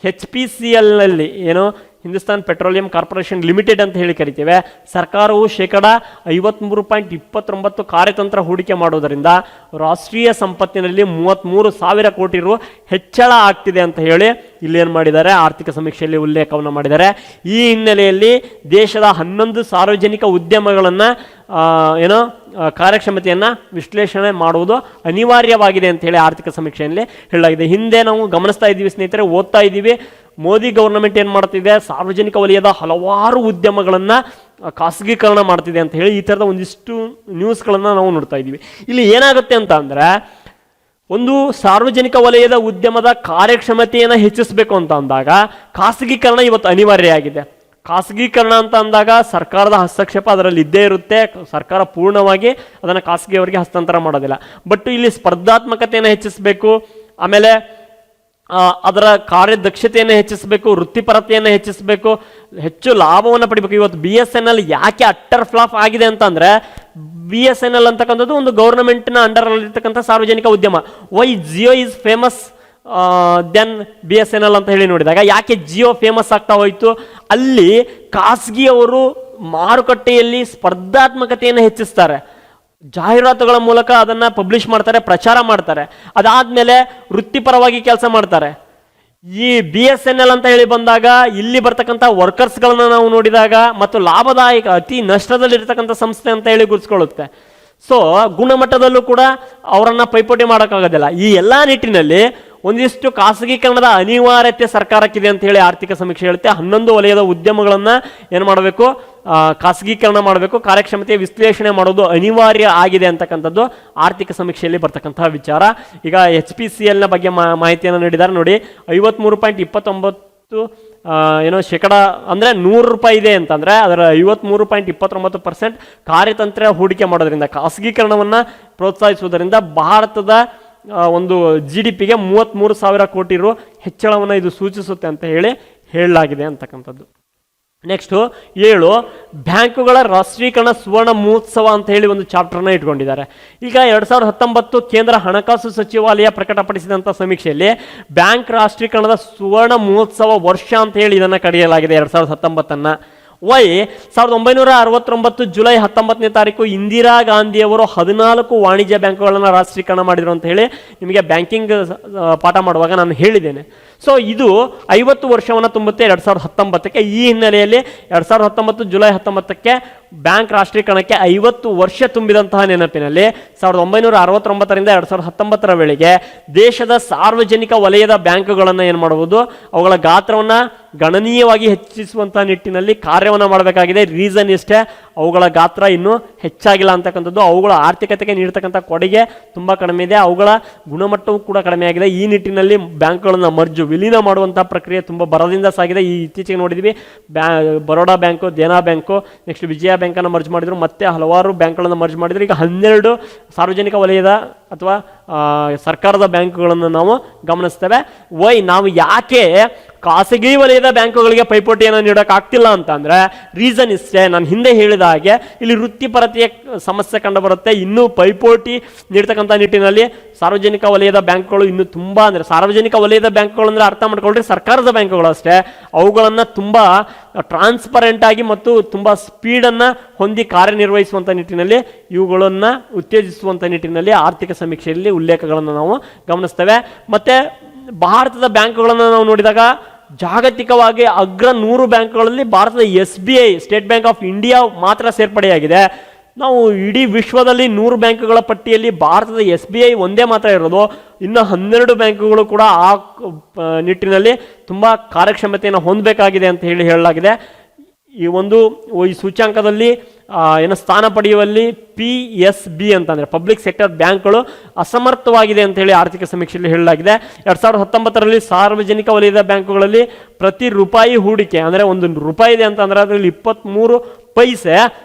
HPCLನಲ್ಲಿ ಏನು ಹಿಂದೂಸ್ತಾನ್ ಪೆಟ್ರೋಲಿಯಂ ಕಾರ್ಪೊರೇಷನ್ ಲಿಮಿಟೆಡ್ ಅಂತ ಹೇಳಿ ಕರಿತೇವೆ, ಸರ್ಕಾರವು 53.29% ಕಾರ್ಯತಂತ್ರ ಹೂಡಿಕೆ ಮಾಡೋದರಿಂದ ರಾಷ್ಟ್ರೀಯ ಸಂಪತ್ತಿನಲ್ಲಿ 33,000 ಕೋಟಿ ರು ಹೆಚ್ಚಳ ಆಗ್ತಿದೆ ಅಂತ ಹೇಳಿ ಇಲ್ಲಿ ಏನು ಮಾಡಿದ್ದಾರೆ, ಆರ್ಥಿಕ ಸಮೀಕ್ಷೆಯಲ್ಲಿ ಉಲ್ಲೇಖವನ್ನು ಮಾಡಿದ್ದಾರೆ. ಈ ಹಿನ್ನೆಲೆಯಲ್ಲಿ ದೇಶದ 11 ಸಾರ್ವಜನಿಕ ಉದ್ಯಮಗಳನ್ನು ಕಾರ್ಯಕ್ಷಮತೆಯನ್ನು ವಿಶ್ಲೇಷಣೆ ಮಾಡುವುದು ಅನಿವಾರ್ಯವಾಗಿದೆ ಅಂತ ಹೇಳಿ ಆರ್ಥಿಕ ಸಮೀಕ್ಷೆಯಲ್ಲಿ ಹೇಳಲಾಗಿದೆ. ಹಿಂದೆ ನಾವು ಗಮನಿಸ್ತಾ ಇದ್ದೀವಿ ಸ್ನೇಹಿತರೆ, ಓದ್ತಾ ಇದ್ದೀವಿ, ಮೋದಿ ಗವರ್ನಮೆಂಟ್ ಏನು ಮಾಡ್ತಿದೆ, ಸಾರ್ವಜನಿಕ ವಲಯದ ಹಲವಾರು ಉದ್ಯಮಗಳನ್ನು ಖಾಸಗೀಕರಣ ಮಾಡ್ತಿದೆ ಅಂತ ಹೇಳಿ ಈ ಥರದ ಒಂದಿಷ್ಟು ನ್ಯೂಸ್ಗಳನ್ನು ನಾವು ನೋಡ್ತಾ ಇದ್ದೀವಿ. ಇಲ್ಲಿ ಏನಾಗುತ್ತೆ ಅಂತ ಅಂದರೆ, ಒಂದು ಸಾರ್ವಜನಿಕ ವಲಯದ ಉದ್ಯಮದ ಕಾರ್ಯಕ್ಷಮತೆಯನ್ನು ಹೆಚ್ಚಿಸಬೇಕು ಅಂತ ಅಂದಾಗ ಖಾಸಗೀಕರಣ ಇವತ್ತು ಅನಿವಾರ್ಯ ಆಗಿದೆ. ಖಾಸಗೀಕರಣ ಅಂತ ಅಂದಾಗ ಸರ್ಕಾರದ ಹಸ್ತಕ್ಷೇಪ ಅದರಲ್ಲಿ ಇದ್ದೇ ಇರುತ್ತೆ. ಸರ್ಕಾರ ಪೂರ್ಣವಾಗಿ ಅದನ್ನು ಖಾಸಗಿಯವರಿಗೆ ಹಸ್ತಾಂತರ ಮಾಡೋದಿಲ್ಲ. ಬಟ್ ಇಲ್ಲಿ ಸ್ಪರ್ಧಾತ್ಮಕತೆಯನ್ನು ಹೆಚ್ಚಿಸಬೇಕು, ಆಮೇಲೆ ಅದರ ಕಾರ್ಯದಕ್ಷತೆಯನ್ನು ಹೆಚ್ಚಿಸಬೇಕು, ವೃತ್ತಿಪರತೆಯನ್ನು ಹೆಚ್ಚಿಸಬೇಕು, ಹೆಚ್ಚು ಲಾಭವನ್ನು ಪಡಿಬೇಕು. ಇವತ್ತು BSNL ಯಾಕೆ ಅಟ್ಟರ್ ಫ್ಲಾಪ್ ಆಗಿದೆ ಅಂತಂದರೆ, BSNL ಅಂತಕ್ಕಂಥದ್ದು ಒಂದು ಗೌರ್ನಮೆಂಟ್ನ ಅಂಡರಲ್ಲಿರ್ತಕ್ಕಂಥ ಸಾರ್ವಜನಿಕ ಉದ್ಯಮ. Why Jio is famous than BSNL ಅಂತ ಹೇಳಿ ನೋಡಿದಾಗ ಯಾಕೆ ಜಿಯೋ ಫೇಮಸ್ ಆಗ್ತಾ ಹೋಯಿತು, ಅಲ್ಲಿ ಖಾಸಗಿಯವರು ಮಾರುಕಟ್ಟೆಯಲ್ಲಿ ಸ್ಪರ್ಧಾತ್ಮಕತೆಯನ್ನು ಹೆಚ್ಚಿಸ್ತಾರೆ, ಜಾಹೀರಾತುಗಳ ಮೂಲಕ ಅದನ್ನು ಪಬ್ಲಿಷ್ ಮಾಡ್ತಾರೆ, ಪ್ರಚಾರ ಮಾಡ್ತಾರೆ, ಅದಾದಮೇಲೆ ವೃತ್ತಿಪರವಾಗಿ ಕೆಲಸ ಮಾಡ್ತಾರೆ. ಈ BSNL ಅಂತ ಹೇಳಿ ಬಂದಾಗ ಇಲ್ಲಿ ಬರ್ತಕ್ಕಂಥ ವರ್ಕರ್ಸ್ಗಳನ್ನ ನಾವು ನೋಡಿದಾಗ ಮತ್ತು ಲಾಭದಾಯಕ ಅತಿ ನಷ್ಟದಲ್ಲಿರ್ತಕ್ಕಂಥ ಸಂಸ್ಥೆ ಅಂತ ಹೇಳಿ ಗುರುತಿಸ್ಕೊಳ್ಳುತ್ತೆ. ಸೊ ಗುಣಮಟ್ಟದಲ್ಲೂ ಕೂಡ ಅವರನ್ನು ಪೈಪೋಟಿ ಮಾಡೋಕ್ಕಾಗೋದಿಲ್ಲ. ಈ ಎಲ್ಲ ನಿಟ್ಟಿನಲ್ಲಿ ಒಂದಿಷ್ಟು ಖಾಸಗೀಕರಣದ ಅನಿವಾರ್ಯತೆ ಸರ್ಕಾರಕ್ಕಿದೆ ಅಂತ ಹೇಳಿ ಆರ್ಥಿಕ ಸಮೀಕ್ಷೆ ಹೇಳುತ್ತೆ. 11 ವಲಯದ ಉದ್ಯಮಗಳನ್ನು ಏನು ಮಾಡಬೇಕು, ಖಾಸಗೀಕರಣ ಮಾಡಬೇಕು, ಕಾರ್ಯಕ್ಷಮತೆ ವಿಶ್ಲೇಷಣೆ ಮಾಡೋದು ಅನಿವಾರ್ಯ ಆಗಿದೆ ಅಂತಕ್ಕಂಥದ್ದು ಆರ್ಥಿಕ ಸಮೀಕ್ಷೆಯಲ್ಲಿ ಬರ್ತಕ್ಕಂತಹ ವಿಚಾರ. ಈಗ HPCLನ ಬಗ್ಗೆ ಮಾಹಿತಿಯನ್ನು ನೀಡಿದ್ದಾರೆ ನೋಡಿ. 53.29 ಶೇಕಡ ಅಂದರೆ 100 ರೂಪಾಯಿ ಇದೆ ಅಂತಂದರೆ ಅದರ 53.29% ಕಾರ್ಯತಂತ್ರ ಹೂಡಿಕೆ ಮಾಡೋದ್ರಿಂದ, ಖಾಸಗೀಕರಣವನ್ನು ಪ್ರೋತ್ಸಾಹಿಸುವುದರಿಂದ ಭಾರತದ ಒಂದು GDPಗೆ 33,000 ಕೋಟಿ ರು ಹೆಚ್ಚಳವನ್ನು ಇದು ಸೂಚಿಸುತ್ತೆ ಅಂತ ಹೇಳಿ ಹೇಳಲಾಗಿದೆ ಅಂತಕ್ಕಂಥದ್ದು. ನೆಕ್ಸ್ಟು 7, ಬ್ಯಾಂಕುಗಳ ರಾಷ್ಟ್ರೀಕರಣ ಸುವರ್ಣ ಮಹೋತ್ಸವ ಅಂತ ಹೇಳಿ ಒಂದು ಚಾಪ್ಟರ್ನ ಇಟ್ಕೊಂಡಿದ್ದಾರೆ. ಈಗ 2019 ಕೇಂದ್ರ ಹಣಕಾಸು ಸಚಿವಾಲಯ ಪ್ರಕಟಪಡಿಸಿದಂಥ ಸಮೀಕ್ಷೆಯಲ್ಲಿ ಬ್ಯಾಂಕ್ ರಾಷ್ಟ್ರೀಕರಣದ ಸುವರ್ಣ ಮಹೋತ್ಸವ ವರ್ಷ ಅಂತ ಹೇಳಿ ಇದನ್ನು ಕರೆಯಲಾಗಿದೆ 2019. ವೈ 1969 ಜುಲೈ 19ನೇ ತಾರೀಕು ಇಂದಿರಾ ಗಾಂಧಿಯವರು 14 ವಾಣಿಜ್ಯ ಬ್ಯಾಂಕುಗಳನ್ನು ರಾಷ್ಟ್ರೀಕರಣ ಮಾಡಿದರು ಅಂತ ಹೇಳಿ ನಿಮಗೆ ಬ್ಯಾಂಕಿಂಗ್ ಪಾಠ ಮಾಡುವಾಗ ನಾನು ಹೇಳಿದ್ದೇನೆ. ಸೊ ಇದು 50 ವರ್ಷವನ್ನು ತುಂಬುತ್ತೆ 2019ಕ್ಕೆ. ಈ ಹಿನ್ನೆಲೆಯಲ್ಲಿ 2019 ಜುಲೈ 19ಕ್ಕೆ ಬ್ಯಾಂಕ್ ರಾಷ್ಟ್ರೀಕರಣಕ್ಕೆ 50 ವರ್ಷ ತುಂಬಿದಂತಹ ನೆನಪಿನಲ್ಲಿ 1969ರಿಂದ 2019ರ ವೇಳೆಗೆ ದೇಶದ ಸಾರ್ವಜನಿಕ ವಲಯದ ಬ್ಯಾಂಕುಗಳನ್ನು ಏನು ಮಾಡಬಹುದು, ಅವುಗಳ ಗಾತ್ರವನ್ನು ಗಣನೀಯವಾಗಿ ಹೆಚ್ಚಿಸುವಂತಹ ನಿಟ್ಟಿನಲ್ಲಿ ಕಾರ್ಯವನ್ನು ಮಾಡಬೇಕಾಗಿದೆ. ರೀಸನ್ ಇಷ್ಟೇ, ಅವುಗಳ ಗಾತ್ರ ಇನ್ನೂ ಹೆಚ್ಚಾಗಿಲ್ಲ ಅಂತಕ್ಕಂಥದ್ದು. ಅವುಗಳ ಆರ್ಥಿಕತೆಗೆ ನೀಡತಕ್ಕಂಥ ಕೊಡುಗೆ ತುಂಬ ಕಡಿಮೆ ಇದೆ, ಅವುಗಳ ಗುಣಮಟ್ಟವೂ ಕೂಡ ಕಡಿಮೆ ಆಗಿದೆ. ಈ ನಿಟ್ಟಿನಲ್ಲಿ ಬ್ಯಾಂಕ್ಗಳನ್ನು ವಿಲೀನ ಮಾಡುವಂತಹ ಪ್ರಕ್ರಿಯೆ ತುಂಬ ಬರದಿಂದ ಸಾಗಿದೆ. ಈ ಇತ್ತೀಚೆಗೆ ನೋಡಿದ್ವಿ, Baroda bank, Dena bank, next Vijaya ಬ್ಯಾಂಕನ್ನು ಮರ್ಜ್ ಮಾಡಿದ್ರು, ಮತ್ತೆ ಹಲವಾರು ಬ್ಯಾಂಕ್ಗಳನ್ನು ಮರ್ಜ್ ಮಾಡಿದ್ರು. ಈಗ 12 ಸಾರ್ವಜನಿಕ ವಲಯದ ಅಥವಾ ಸರ್ಕಾರದ ಬ್ಯಾಂಕುಗಳನ್ನು ನಾವು ಗಮನಿಸ್ತೇವೆ. ವೈ ನಾವು ಯಾಕೆ ಖಾಸಗಿ ವಲಯದ ಬ್ಯಾಂಕುಗಳಿಗೆ ಪೈಪೋಟಿಯನ್ನು ನೀಡೋಕ್ಕಾಗ್ತಿಲ್ಲ ಅಂತಂದರೆ ರೀಸನ್ ಇಷ್ಟೇ, ನಾನು ಹಿಂದೆ ಹೇಳಿದ ಹಾಗೆ ಇಲ್ಲಿ ವೃತ್ತಿಪರತೆಯ ಸಮಸ್ಯೆ ಕಂಡುಬರುತ್ತೆ. ಇನ್ನೂ ಪೈಪೋಟಿ ನೀಡ್ತಕ್ಕಂಥ ನಿಟ್ಟಿನಲ್ಲಿ ಸಾರ್ವಜನಿಕ ವಲಯದ ಬ್ಯಾಂಕುಗಳು ಇನ್ನೂ ತುಂಬ, ಅಂದರೆ ಸಾರ್ವಜನಿಕ ವಲಯದ ಬ್ಯಾಂಕುಗಳು ಅಂದರೆ ಅರ್ಥ ಮಾಡ್ಕೊಳ್ರಿ ಸರ್ಕಾರದ ಬ್ಯಾಂಕುಗಳು ಅಷ್ಟೇ, ಅವುಗಳನ್ನು ತುಂಬ ಟ್ರಾನ್ಸ್ಪರೆಂಟ್ ಆಗಿ ಮತ್ತು ತುಂಬ ಸ್ಪೀಡನ್ನು ಹೊಂದಿ ಕಾರ್ಯನಿರ್ವಹಿಸುವಂಥ ನಿಟ್ಟಿನಲ್ಲಿ ಇವುಗಳನ್ನು ಉತ್ತೇಜಿಸುವಂಥ ನಿಟ್ಟಿನಲ್ಲಿ ಆರ್ಥಿಕ ಸಮೀಕ್ಷೆಯಲ್ಲಿ ಉಲ್ಲೇಖಗಳನ್ನು ನಾವು ಗಮನಿಸ್ತೇವೆ. ಮತ್ತು ಭಾರತದ ಬ್ಯಾಂಕುಗಳನ್ನು ನಾವು ನೋಡಿದಾಗ ಜಾಗತಿಕವಾಗಿ ಅಗ್ರ 100 ಬ್ಯಾಂಕ್ಗಳಲ್ಲಿ ಭಾರತದ SBI state bank of India ಮಾತ್ರ ಸೇರ್ಪಡೆಯಾಗಿದೆ. ನಾವು ಇಡೀ ವಿಶ್ವದಲ್ಲಿ 100 ಬ್ಯಾಂಕುಗಳ ಪಟ್ಟಿಯಲ್ಲಿ ಭಾರತದ SBI ಒಂದೇ ಮಾತ್ರ ಇರೋದು. ಇನ್ನು 12 ಬ್ಯಾಂಕುಗಳು ಕೂಡ ಆ ನಿಟ್ಟಿನಲ್ಲಿ ತುಂಬ ಕಾರ್ಯಕ್ಷಮತೆಯನ್ನು ಹೊಂದಬೇಕಾಗಿದೆ ಅಂತ ಹೇಳಲಾಗಿದೆ. ಈ ಸೂಚ್ಯಾಂಕದಲ್ಲಿ ಏನು ಸ್ಥಾನ ಪಡೆಯುವಲ್ಲಿ PSB ಅಂತಂದರೆ ಪಬ್ಲಿಕ್ ಸೆಕ್ಟರ್ ಬ್ಯಾಂಕ್ಗಳು ಅಸಮರ್ಥವಾಗಿದೆ ಅಂತ ಹೇಳಿ ಆರ್ಥಿಕ ಸಮೀಕ್ಷೆಯಲ್ಲಿ ಹೇಳಲಾಗಿದೆ. 2019ರಲ್ಲಿ ಸಾರ್ವಜನಿಕ ವಲಯದ ಬ್ಯಾಂಕುಗಳಲ್ಲಿ ಪ್ರತಿ ರೂಪಾಯಿ ಹೂಡಿಕೆ ಅಂದರೆ ₹1 ಇದೆ ಅಂತಂದರೆ ಅದರಲ್ಲಿ 23 ಪೈಸೆ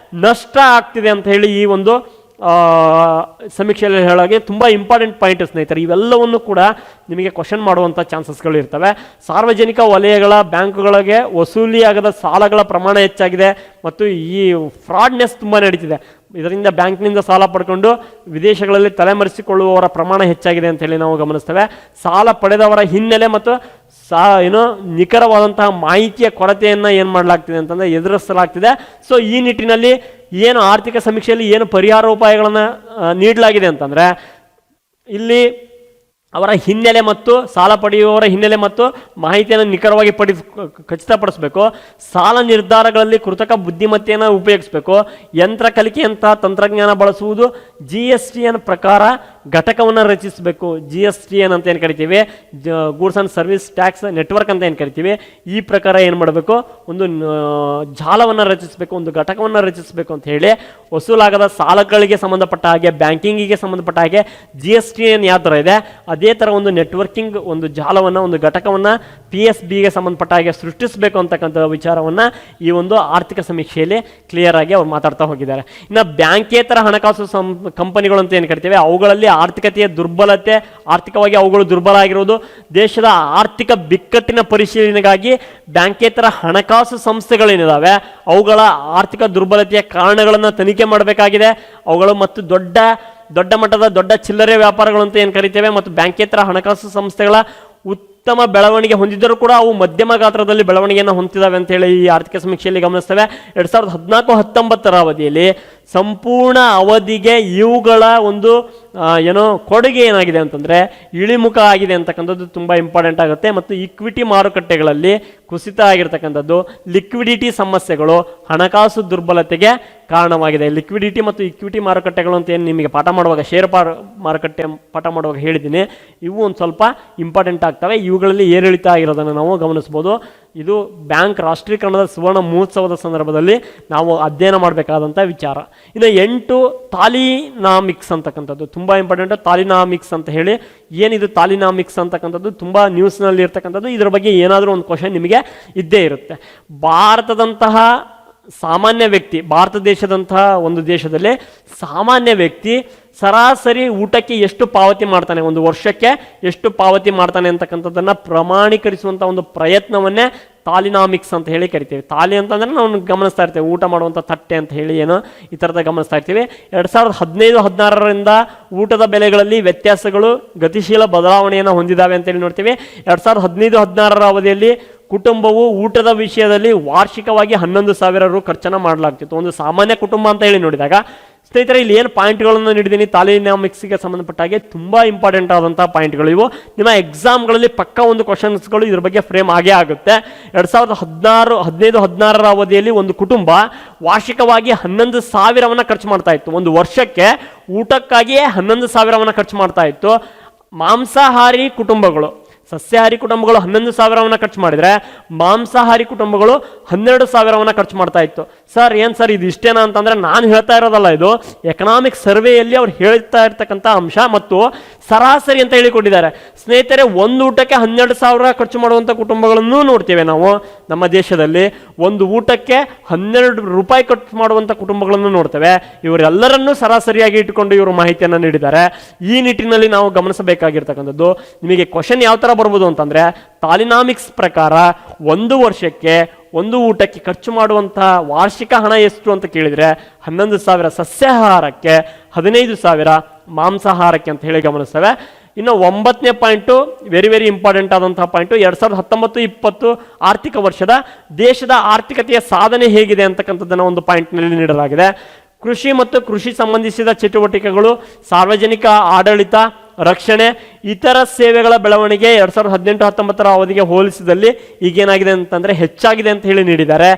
ನಷ್ಟ ಆಗ್ತಿದೆ ಅಂತ ಹೇಳಿ ಈ ಒಂದು ಸಮೀಕ್ಷೆಯಲ್ಲಿ ಹೇಳಾಗೆ ತುಂಬ ಇಂಪಾರ್ಟೆಂಟ್ ಪಾಯಿಂಟ್ ಸ್ನೇಹಿತರೆ. ಇವೆಲ್ಲವನ್ನು ಕೂಡ ನಿಮಗೆ ಕ್ವಶನ್ ಮಾಡುವಂಥ ಚಾನ್ಸಸ್ಗಳು ಇರ್ತವೆ. ಸಾರ್ವಜನಿಕ ವಲಯಗಳ ಬ್ಯಾಂಕುಗಳಿಗೆ ವಸೂಲಿಯಾಗದ ಸಾಲಗಳ ಪ್ರಮಾಣ ಹೆಚ್ಚಾಗಿದೆ ಮತ್ತು ಈ ಫ್ರಾಡ್ನೆಸ್ ತುಂಬ ನಡೀತಿದೆ. ಇದರಿಂದ ಬ್ಯಾಂಕ್ನಿಂದ ಸಾಲ ಪಡ್ಕೊಂಡು ವಿದೇಶಗಳಲ್ಲಿ ತಲೆಮರೆಸಿಕೊಳ್ಳುವವರ ಪ್ರಮಾಣ ಹೆಚ್ಚಾಗಿದೆ ಅಂತ ಹೇಳಿ ನಾವು ಗಮನಿಸ್ತೇವೆ. ಸಾಲ ಪಡೆದವರ ಹಿನ್ನೆಲೆ ಮತ್ತು ನಿಖರವಾದಂತಹ ಮಾಹಿತಿಯ ಕೊರತೆಯನ್ನು ಏನು ಮಾಡಲಾಗ್ತಿದೆ ಅಂತಂದರೆ ಎದುರಿಸಲಾಗ್ತಿದೆ. ಸೊ ಈ ನಿಟ್ಟಿನಲ್ಲಿ ಏನು ಆರ್ಥಿಕ ಸಮೀಕ್ಷೆಯಲ್ಲಿ ಏನು ಪರಿಹಾರ ಉಪಾಯಗಳನ್ನು ನೀಡಲಾಗಿದೆ ಅಂತಂದರೆ ಇಲ್ಲಿ ಅವರ ಹಿನ್ನೆಲೆ ಮತ್ತು ಸಾಲ ಪಡೆಯುವವರ ಹಿನ್ನೆಲೆ ಮತ್ತು ಮಾಹಿತಿಯನ್ನು ನಿಖರವಾಗಿ ಖಚಿತಪಡಿಸಬೇಕು. ಸಾಲ ನಿರ್ಧಾರಗಳಲ್ಲಿ ಕೃತಕ ಬುದ್ಧಿಮತ್ತೆಯನ್ನು ಉಪಯೋಗಿಸಬೇಕು. ಯಂತ್ರ ಕಲಿಕೆಯಂತಹ ತಂತ್ರಜ್ಞಾನ ಬಳಸುವುದು. GSTN ಪ್ರಕಾರ ಘಟಕವನ್ನು ರಚಿಸಬೇಕು. GSTN ಅಂತ ಏನು ಕರಿತೀವಿ, goods and service tax network ಅಂತ ಏನು ಕರಿತೀವಿ. ಈ ಪ್ರಕಾರ ಏನು ಮಾಡಬೇಕು, ಒಂದು ಜಾಲವನ್ನು ರಚಿಸಬೇಕು, ಒಂದು ಘಟಕವನ್ನು ರಚಿಸಬೇಕು ಅಂತ ಹೇಳಿ ವಸೂಲಾಗದ ಸಾಲಗಳಿಗೆ ಸಂಬಂಧಪಟ್ಟ ಹಾಗೆ ಬ್ಯಾಂಕಿಂಗಿಗೆ ಸಂಬಂಧಪಟ್ಟ ಹಾಗೆ GSTN ಯಾವ ಥರ ಇದೆ ಅದೇ ಥರ ಒಂದು ನೆಟ್ವರ್ಕಿಂಗ್ ಒಂದು ಜಾಲವನ್ನು ಒಂದು ಘಟಕವನ್ನು PSBಗೆ ಸಂಬಂಧಪಟ್ಟ ಹಾಗೆ ಸೃಷ್ಟಿಸಬೇಕು ಅಂತಕ್ಕಂಥ ವಿಚಾರವನ್ನು ಈ ಒಂದು ಆರ್ಥಿಕ ಸಮೀಕ್ಷೆಯಲ್ಲಿ ಕ್ಲಿಯರ್ ಆಗಿ ಅವ್ರು ಮಾತಾಡ್ತಾ ಹೋಗಿದ್ದಾರೆ. ಇನ್ನು ಬ್ಯಾಂಕೇತರ ಹಣಕಾಸು ಕಂಪನಿಗಳು ಅಂತ ಏನು ಕರಿತೇವೆ ಅವುಗಳಲ್ಲಿ ಆರ್ಥಿಕತೆಯ ದುರ್ಬಲತೆ, ಆರ್ಥಿಕವಾಗಿ ಅವುಗಳು ದುರ್ಬಲ ಆಗಿರುವುದು, ದೇಶದ ಆರ್ಥಿಕ ಬಿಕ್ಕಟ್ಟಿನ ಪರಿಶೀಲನೆಗಾಗಿ ಬ್ಯಾಂಕೇತರ ಹಣಕಾಸು ಸಂಸ್ಥೆಗಳೇನಿದ್ದಾವೆ ಅವುಗಳ ಆರ್ಥಿಕ ದುರ್ಬಲತೆಯ ಕಾರಣಗಳನ್ನು ತನಿಖೆ ಮಾಡಬೇಕಾಗಿದೆ. ಅವುಗಳು ಮತ್ತು ದೊಡ್ಡ ಮಟ್ಟದ ದೊಡ್ಡ ಚಿಲ್ಲರೆ ವ್ಯಾಪಾರಗಳು ಅಂತ ಏನು ಕರಿತೇವೆ ಮತ್ತು ಬ್ಯಾಂಕೇತರ ಹಣಕಾಸು ಸಂಸ್ಥೆಗಳ ಉತ್ತಮ ಬೆಳವಣಿಗೆ ಹೊಂದಿದ್ದರೂ ಕೂಡ ಅವು ಮಧ್ಯಮ ಗಾತ್ರದಲ್ಲಿ ಬೆಳವಣಿಗೆಯನ್ನು ಹೊಂದಿದ್ದಾವೆ ಅಂತ ಹೇಳಿ ಈ ಆರ್ಥಿಕ ಸಮೀಕ್ಷೆಯಲ್ಲಿ ಗಮನಿಸ್ತೇವೆ. 2014-19 ಅವಧಿಯಲ್ಲಿ ಸಂಪೂರ್ಣ ಅವಧಿಗೆ ಇವುಗಳ ಒಂದು ಕೊಡುಗೆ ಏನಾಗಿದೆ ಅಂತಂದರೆ ಇಳಿಮುಖ ಆಗಿದೆ ಅಂತಕ್ಕಂಥದ್ದು ತುಂಬ ಇಂಪಾರ್ಟೆಂಟ್ ಆಗುತ್ತೆ. ಮತ್ತು ಇಕ್ವಿಟಿ ಮಾರುಕಟ್ಟೆಗಳಲ್ಲಿ ಕುಸಿತ ಆಗಿರ್ತಕ್ಕಂಥದ್ದು, ಲಿಕ್ವಿಡಿಟಿ ಸಮಸ್ಯೆಗಳು ಹಣಕಾಸು ದುರ್ಬಲತೆಗೆ ಕಾರಣವಾಗಿದೆ. ಲಿಕ್ವಿಡಿಟಿ ಮತ್ತು ಇಕ್ವಿಟಿ ಮಾರುಕಟ್ಟೆಗಳು ಅಂತ ಏನು ನಿಮಗೆ ಪಾಠ ಮಾಡುವಾಗ ಮಾರುಕಟ್ಟೆ ಪಾಠ ಮಾಡುವಾಗ ಹೇಳಿದ್ದೀನಿ, ಇವು ಒಂದು ಸ್ವಲ್ಪ ಇಂಪಾರ್ಟೆಂಟ್ ಆಗ್ತವೆ. ಇವುಗಳಲ್ಲಿ ಏರಿಳಿತ ಆಗಿರೋದನ್ನು ನಾವು ಗಮನಿಸ್ಬೋದು. ಇದು ಬ್ಯಾಂಕ್ ರಾಷ್ಟ್ರೀಕರಣದ ಸುವರ್ಣ ಮಹೋತ್ಸವದ ಸಂದರ್ಭದಲ್ಲಿ ನಾವು ಅಧ್ಯಯನ ಮಾಡಬೇಕಾದಂಥ ವಿಚಾರ. ಇನ್ನು 8 ತಾಲಿನಾಮಿಕ್ಸ್ ಅಂತಕ್ಕಂಥದ್ದು ತುಂಬ ಇಂಪಾರ್ಟೆಂಟ್. ತಾಲಿನಾಮಿಕ್ಸ್ ಅಂತ ಹೇಳಿ ಏನಿದು ತಾಲಿನಾಮಿಕ್ಸ್ ಅಂತಕ್ಕಂಥದ್ದು ತುಂಬ ನ್ಯೂಸ್ನಲ್ಲಿ ಇರ್ತಕ್ಕಂಥದ್ದು. ಇದರ ಬಗ್ಗೆ ಏನಾದರೂ ಒಂದು ಕ್ವಶನ್ ನಿಮಗೆ ಇದ್ದೇ ಇರುತ್ತೆ. ಭಾರತ ದೇಶದಂತಹ ಒಂದು ದೇಶದಲ್ಲಿ ಸಾಮಾನ್ಯ ವ್ಯಕ್ತಿ ಸರಾಸರಿ ಊಟಕ್ಕೆ ಎಷ್ಟು ಪಾವತಿ ಮಾಡ್ತಾನೆ, ಒಂದು ವರ್ಷಕ್ಕೆ ಎಷ್ಟು ಪಾವತಿ ಮಾಡ್ತಾನೆ ಅಂತಕ್ಕಂಥದ್ದನ್ನು ಪ್ರಮಾಣೀಕರಿಸುವಂಥ ಒಂದು ಪ್ರಯತ್ನವನ್ನೇ ತಾಲಿನಾಮಿಕ್ಸ್ ಅಂತ ಹೇಳಿ ಕರಿತೀವಿ. ತಾಲಿ ಅಂತಂದರೆ ನಾವು ಗಮನಿಸ್ತಾ ಇರ್ತೀವಿ ಊಟ ಮಾಡುವಂಥ ತಟ್ಟೆ ಅಂತ ಹೇಳಿ ಈ ಥರದ ಗಮನಿಸ್ತಾ ಇರ್ತೀವಿ. 2015-16ರಿಂದ ಊಟದ ಬೆಲೆಗಳಲ್ಲಿ ವ್ಯತ್ಯಾಸಗಳು ಗತಿಶೀಲ ಬದಲಾವಣೆಯನ್ನು ಹೊಂದಿದ್ದಾವೆ ಅಂತೇಳಿ ನೋಡ್ತೀವಿ. 2015-16 ಅವಧಿಯಲ್ಲಿ ಕುಟುಂಬವು ಊಟದ ವಿಷಯದಲ್ಲಿ ವಾರ್ಷಿಕವಾಗಿ 11,000 ರು ಖರ್ಚನ್ನು ಮಾಡಲಾಗ್ತಿತ್ತು. ಒಂದು ಸಾಮಾನ್ಯ ಕುಟುಂಬ ಅಂತ ಹೇಳಿ ನೋಡಿದಾಗ ಸ್ನೇಹಿತರೆ ಇಲ್ಲಿ ಏನು ಪಾಯಿಂಟ್ಗಳನ್ನು ನೀಡಿದ್ದೀನಿ ತಾಲಿನಾಮಿಕ್ಸ್ಗೆ ಸಂಬಂಧಪಟ್ಟ ಹಾಗೆ ತುಂಬ ಇಂಪಾರ್ಟೆಂಟ್ ಆದಂಥ ಪಾಯಿಂಟ್ಗಳು ಇವು. ನಿಮ್ಮ ಎಕ್ಸಾಮ್ಗಳಲ್ಲಿ ಪಕ್ಕ ಒಂದು ಕ್ವಶನ್ಸ್ಗಳು ಇದ್ರ ಬಗ್ಗೆ ಫ್ರೇಮ್ ಆಗೇ ಆಗುತ್ತೆ. 2015-16 ಅವಧಿಯಲ್ಲಿ ಒಂದು ಕುಟುಂಬ ವಾರ್ಷಿಕವಾಗಿ 11,000 ಖರ್ಚು ಮಾಡ್ತಾ ಇತ್ತು. ಒಂದು ವರ್ಷಕ್ಕೆ ಊಟಕ್ಕಾಗಿಯೇ 11,000 ಖರ್ಚು ಮಾಡ್ತಾ ಇತ್ತು. ಮಾಂಸಾಹಾರಿ ಕುಟುಂಬಗಳು, ಸಸ್ಯಾಹಾರಿ ಕುಟುಂಬಗಳು 11,000 ಖರ್ಚು ಮಾಡಿದರೆ ಮಾಂಸಾಹಾರಿ ಕುಟುಂಬಗಳು 12,000 ಖರ್ಚು ಮಾಡ್ತಾ ಇತ್ತು. ಸರ್ ಏನು ಸರ್ ಇದು ಇಷ್ಟೇನಾ ಅಂತಂದರೆ ನಾನು ಹೇಳ್ತಾ ಇರೋದಲ್ಲ, ಇದು ಎಕನಾಮಿಕ್ ಸರ್ವೆಯಲ್ಲಿ ಅವ್ರು ಹೇಳ್ತಾ ಇರ್ತಕ್ಕಂಥ ಅಂಶ ಮತ್ತು ಸರಾಸರಿ ಅಂತ ಹೇಳಿಕೊಟ್ಟಿದ್ದಾರೆ. ಸ್ನೇಹಿತರೆ ಒಂದು ಊಟಕ್ಕೆ 12,000 ಖರ್ಚು ಮಾಡುವಂಥ ಕುಟುಂಬಗಳನ್ನು ನೋಡ್ತೇವೆ ನಾವು ನಮ್ಮ ದೇಶದಲ್ಲಿ. ಒಂದು ಊಟಕ್ಕೆ 12 ರೂಪಾಯಿ ಖರ್ಚು ಮಾಡುವಂಥ ಕುಟುಂಬಗಳನ್ನು ನೋಡ್ತೇವೆ. ಇವರೆಲ್ಲರನ್ನೂ ಸರಾಸರಿಯಾಗಿ ಇಟ್ಟುಕೊಂಡು ಇವರು ಮಾಹಿತಿಯನ್ನು ನೀಡಿದ್ದಾರೆ. ಈ ನಿಟ್ಟಿನಲ್ಲಿ ನಾವು ಗಮನಿಸಬೇಕಾಗಿರ್ತಕ್ಕಂಥದ್ದು ನಿಮಗೆ ಕ್ವಶನ್ ಯಾವ ಥರ ಬರ್ಬೋದು ಅಂತಂದರೆ ತಾಲಿನಾಮಿಕ್ಸ್ ಪ್ರಕಾರ ಒಂದು ವರ್ಷಕ್ಕೆ ಒಂದು ಊಟಕ್ಕೆ ಖರ್ಚು ಮಾಡುವಂತಹ ವಾರ್ಷಿಕ ಹಣ ಎಷ್ಟು ಅಂತ ಕೇಳಿದರೆ 11,000 ಸಸ್ಯಾಹಾರಕ್ಕೆ, 15,000 ಮಾಂಸಾಹಾರಕ್ಕೆ ಅಂತ ಹೇಳಿ ಗಮನಿಸ್ತೇವೆ. ಇನ್ನು 9ನೇ ಪಾಯಿಂಟು ವೆರಿ ಇಂಪಾರ್ಟೆಂಟ್ ಆದಂತಹ ಪಾಯಿಂಟು 2019-20 ಆರ್ಥಿಕ ವರ್ಷದ ದೇಶದ ಆರ್ಥಿಕತೆಯ ಸಾಧನೆ ಹೇಗಿದೆ ಅಂತಕ್ಕಂಥದ್ದನ್ನು ಒಂದು ಪಾಯಿಂಟ್ನಲ್ಲಿ ನೀಡಲಾಗಿದೆ. ಕೃಷಿ ಮತ್ತು ಕೃಷಿ ಸಂಬಂಧಿಸಿದ ಚಟುವಟಿಕೆಗಳು, ಸಾರ್ವಜನಿಕ ಆಡಳಿತ, ರಕ್ಷಣೆ, ಇತರ ಸೇವೆಗಳ ಬೆಳವಣಿಗೆ 2018-19 ಅವಧಿಗೆ ಹೋಲಿಸಿದಲ್ಲಿ ಈಗೇನಾಗಿದೆ ಅಂತಂದರೆ ಹೆಚ್ಚಾಗಿದೆ ಅಂತ ಹೇಳಿ ನೀಡಿದ್ದಾರೆ.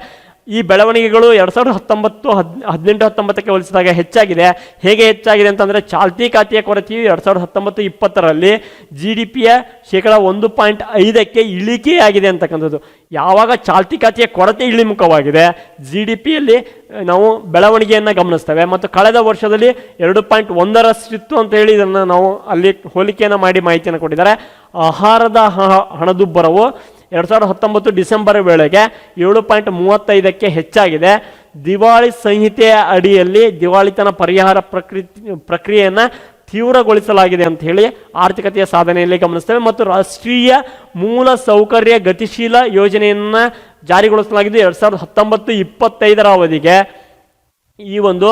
ಈ ಬೆಳವಣಿಗೆಗಳು 2019-19 ಹೋಲಿಸಿದಾಗ ಹೆಚ್ಚಾಗಿದೆ. ಹೇಗೆ ಹೆಚ್ಚಾಗಿದೆ ಅಂತಂದರೆ, ಚಾಲ್ತಿ ಖಾತೆಯ ಕೊರತೆಯು 2019-20ರಲ್ಲಿ GDPಯ 1.5% ಇಳಿಕೆಯಾಗಿದೆ ಅಂತಕ್ಕಂಥದ್ದು. ಯಾವಾಗ ಚಾಲ್ತಿ ಖಾತೆಯ ಕೊರತೆ ಇಳಿಮುಖವಾಗಿದೆ, GDPಯಲ್ಲಿ ನಾವು ಬೆಳವಣಿಗೆಯನ್ನು ಗಮನಿಸ್ತೇವೆ. ಮತ್ತು ಕಳೆದ ವರ್ಷದಲ್ಲಿ 2.1ರಷ್ಟಿತ್ತು ಅಂತ ಹೇಳಿ ಇದನ್ನು ನಾವು ಅಲ್ಲಿ ಹೋಲಿಕೆಯನ್ನು ಮಾಡಿ ಮಾಹಿತಿಯನ್ನು ಕೊಟ್ಟಿದ್ದಾರೆ. ಆಹಾರದ ಹಣದುಬ್ಬರವು 2019 ಡಿಸೆಂಬರ್ ವೇಳೆಗೆ 7.35ಕ್ಕೆ ಹೆಚ್ಚಾಗಿದೆ. ದಿವಾಳಿ ಸಂಹಿತೆಯ ಅಡಿಯಲ್ಲಿ ದಿವಾಳಿತನ ಪರಿಹಾರ ಪ್ರಕ್ರಿಯೆಯನ್ನು ತೀವ್ರಗೊಳಿಸಲಾಗಿದೆ ಅಂತ ಹೇಳಿ ಆರ್ಥಿಕತೆಯ ಸಾಧನೆಯಲ್ಲಿ ಗಮನಿಸ್ತೇವೆ. ಮತ್ತು ರಾಷ್ಟ್ರೀಯ ಮೂಲ ಸೌಕರ್ಯ ಗತಿಶೀಲ ಯೋಜನೆಯನ್ನು ಜಾರಿಗೊಳಿಸಲಾಗಿದ್ದು 2019-25 ಅವಧಿಗೆ ಈ ಒಂದು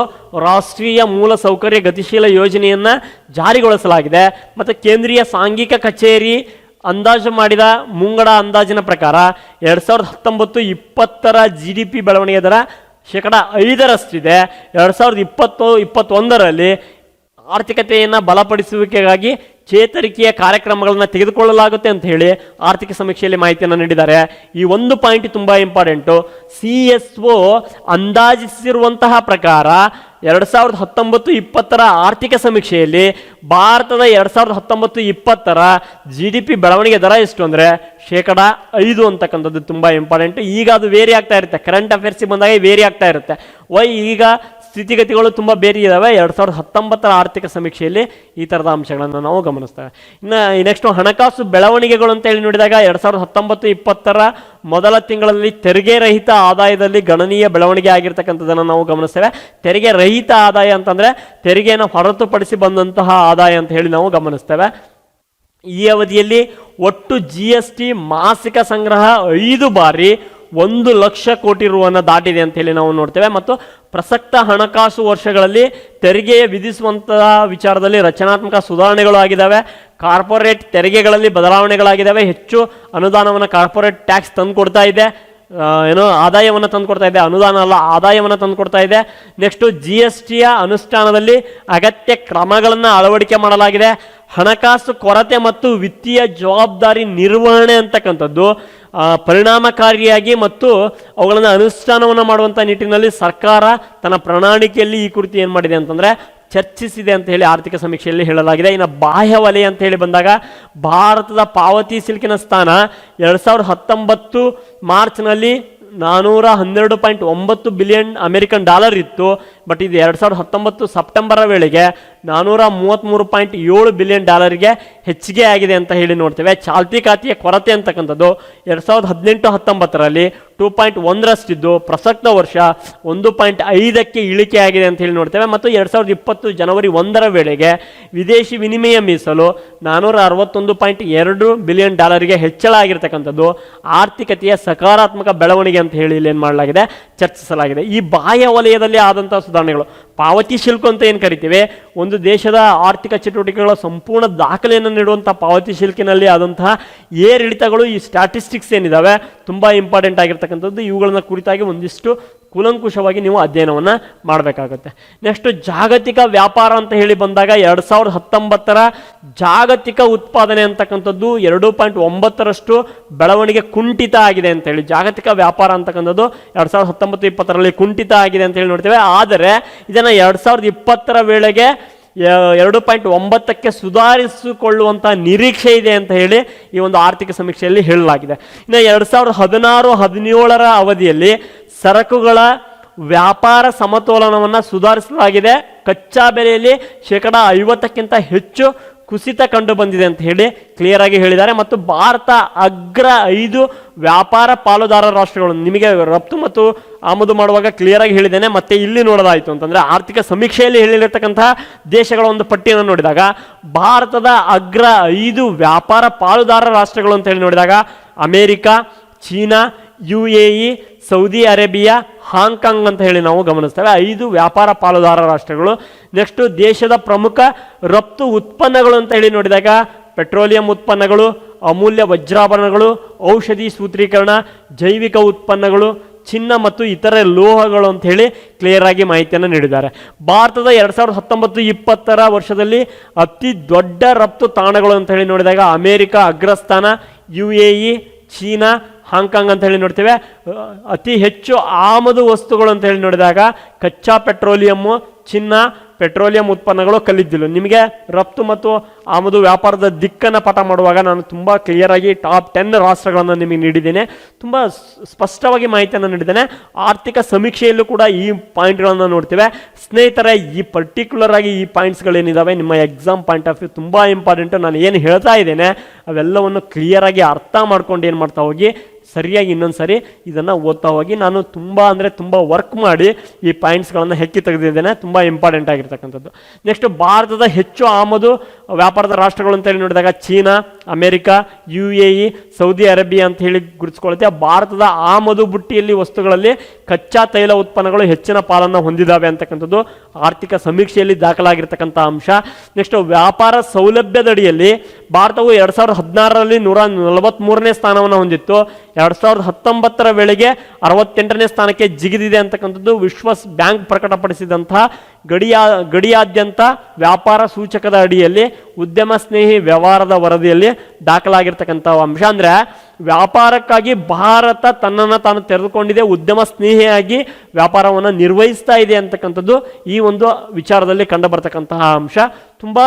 ರಾಷ್ಟ್ರೀಯ ಮೂಲ ಸೌಕರ್ಯ ಗತಿಶೀಲ ಯೋಜನೆಯನ್ನು ಜಾರಿಗೊಳಿಸಲಾಗಿದೆ. ಮತ್ತು ಕೇಂದ್ರೀಯ ಸಾಂಘಿಕ ಕಚೇರಿ ಅಂದಾಜು ಮಾಡಿದ ಮುಂಗಡ ಅಂದಾಜಿನ ಪ್ರಕಾರ 2019-20 GDP ಬೆಳವಣಿಗೆ ದರ 5%ರಷ್ಟಿದೆ. 2020-21ರಲ್ಲಿ ಆರ್ಥಿಕತೆಯನ್ನು ಬಲಪಡಿಸುವಿಕೆಗಾಗಿ ಚೇತರಿಕೆಯ ಕಾರ್ಯಕ್ರಮಗಳನ್ನು ತೆಗೆದುಕೊಳ್ಳಲಾಗುತ್ತೆ ಅಂತ ಹೇಳಿ ಆರ್ಥಿಕ ಸಮೀಕ್ಷೆಯಲ್ಲಿ ಮಾಹಿತಿಯನ್ನು ನೀಡಿದ್ದಾರೆ. ಈ ಒಂದು ಪಾಯಿಂಟ್ ತುಂಬ ಇಂಪಾರ್ಟೆಂಟು. CSO ಅಂದಾಜಿಸಿರುವಂತಹ ಪ್ರಕಾರ 2019-20 ಆರ್ಥಿಕ ಸಮೀಕ್ಷೆಯಲ್ಲಿ ಭಾರತದ 2019-20 GDP ಬೆಳವಣಿಗೆ ದರ ಎಷ್ಟು ಅಂದರೆ 5% ಅಂತಕ್ಕಂಥದ್ದು ತುಂಬ ಇಂಪಾರ್ಟೆಂಟು. ಈಗ ಅದು ವೇರಿ ಆಗ್ತಾ ಇರುತ್ತೆ, ಕರೆಂಟ್ ಅಫೇರ್ಸಿಗೆ ಬಂದಾಗ ವೇರಿ ಆಗ್ತಾ ಇರುತ್ತೆ. ಈಗ ಸ್ಥಿತಿಗತಿಗಳು ತುಂಬ ಬೇರೆ ಇದ್ದಾವೆ. 2019 ಆರ್ಥಿಕ ಸಮೀಕ್ಷೆಯಲ್ಲಿ ಈ ಥರದ ಅಂಶಗಳನ್ನು ನಾವು ಗಮನಿಸ್ತೇವೆ. ಇನ್ನು ನೆಕ್ಸ್ಟ್ ಹಣಕಾಸು ಬೆಳವಣಿಗೆಗಳು ಅಂತ ಹೇಳಿ ನೋಡಿದಾಗ 2019-20 ಮೊದಲ ತಿಂಗಳಲ್ಲಿ ತೆರಿಗೆ ರಹಿತ ಆದಾಯದಲ್ಲಿ ಗಣನೀಯ ಬೆಳವಣಿಗೆ ಆಗಿರ್ತಕ್ಕಂಥದ್ದನ್ನು ನಾವು ಗಮನಿಸ್ತೇವೆ. ತೆರಿಗೆ ರಹಿತ ಆದಾಯ ಅಂತಂದರೆ ತೆರಿಗೆಯನ್ನು ಹೊರತುಪಡಿಸಿ ಬಂದಂತಹ ಆದಾಯ ಅಂತ ಹೇಳಿ ನಾವು ಗಮನಿಸ್ತೇವೆ. ಈ ಅವಧಿಯಲ್ಲಿ ಒಟ್ಟು GST ಮಾಸಿಕ ಸಂಗ್ರಹ 5 ಬಾರಿ 1 ಲಕ್ಷ ಕೋಟಿ ರುವನ್ನು ದಾಟಿದೆ ಅಂತ ಹೇಳಿ ನಾವು ನೋಡ್ತೇವೆ. ಮತ್ತು ಪ್ರಸಕ್ತ ಹಣಕಾಸು ವರ್ಷಗಳಲ್ಲಿ ತೆರಿಗೆ ವಿಧಿಸುವಂತಹ ವಿಚಾರದಲ್ಲಿ ರಚನಾತ್ಮಕ ಸುಧಾರಣೆಗಳು ಆಗಿದ್ದಾವೆ. ಕಾರ್ಪೊರೇಟ್ ತೆರಿಗೆಗಳಲ್ಲಿ ಬದಲಾವಣೆಗಳಾಗಿದ್ದಾವೆ. ಹೆಚ್ಚು ಅನುದಾನವನ್ನು ಕಾರ್ಪೊರೇಟ್ ಟ್ಯಾಕ್ಸ್ ತಂದು ಕೊಡ್ತಾ ಇದೆ, ಆದಾಯವನ್ನು ತಂದು ಕೊಡ್ತಾ ಇದೆ, ಅನುದಾನ ಅಲ್ಲ ಆದಾಯವನ್ನು ತಂದು ಕೊಡ್ತಾ ಇದೆ. ನೆಕ್ಸ್ಟು GSTಯ ಅನುಷ್ಠಾನದಲ್ಲಿ ಅಗತ್ಯ ಕ್ರಮಗಳನ್ನು ಅಳವಡಿಕೆ ಮಾಡಲಾಗಿದೆ. ಹಣಕಾಸು ಕೊರತೆ ಮತ್ತು ವಿತ್ತೀಯ ಜವಾಬ್ದಾರಿ ನಿರ್ವಹಣೆ ಅಂತಕ್ಕಂಥದ್ದು ಪರಿಣಾಮಕಾರಿಯಾಗಿ ಮತ್ತು ಅವುಗಳನ್ನು ಅನುಷ್ಠಾನವನ್ನು ಮಾಡುವಂಥ ನಿಟ್ಟಿನಲ್ಲಿ ಸರ್ಕಾರ ತನ್ನ ಪ್ರಣಾಳಿಕೆಯಲ್ಲಿ ಈ ಕುರಿತು ಏನು ಮಾಡಿದೆ ಅಂತಂದರೆ ಚರ್ಚಿಸಿದೆ ಅಂತ ಹೇಳಿ ಆರ್ಥಿಕ ಸಮೀಕ್ಷೆಯಲ್ಲಿ ಹೇಳಲಾಗಿದೆ. ಇನ್ನು ಬಾಹ್ಯ ವಲಯ ಅಂತ ಹೇಳಿ ಬಂದಾಗ ಭಾರತದ ಪಾವತಿ ಸಿಲ್ಕಿನ ಸ್ಥಾನ 2019 ಮಾರ್ಚ್ನಲ್ಲಿ $412.9 ಬಿಲಿಯನ್ ಅಮೆರಿಕನ್ ಡಾಲರ್ ಇತ್ತು. ಬಟ್ ಇದು 2019 ಸೆಪ್ಟೆಂಬರ್ ವೇಳೆಗೆ $433.7 ಬಿಲಿಯನ್ ಡಾಲರ್ಗೆ ಹೆಚ್ಚಿಗೆ ಆಗಿದೆ ಅಂತ ಹೇಳಿ ನೋಡ್ತೇವೆ. ಚಾಲ್ತಿ ಖಾತೆಯ ಕೊರತೆ ಅಂತಕ್ಕಂಥದ್ದು 2018-19ರಲ್ಲಿ 2.1ರಷ್ಟಿದ್ದು ಪ್ರಸಕ್ತ ವರ್ಷ 1.5ಕ್ಕೆ ಇಳಿಕೆ ಆಗಿದೆ ಅಂತ ಹೇಳಿ ನೋಡ್ತೇವೆ. ಮತ್ತು 2020 ಜನವರಿ 1 ವೇಳೆಗೆ ವಿದೇಶಿ ವಿನಿಮಯ ಮೀಸಲು $461.2 ಬಿಲಿಯನ್ ಡಾಲರ್ಗೆ ಹೆಚ್ಚಳ ಆಗಿರ್ತಕ್ಕಂಥದ್ದು ಆರ್ಥಿಕತೆಯ ಸಕಾರಾತ್ಮಕ ಬೆಳವಣಿಗೆ ಅಂತ ಹೇಳಿ ಇಲ್ಲಿ ಏನು ಮಾಡಲಾಗಿದೆ, ಚರ್ಚಿಸಲಾಗಿದೆ. ಈ ಬಾಹ್ಯ ವಲಯದಲ್ಲಿ ಆದಂತಹ ಸುಧಾರಣೆಗಳು, ಪಾವತಿ ಶುಲ್ಕ ಅಂತ ಏನು ಕರಿತೀವಿ, ಒಂದು ದೇಶದ ಆರ್ಥಿಕ ಚಟುವಟಿಕೆಗಳ ಸಂಪೂರ್ಣ ದಾಖಲೆಯನ್ನು ನೀಡುವಂಥ ಪಾವತಿ ಶುಲ್ಕಿನಲ್ಲಿ ಆದಂತಹ ಏರಿಳಿತಗಳು, ಈ ಸ್ಟ್ಯಾಟಿಸ್ಟಿಕ್ಸ್ ಏನಿದ್ದಾವೆ ತುಂಬ ಇಂಪಾರ್ಟೆಂಟ್ ಆಗಿರ್ತಕ್ಕಂಥದ್ದು. ಇವುಗಳನ್ನ ಕುರಿತಾಗಿ ಒಂದಿಷ್ಟು ಕೂಲಂಕುಷವಾಗಿ ನೀವು ಅಧ್ಯಯನವನ್ನು ಮಾಡಬೇಕಾಗುತ್ತೆ. ನೆಕ್ಸ್ಟ್ ಜಾಗತಿಕ ವ್ಯಾಪಾರ ಅಂತ ಹೇಳಿ ಬಂದಾಗ 2019 ಜಾಗತಿಕ ಉತ್ಪಾದನೆ ಅಂತಕ್ಕಂಥದ್ದು 2.9ರಷ್ಟು ಬೆಳವಣಿಗೆ ಕುಂಠಿತ ಆಗಿದೆ ಅಂತ ಹೇಳಿ, ಜಾಗತಿಕ ವ್ಯಾಪಾರ ಅಂತಕ್ಕಂಥದ್ದು 2019-20ರಲ್ಲಿ ಕುಂಠಿತ ಆಗಿದೆ ಅಂತ ಹೇಳಿ ನೋಡ್ತೇವೆ. ಆದರೆ ಇದನ್ನು 2020 ವೇಳೆಗೆ 2.9ಕ್ಕೆ ಸುಧಾರಿಸಿಕೊಳ್ಳುವಂಥ ನಿರೀಕ್ಷೆ ಇದೆ ಅಂತ ಹೇಳಿ ಈ ಒಂದು ಆರ್ಥಿಕ ಸಮೀಕ್ಷೆಯಲ್ಲಿ ಹೇಳಲಾಗಿದೆ. ಇನ್ನು 2016-17 ಅವಧಿಯಲ್ಲಿ ಸರಕುಗಳ ವ್ಯಾಪಾರ ಸಮತೋಲನವನ್ನು ಸುಧಾರಿಸಲಾಗಿದೆ. ಕಚ್ಚಾ ಬೆಲೆಯಲ್ಲಿ 50%ಕ್ಕಿಂತ ಹೆಚ್ಚು ಕುಸಿತ ಕಂಡು ಬಂದಿದೆ ಅಂತ ಹೇಳಿ ಕ್ಲಿಯರ್ ಆಗಿ ಹೇಳಿದ್ದಾರೆ. ಮತ್ತು ಭಾರತ ಅಗ್ರ 5 ವ್ಯಾಪಾರ ಪಾಲುದಾರ ರಾಷ್ಟ್ರಗಳು, ನಿಮಗೆ ರಫ್ತು ಮತ್ತು ಆಮದು ಮಾಡುವಾಗ ಕ್ಲಿಯರ್ ಆಗಿ ಹೇಳಿದ್ದೇನೆ, ಮತ್ತೆ ಇಲ್ಲಿ ನೋಡೋದಾಯಿತು ಅಂತಂದರೆ ಆರ್ಥಿಕ ಸಮೀಕ್ಷೆಯಲ್ಲಿ ಹೇಳಿರ್ತಕ್ಕಂತಹ ದೇಶಗಳ ಒಂದು ಪಟ್ಟಿಯನ್ನು ನೋಡಿದಾಗ ಭಾರತದ ಅಗ್ರ 5 ವ್ಯಾಪಾರ ಪಾಲುದಾರ ರಾಷ್ಟ್ರಗಳು ಅಂತ ಹೇಳಿ ನೋಡಿದಾಗ America, China, UAE, Saudi Arabia, Hong Kong ಅಂತ ಹೇಳಿ ನಾವು ಗಮನಿಸ್ತೇವೆ. 5 ವ್ಯಾಪಾರ ಪಾಲುದಾರ ರಾಷ್ಟ್ರಗಳು. ನೆಕ್ಸ್ಟು ದೇಶದ ಪ್ರಮುಖ ರಫ್ತು ಉತ್ಪನ್ನಗಳು ಅಂತ ಹೇಳಿ ನೋಡಿದಾಗ ಪೆಟ್ರೋಲಿಯಂ ಉತ್ಪನ್ನಗಳು, ಅಮೂಲ್ಯ ವಜ್ರಾಭರಣಗಳು, ಔಷಧಿ ಸೂತ್ರೀಕರಣ, ಜೈವಿಕ ಉತ್ಪನ್ನಗಳು, ಚಿನ್ನ ಮತ್ತು ಇತರೆ ಲೋಹಗಳು ಅಂತ ಹೇಳಿ ಕ್ಲಿಯರ್ ಆಗಿ ಮಾಹಿತಿಯನ್ನು ನೀಡಿದ್ದಾರೆ. ಭಾರತದ 2019-20 ವರ್ಷದಲ್ಲಿ ಅತಿ ದೊಡ್ಡ ರಫ್ತು ತಾಣಗಳು ಅಂತ ಹೇಳಿ ನೋಡಿದಾಗ ಅಮೇರಿಕಾ ಅಗ್ರಸ್ಥಾನ, UAE, ಚೀನಾ, ಹಾಂಗ್ಕಾಂಗ್ ಅಂತ ಹೇಳಿ ನೋಡ್ತೇವೆ. ಅತಿ ಹೆಚ್ಚು ಆಮದು ವಸ್ತುಗಳು ಅಂತ ಹೇಳಿ ನೋಡಿದಾಗ ಕಚ್ಚಾ ಪೆಟ್ರೋಲಿಯಮ್ಮು, ಚಿನ್ನ, ಪೆಟ್ರೋಲಿಯಂ ಉತ್ಪನ್ನಗಳು, ಕಲ್ಲಿದ್ದಲು. ನಿಮಗೆ ರಫ್ತು ಮತ್ತು ಆಮದು ವ್ಯಾಪಾರದ ದಿಕ್ಕನ್ನು ಪಾಠ ಮಾಡುವಾಗ ನಾನು ತುಂಬ ಕ್ಲಿಯರ್ ಆಗಿ ಟಾಪ್ 10 ರಾಷ್ಟ್ರಗಳನ್ನು ನಿಮಗೆ ನೀಡಿದ್ದೇನೆ, ತುಂಬ ಸ್ಪಷ್ಟವಾಗಿ ಮಾಹಿತಿಯನ್ನು ನೀಡಿದ್ದೇನೆ. ಆರ್ಥಿಕ ಸಮೀಕ್ಷೆಯಲ್ಲೂ ಕೂಡ ಈ ಪಾಯಿಂಟ್ಗಳನ್ನು ನೋಡ್ತೇವೆ. ಸ್ನೇಹಿತರೆ, ಈ ಪರ್ಟಿಕ್ಯುಲರ್ ಆಗಿ ಈ ಪಾಯಿಂಟ್ಸ್ಗಳೇನಿದ್ದಾವೆ ನಿಮ್ಮ ಎಕ್ಸಾಮ್ ಪಾಯಿಂಟ್ ಆಫ್ ವ್ಯೂ ತುಂಬ ಇಂಪಾರ್ಟೆಂಟು. ನಾನು ಏನು ಹೇಳ್ತಾ ಇದ್ದೇನೆ ಅವೆಲ್ಲವನ್ನು ಕ್ಲಿಯರ್ ಆಗಿ ಅರ್ಥ ಮಾಡ್ಕೊಂಡು ಏನು ಮಾಡ್ತಾ ಹೋಗಿ ಸರಿಯಾಗಿ ಇನ್ನೊಂದು ಸರಿ ಇದನ್ನು ಓದ್ತಾ ಹೋಗಿ. ನಾನು ತುಂಬ ವರ್ಕ್ ಮಾಡಿ ಈ ಪಾಯಿಂಟ್ಸ್ಗಳನ್ನು ಹೆಕ್ಕಿ ತೆಗೆದಿದ್ದೇನೆ, ತುಂಬ ಇಂಪಾರ್ಟೆಂಟ್ ಆಗಿರ್ತಕ್ಕಂಥದ್ದು. ನೆಕ್ಸ್ಟ್, ಭಾರತದ ಹೆಚ್ಚು ಆಮದು ವ್ಯಾಪಾರದ ರಾಷ್ಟ್ರಗಳು ಅಂತ ಹೇಳಿ ನೋಡಿದಾಗ China, America, UAE, Saudi Arabia ಅಂತ ಹೇಳಿ ಗುರುತಿಸ್ಕೊಳುತ್ತೆ. ಭಾರತದ ಆಮದು ಬುಟ್ಟಿಯಲ್ಲಿ ವಸ್ತುಗಳಲ್ಲಿ ಕಚ್ಚಾ ತೈಲ ಉತ್ಪನ್ನಗಳು ಹೆಚ್ಚಿನ ಪಾಲನ್ನು ಹೊಂದಿದ್ದಾವೆ ಅಂತಕ್ಕಂಥದ್ದು ಆರ್ಥಿಕ ಸಮೀಕ್ಷೆಯಲ್ಲಿ ದಾಖಲಾಗಿರ್ತಕ್ಕಂಥ ಅಂಶ. ನೆಕ್ಸ್ಟ್, ವ್ಯಾಪಾರ ಸೌಲಭ್ಯದಡಿಯಲ್ಲಿ ಭಾರತವು 2016ರಲ್ಲಿ 143ನೇ ಸ್ಥಾನವನ್ನು ಹೊಂದಿತ್ತು. 2019ರ ವೇಳೆಗೆ 68ನೇ ಸ್ಥಾನಕ್ಕೆ ಜಿಗಿದಿದೆ ಅಂತಕ್ಕಂಥದ್ದು ವಿಶ್ವ ಬ್ಯಾಂಕ್ ಪ್ರಕಟಪಡಿಸಿದಂತಹ ಗಡಿಯಾದ್ಯಂತ ವ್ಯಾಪಾರ ಸೂಚಕದ ಅಡಿಯಲ್ಲಿ ಉದ್ಯಮ ಸ್ನೇಹಿ ವ್ಯವಹಾರದ ವರದಿಯಲ್ಲಿ ದಾಖಲಾಗಿರ್ತಕ್ಕಂಥ ಅಂಶ. ಅಂದರೆ ವ್ಯಾಪಾರಕ್ಕಾಗಿ ಭಾರತ ತನ್ನನ್ನು ತಾನು ತೆರೆದುಕೊಂಡಿದೆ, ಉದ್ಯಮ ಸ್ನೇಹಿಯಾಗಿ ವ್ಯಾಪಾರವನ್ನು ನಿರ್ವಹಿಸ್ತಾ ಇದೆ ಅಂತಕ್ಕಂಥದ್ದು ಈ ಒಂದು ವಿಚಾರದಲ್ಲಿ ಕಂಡು ಬರ್ತಕ್ಕಂತಹ ಅಂಶ. ತುಂಬ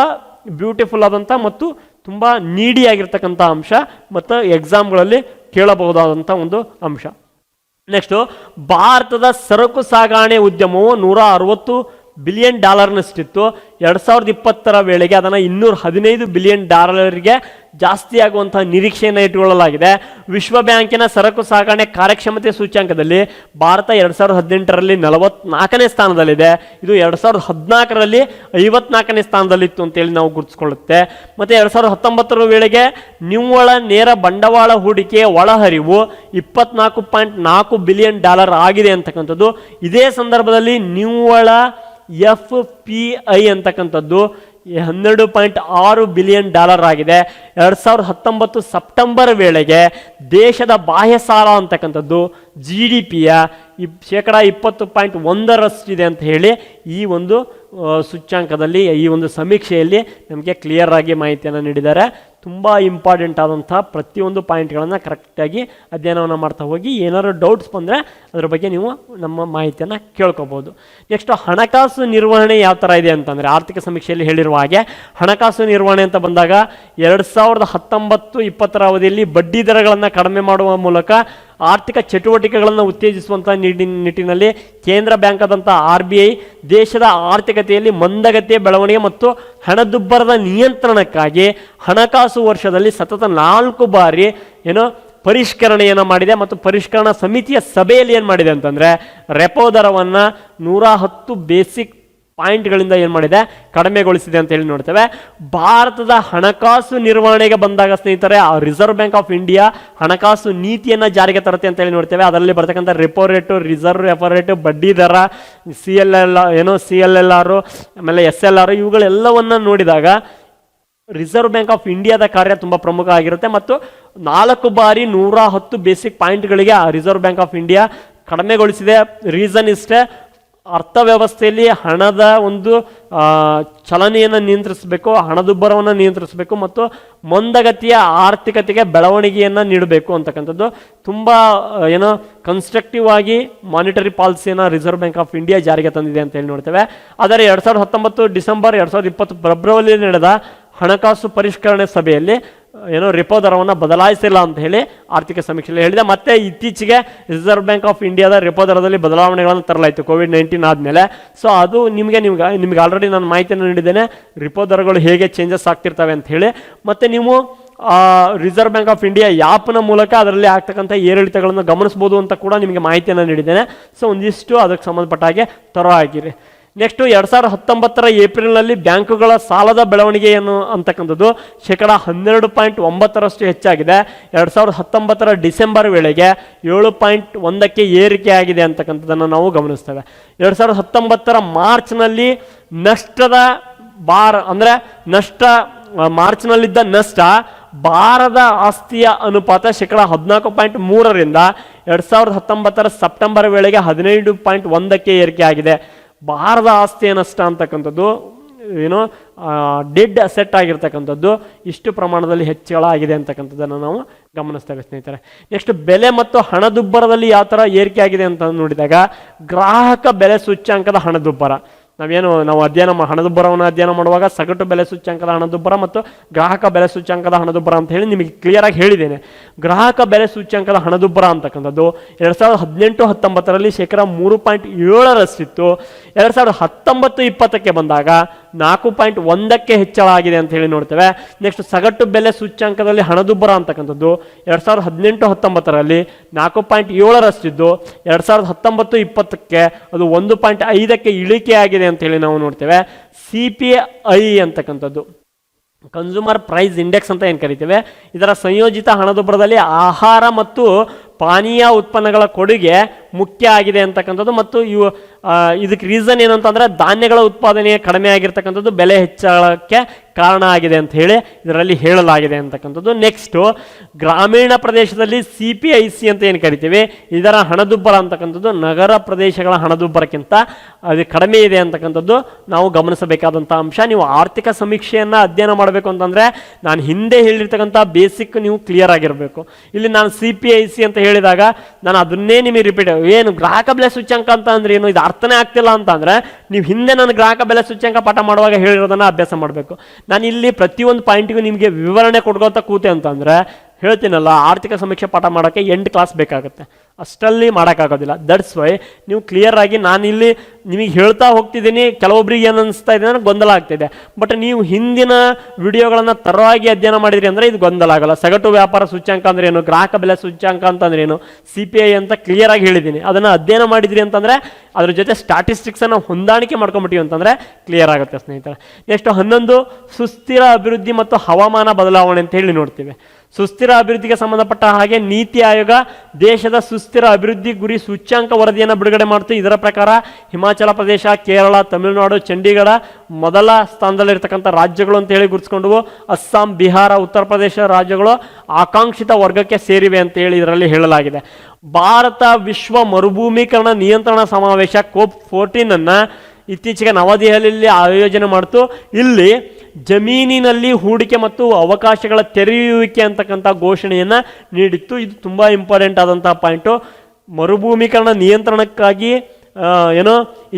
ಬ್ಯೂಟಿಫುಲ್ ಆದಂಥ ಮತ್ತು ತುಂಬ ನೀಡಿಯಾಗಿರ್ತಕ್ಕಂಥ ಅಂಶ ಮತ್ತು ಎಕ್ಸಾಮ್ಗಳಲ್ಲಿ ಕೇಳಬಹುದಾದಂಥ ಒಂದು ಅಂಶ. ನೆಕ್ಸ್ಟು, ಭಾರತದ ಸರಕು ಸಾಗಣೆ ಉದ್ಯಮವು $160 ಬಿಲಿಯನ್ ನಷ್ಟಿತ್ತು. 2020ರ ವೇಳೆಗೆ ಅದನ್ನು $215 ಬಿಲಿಯನ್ ಜಾಸ್ತಿ ಆಗುವಂತಹ ನಿರೀಕ್ಷೆಯನ್ನು ಇಟ್ಟುಕೊಳ್ಳಲಾಗಿದೆ. ವಿಶ್ವ ಬ್ಯಾಂಕಿನ ಸರಕು ಸಾಗಣೆ ಕಾರ್ಯಕ್ಷಮತೆ ಸೂಚ್ಯಾಂಕದಲ್ಲಿ ಭಾರತ 2018ರಲ್ಲಿ 44ನೇ ಸ್ಥಾನದಲ್ಲಿದೆ. ಇದು 2014ರಲ್ಲಿ 54ನೇ ಸ್ಥಾನದಲ್ಲಿತ್ತು ಅಂತೇಳಿ ನಾವು ಗುರುತಿಸ್ಕೊಳ್ಳುತ್ತೆ. ಮತ್ತು 2019ರ ವೇಳೆಗೆ ನಿವ್ವಳ ನೇರ ಬಂಡವಾಳ ಹೂಡಿಕೆಯ ಒಳಹರಿವು $24.4 ಬಿಲಿಯನ್ ಆಗಿದೆ ಅಂತಕ್ಕಂಥದ್ದು. ಇದೇ ಸಂದರ್ಭದಲ್ಲಿ ನಿವ್ವಳ FPI ಅಂತಕ್ಕಂಥದ್ದು $12.6 ಬಿಲಿಯನ್ ಆಗಿದೆ. 2019 ಸೆಪ್ಟೆಂಬರ್ ವೇಳೆಗೆ ದೇಶದ ಬಾಹ್ಯ ಸಾಲ ಅಂತಕ್ಕಂಥದ್ದು GDPಯ 20.1% ಅಂತ ಹೇಳಿ ಈ ಒಂದು ಸೂಚ್ಯಾಂಕದಲ್ಲಿ, ಈ ಒಂದು ಸಮೀಕ್ಷೆಯಲ್ಲಿ ನಮಗೆ ಕ್ಲಿಯರ್ ಆಗಿ ಮಾಹಿತಿಯನ್ನು ನೀಡಿದ್ದಾರೆ. ತುಂಬ ಇಂಪಾರ್ಟೆಂಟ್ ಆದಂತಹ ಪ್ರತಿಯೊಂದು ಪಾಯಿಂಟ್ಗಳನ್ನು ಕರೆಕ್ಟಾಗಿ ಅಧ್ಯಯನವನ್ನು ಮಾಡ್ತಾ ಹೋಗಿ. ಏನಾದರೂ ಡೌಟ್ಸ್ ಬಂದರೆ ಅದರ ಬಗ್ಗೆ ನೀವು ನಮ್ಮ ಮಾಹಿತಿಯನ್ನು ಕೇಳ್ಕೊಬೋದು. ನೆಕ್ಸ್ಟ್, ಹಣಕಾಸು ನಿರ್ವಹಣೆ ಯಾವ ಥರ ಇದೆ ಅಂತಂದರೆ ಆರ್ಥಿಕ ಸಮೀಕ್ಷೆಯಲ್ಲಿ ಹೇಳಿರುವ ಹಾಗೆ ಹಣಕಾಸು ನಿರ್ವಹಣೆ ಅಂತ ಬಂದಾಗ 2019-20ರ ಅವಧಿಯಲ್ಲಿ ಬಡ್ಡಿ ದರಗಳನ್ನು ಕಡಿಮೆ ಮಾಡುವ ಮೂಲಕ ಆರ್ಥಿಕ ಚಟುವಟಿಕೆಗಳನ್ನು ಉತ್ತೇಜಿಸುವಂಥ ನಿಟ್ಟಿನಲ್ಲಿ ಕೇಂದ್ರ ಬ್ಯಾಂಕ್ ಆದಂಥ RBI ದೇಶದ ಆರ್ಥಿಕತೆಯಲ್ಲಿ ಮಂದಗತಿಯ ಬೆಳವಣಿಗೆ ಮತ್ತು ಹಣದುಬ್ಬರದ ನಿಯಂತ್ರಣಕ್ಕಾಗಿ ಹಣಕಾಸು ವರ್ಷದಲ್ಲಿ ಸತತ 4 ಬಾರಿ ಪರಿಷ್ಕರಣೆಯನ್ನು ಮಾಡಿದೆ. ಮತ್ತು ಪರಿಷ್ಕರಣಾ ಸಮಿತಿಯ ಸಭೆಯಲ್ಲಿ ಏನು ಮಾಡಿದೆ ಅಂತಂದರೆ ರೆಪೋ ದರವನ್ನು 110 ಬೇಸಿಕ್ ಪಾಯಿಂಟ್ಗಳಿಂದ ಏನು ಮಾಡಿದೆ, ಕಡಿಮೆಗೊಳಿಸಿದೆ ಅಂತ ಹೇಳಿ ನೋಡ್ತೇವೆ. ಭಾರತದ ಹಣಕಾಸು ನಿರ್ವಹಣೆಗೆ ಬಂದಾಗ ಸ್ನೇಹಿತರೆ, ರಿಸರ್ವ್ ಬ್ಯಾಂಕ್ ಆಫ್ ಇಂಡಿಯಾ ಹಣಕಾಸು ನೀತಿಯನ್ನು ಜಾರಿಗೆ ತರುತ್ತೆ ಅಂತ ಹೇಳಿ ನೋಡ್ತೇವೆ. ಅದರಲ್ಲಿ ಬರ್ತಕ್ಕಂಥ repo rate, reserve repo rate, ಬಡ್ಡಿ ದರ, CLLR, ಆಮೇಲೆ SLR ಇವುಗಳೆಲ್ಲವನ್ನು ನೋಡಿದಾಗ ರಿಸರ್ವ್ ಬ್ಯಾಂಕ್ ಆಫ್ ಇಂಡಿಯಾದ ಕಾರ್ಯ ತುಂಬ ಪ್ರಮುಖ ಆಗಿರುತ್ತೆ. ಮತ್ತು 4 ಬಾರಿ 110 ಬೇಸಿಕ್ ಪಾಯಿಂಟ್ಗಳಿಗೆ ರಿಸರ್ವ್ ಬ್ಯಾಂಕ್ ಆಫ್ ಇಂಡಿಯಾ ಕಡಿಮೆಗೊಳಿಸಿದೆ. ರೀಸನ್ ಇಷ್ಟೇ, ಅರ್ಥವ್ಯವಸ್ಥೆಯಲ್ಲಿ ಹಣದ ಒಂದು ಚಲನೆಯನ್ನು ನಿಯಂತ್ರಿಸಬೇಕು, ಹಣದುಬ್ಬರವನ್ನು ನಿಯಂತ್ರಿಸಬೇಕು ಮತ್ತು ಮಂದಗತಿಯ ಆರ್ಥಿಕತೆಗೆ ಬೆಳವಣಿಗೆಯನ್ನು ನೀಡಬೇಕು ಅಂತಕ್ಕಂಥದ್ದು. ತುಂಬ ಕನ್ಸ್ಟ್ರಕ್ಟಿವ್ ಆಗಿ ಮಾನಿಟರಿ ಪಾಲಿಸಿಯನ್ನು ರಿಸರ್ವ್ ಬ್ಯಾಂಕ್ ಆಫ್ ಇಂಡಿಯಾ ಜಾರಿಗೆ ತಂದಿದೆ ಅಂತ ಹೇಳಿ ನೋಡ್ತೇವೆ. ಆದರೆ 2019 ಡಿಸೆಂಬರ್ 2020 ಫೆಬ್ರವರಿಯಲ್ಲಿ ನಡೆದ ಹಣಕಾಸು ಪರಿಷ್ಕರಣೆ ಸಭೆಯಲ್ಲಿ ರೆಪೋ ದರವನ್ನು ಬದಲಾಯಿಸಿಲ್ಲ ಅಂತ ಹೇಳಿ ಆರ್ಥಿಕ ಸಮೀಕ್ಷೆಯಲ್ಲಿ ಹೇಳಿದೆ. ಮತ್ತೆ ಇತ್ತೀಚೆಗೆ ರಿಸರ್ವ್ ಬ್ಯಾಂಕ್ ಆಫ್ ಇಂಡಿಯಾದ ರೆಪೋ ದರದಲ್ಲಿ ಬದಲಾವಣೆಗಳನ್ನು ತರಲಾಯಿತು ಕೋವಿಡ್-19 ಆದಮೇಲೆ. ಸೊ ಅದು ನಿಮಗೆ ಆಲ್ರೆಡಿ ನಾನು ಮಾಹಿತಿಯನ್ನು ನೀಡಿದ್ದೇನೆ, ರೆಪೋ ದರಗಳು ಹೇಗೆ ಚೇಂಜಸ್ ಆಗ್ತಿರ್ತವೆ ಅಂತ ಹೇಳಿ. ಮತ್ತು ನೀವು ರಿಸರ್ವ್ ಬ್ಯಾಂಕ್ ಆಫ್ ಇಂಡಿಯಾ ಆ್ಯಪ್ನ ಮೂಲಕ ಅದರಲ್ಲಿ ಆಗ್ತಕ್ಕಂಥ ಏರಿಳಿತಗಳನ್ನು ಗಮನಿಸ್ಬೋದು ಅಂತ ಕೂಡ ನಿಮಗೆ ಮಾಹಿತಿಯನ್ನು ನೀಡಿದ್ದೇನೆ. ಸೊ ಒಂದಿಷ್ಟು ಅದಕ್ಕೆ ಸಂಬಂಧಪಟ್ಟ ಹಾಗೆ ಆಗಿರಿ. ನೆಕ್ಸ್ಟು 2019 ಏಪ್ರಿಲ್ನಲ್ಲಿ ಬ್ಯಾಂಕುಗಳ ಸಾಲದ ಬೆಳವಣಿಗೆಯನ್ನು ಅಂತಕ್ಕಂಥದ್ದು 12.9% ಹೆಚ್ಚಾಗಿದೆ. 2019 ಡಿಸೆಂಬರ್ ವೇಳೆಗೆ 7.1ಕ್ಕೆ ಏರಿಕೆ ಆಗಿದೆ ಅಂತಕ್ಕಂಥದ್ದನ್ನು ನಾವು ಗಮನಿಸ್ತೇವೆ. 2019 ಮಾರ್ಚ್ನಲ್ಲಿ ನಷ್ಟದ ಮಾರ್ಚ್ನಲ್ಲಿದ್ದ ನಷ್ಟ ಭಾರದ ಆಸ್ತಿಯ ಅನುಪಾತ 14.3ರಿಂದ 2019 ಸೆಪ್ಟೆಂಬರ್ ವೇಳೆಗೆ 15.1ಕ್ಕೆ ಏರಿಕೆ ಆಗಿದೆ. ಭಾರದ ಆಸ್ತಿಯ ನಷ್ಟ ಅಂತಕ್ಕಂಥದ್ದು ಏನೋ ಡೆಡ್ ಅಸೆಟ್ ಆಗಿರ್ತಕ್ಕಂಥದ್ದು ಇಷ್ಟು ಪ್ರಮಾಣದಲ್ಲಿ ಹೆಚ್ಚಳ ಆಗಿದೆ ಅಂತಕ್ಕಂಥದ್ದನ್ನು ನಾವು ಗಮನಿಸ್ತೇವೆ ಸ್ನೇಹಿತರೆ. ನೆಕ್ಸ್ಟ್ ಬೆಲೆ ಮತ್ತು ಹಣದುಬ್ಬರದಲ್ಲಿ ಯಾವ ಥರ ಏರಿಕೆ ಆಗಿದೆ ಅಂತ ನೋಡಿದಾಗ ಗ್ರಾಹಕ ಬೆಲೆ ಸೂಚ್ಯಾಂಕದ ಹಣದುಬ್ಬರ ನಾವು ಹಣದುಬ್ಬರವನ್ನು ಅಧ್ಯಯನ ಮಾಡುವಾಗ ಸಗಟು ಬೆಲೆ ಸೂಚ್ಯಾಂಕದ ಹಣದುಬ್ಬರ ಮತ್ತು ಗ್ರಾಹಕ ಬೆಲೆ ಸೂಚ್ಯಾಂಕದ ಹಣದುಬ್ಬರ ಅಂತ ಹೇಳಿ ನಿಮಗೆ ಕ್ಲಿಯರ್ ಆಗಿ ಹೇಳಿದ್ದೇನೆ. ಗ್ರಾಹಕ ಬೆಲೆ ಸೂಚ್ಯಾಂಕದ ಹಣದುಬ್ಬರ ಅಂತಕ್ಕಂಥದ್ದು 2018-19ರಲ್ಲಿ 3.7%. 2019-20ಕ್ಕೆ ಬಂದಾಗ 4.1ಕ್ಕೆ ಹೆಚ್ಚಳ ಆಗಿದೆ ಅಂತ ಹೇಳಿ ನೋಡ್ತೇವೆ. ನೆಕ್ಸ್ಟ್ ಸಗಟು ಬೆಲೆ ಸೂಚ್ಯಾಂಕದಲ್ಲಿ ಹಣದುಬ್ಬರ ಅಂತಕ್ಕಂಥದ್ದು 2018-19ರಲ್ಲಿ 4.7% ಇದ್ದು 2019-20ಕ್ಕೆ ಅದು 1.5ಕ್ಕೆ ಇಳಿಕೆ ಆಗಿದೆ ಅಂತ ಹೇಳಿ ನಾವು ನೋಡ್ತೇವೆ. CPI ಅಂತಕ್ಕಂಥದ್ದು ಕನ್ಸ್ಯೂಮರ್ ಪ್ರೈಸ್ ಇಂಡೆಕ್ಸ್ ಅಂತ ಏನು ಕರಿತೇವೆ, ಇದರ ಸಂಯೋಜಿತ ಹಣದುಬ್ಬರದಲ್ಲಿ ಆಹಾರ ಮತ್ತು ಪಾನೀಯ ಉತ್ಪನ್ನಗಳ ಕೊಡುಗೆ ಮುಖ್ಯ ಆಗಿದೆ ಅಂತಕ್ಕಂಥದ್ದು. ಮತ್ತು ಇದಕ್ಕೆ ರೀಸನ್ ಏನು ಅಂತಂದರೆ ಧಾನ್ಯಗಳ ಉತ್ಪಾದನೆ ಕಡಿಮೆ ಆಗಿರ್ತಕ್ಕಂಥದ್ದು ಬೆಲೆ ಹೆಚ್ಚಳಕ್ಕೆ ಕಾರಣ ಆಗಿದೆ ಅಂತ ಹೇಳಿ ಇದರಲ್ಲಿ ಹೇಳಲಾಗಿದೆ ಅಂತಕ್ಕಂಥದ್ದು. ನೆಕ್ಸ್ಟು ಗ್ರಾಮೀಣ ಪ್ರದೇಶದಲ್ಲಿ CPIC ಅಂತ ಏನು ಕರಿತೀವಿ, ಇದರ ಹಣದುಬ್ಬರ ಅಂತಕ್ಕಂಥದ್ದು ನಗರ ಪ್ರದೇಶಗಳ ಹಣದುಬ್ಬರಕ್ಕಿಂತ ಅದು ಕಡಿಮೆ ಇದೆ ಅಂತಕ್ಕಂಥದ್ದು ನಾವು ಗಮನಿಸಬೇಕಾದಂಥ ಅಂಶ. ನೀವು ಆರ್ಥಿಕ ಸಮೀಕ್ಷೆಯನ್ನು ಅಧ್ಯಯನ ಮಾಡಬೇಕು ಅಂತಂದರೆ ನಾನು ಹಿಂದೆ ಹೇಳಿರ್ತಕ್ಕಂಥ ಬೇಸಿಕ್ ನೀವು ಕ್ಲಿಯರ್ ಆಗಿರಬೇಕು. ಇಲ್ಲಿ ನಾನು CPIC ಅಂತ ಹೇಳಿದಾಗ ನಾನು ಅದನ್ನೇ ನಿಮಗೆ ರಿಪೀಟ್, ಏನು ಗ್ರಾಹಕ ಬೆಲೆ ಸೂಚ್ಯಂಕ ಅಂತ ಅಂದ್ರೆ ಏನು, ಇದು ಅರ್ಥನೇ ಆಗ್ತಿಲ್ಲ ಅಂತ ಅಂದ್ರೆ ನೀವು ಹಿಂದೆ ನಾನು ಗ್ರಾಹಕ ಬೆಲೆ ಸೂಚ್ಯಂಕ ಪಾಠ ಮಾಡುವಾಗ ಹೇಳಿರೋದನ್ನ ಅಭ್ಯಾಸ ಮಾಡಬೇಕು. ನಾನು ಇಲ್ಲಿ ಪ್ರತಿಯೊಂದು ಪಾಯಿಂಟ್ಗೂ ನಿಮಗೆ ವಿವರಣೆ ಕೊಡ್ಕೋತಾ ಕೂತೆ ಅಂತಂದ್ರೆ ಹೇಳ್ತೀನಲ್ಲ, ಆರ್ಥಿಕ ಸಮೀಕ್ಷೆ ಪಾಠ ಮಾಡೋಕ್ಕೆ 8 ಕ್ಲಾಸ್ ಬೇಕಾಗುತ್ತೆ, ಅಷ್ಟಲ್ಲಿ ಮಾಡೋಕ್ಕಾಗೋದಿಲ್ಲ. ದಟ್ಸ್ ವೈ ನೀವು ಕ್ಲಿಯರ್ ಆಗಿ ನಾನಿಲ್ಲಿ ನಿಮಗೆ ಹೇಳ್ತಾ ಹೋಗ್ತಿದ್ದೀನಿ. ಕೆಲವೊಬ್ರಿಗೆ ಏನು ಅನಿಸ್ತಾ ಇದೆ ಅಂದರೆ ಗೊಂದಲ ಆಗ್ತಿದೆ, ಬಟ್ ನೀವು ಹಿಂದಿನ ವಿಡಿಯೋಗಳನ್ನು ತರವಾಗಿ ಅಧ್ಯಯನ ಮಾಡಿದ್ರಿ ಅಂದರೆ ಇದು ಗೊಂದಲ ಆಗಲ್ಲ. ಸಗಟು ವ್ಯಾಪಾರ ಸೂಚ್ಯಾಂಕ ಅಂದ್ರೆ ಏನು, ಗ್ರಾಹಕ ಬೆಲೆ ಸೂಚ್ಯಾಂಕ ಅಂತಂದ್ರೆ ಏನು, CPI ಅಂತ ಕ್ಲಿಯರ್ ಆಗಿ ಹೇಳಿದ್ದೀನಿ. ಅದನ್ನು ಅಧ್ಯಯನ ಮಾಡಿದ್ರಿ ಅಂತಂದರೆ ಅದ್ರ ಜೊತೆ ಸ್ಟಾಟಿಸ್ಟಿಕ್ಸನ್ನು ಹೊಂದಾಣಿಕೆ ಮಾಡ್ಕೊಂಬಿಟ್ಟಿವಿ ಅಂತಂದರೆ ಕ್ಲಿಯರ್ ಆಗುತ್ತೆ ಸ್ನೇಹಿತರೆ. ನೆಕ್ಸ್ಟ್ 11 ಸುಸ್ಥಿರ ಅಭಿವೃದ್ಧಿ ಮತ್ತು ಹವಾಮಾನ ಬದಲಾವಣೆ ಅಂತ ಹೇಳಿ ನೋಡ್ತೀವಿ. ಸುಸ್ಥಿರ ಅಭಿವೃದ್ಧಿಗೆ ಸಂಬಂಧಪಟ್ಟ ಹಾಗೆ ನೀತಿ ಆಯೋಗ ದೇಶದ ಸುಸ್ಥಿರ ಅಭಿವೃದ್ಧಿ ಗುರಿ ಸೂಚ್ಯಾಂಕ ವರದಿಯನ್ನು ಬಿಡುಗಡೆ ಮಾಡ್ತು. ಇದರ ಪ್ರಕಾರ ಹಿಮಾಚಲ ಪ್ರದೇಶ, ಕೇರಳ, ತಮಿಳುನಾಡು, ಚಂಡೀಗಢ ಮೊದಲ ಸ್ಥಾನದಲ್ಲಿರ್ತಕ್ಕಂಥ ರಾಜ್ಯಗಳು ಅಂತ ಹೇಳಿ ಗುರುತಿಸ್ಕೊಂಡವು. ಅಸ್ಸಾಂ, ಬಿಹಾರ, ಉತ್ತರ ಪ್ರದೇಶ ರಾಜ್ಯಗಳು ಆಕಾಂಕ್ಷಿತ ವರ್ಗಕ್ಕೆ ಸೇರಿವೆ ಅಂತ ಹೇಳಿ ಇದರಲ್ಲಿ ಹೇಳಲಾಗಿದೆ. ಭಾರತ ವಿಶ್ವ ಮರುಭೂಮೀಕರಣ ನಿಯಂತ್ರಣ ಸಮಾವೇಶ COP14 ಇತ್ತೀಚೆಗೆ ನವದೆಹಲಿಯಲ್ಲಿ ಆಯೋಜನೆ ಮಾಡ್ತು. ಇಲ್ಲಿ ಜಮೀನಿನಲ್ಲಿ ಹೂಡಿಕೆ ಮತ್ತು ಅವಕಾಶಗಳ ತೆರೆಯುವಿಕೆ ಅಂತಕ್ಕಂಥ ಘೋಷಣೆಯನ್ನು ನೀಡಿತ್ತು. ಇದು ತುಂಬ ಇಂಪಾರ್ಟೆಂಟ್ ಆದಂಥ ಪಾಯಿಂಟು. ಮರುಭೂಮೀಕರಣ ನಿಯಂತ್ರಣಕ್ಕಾಗಿ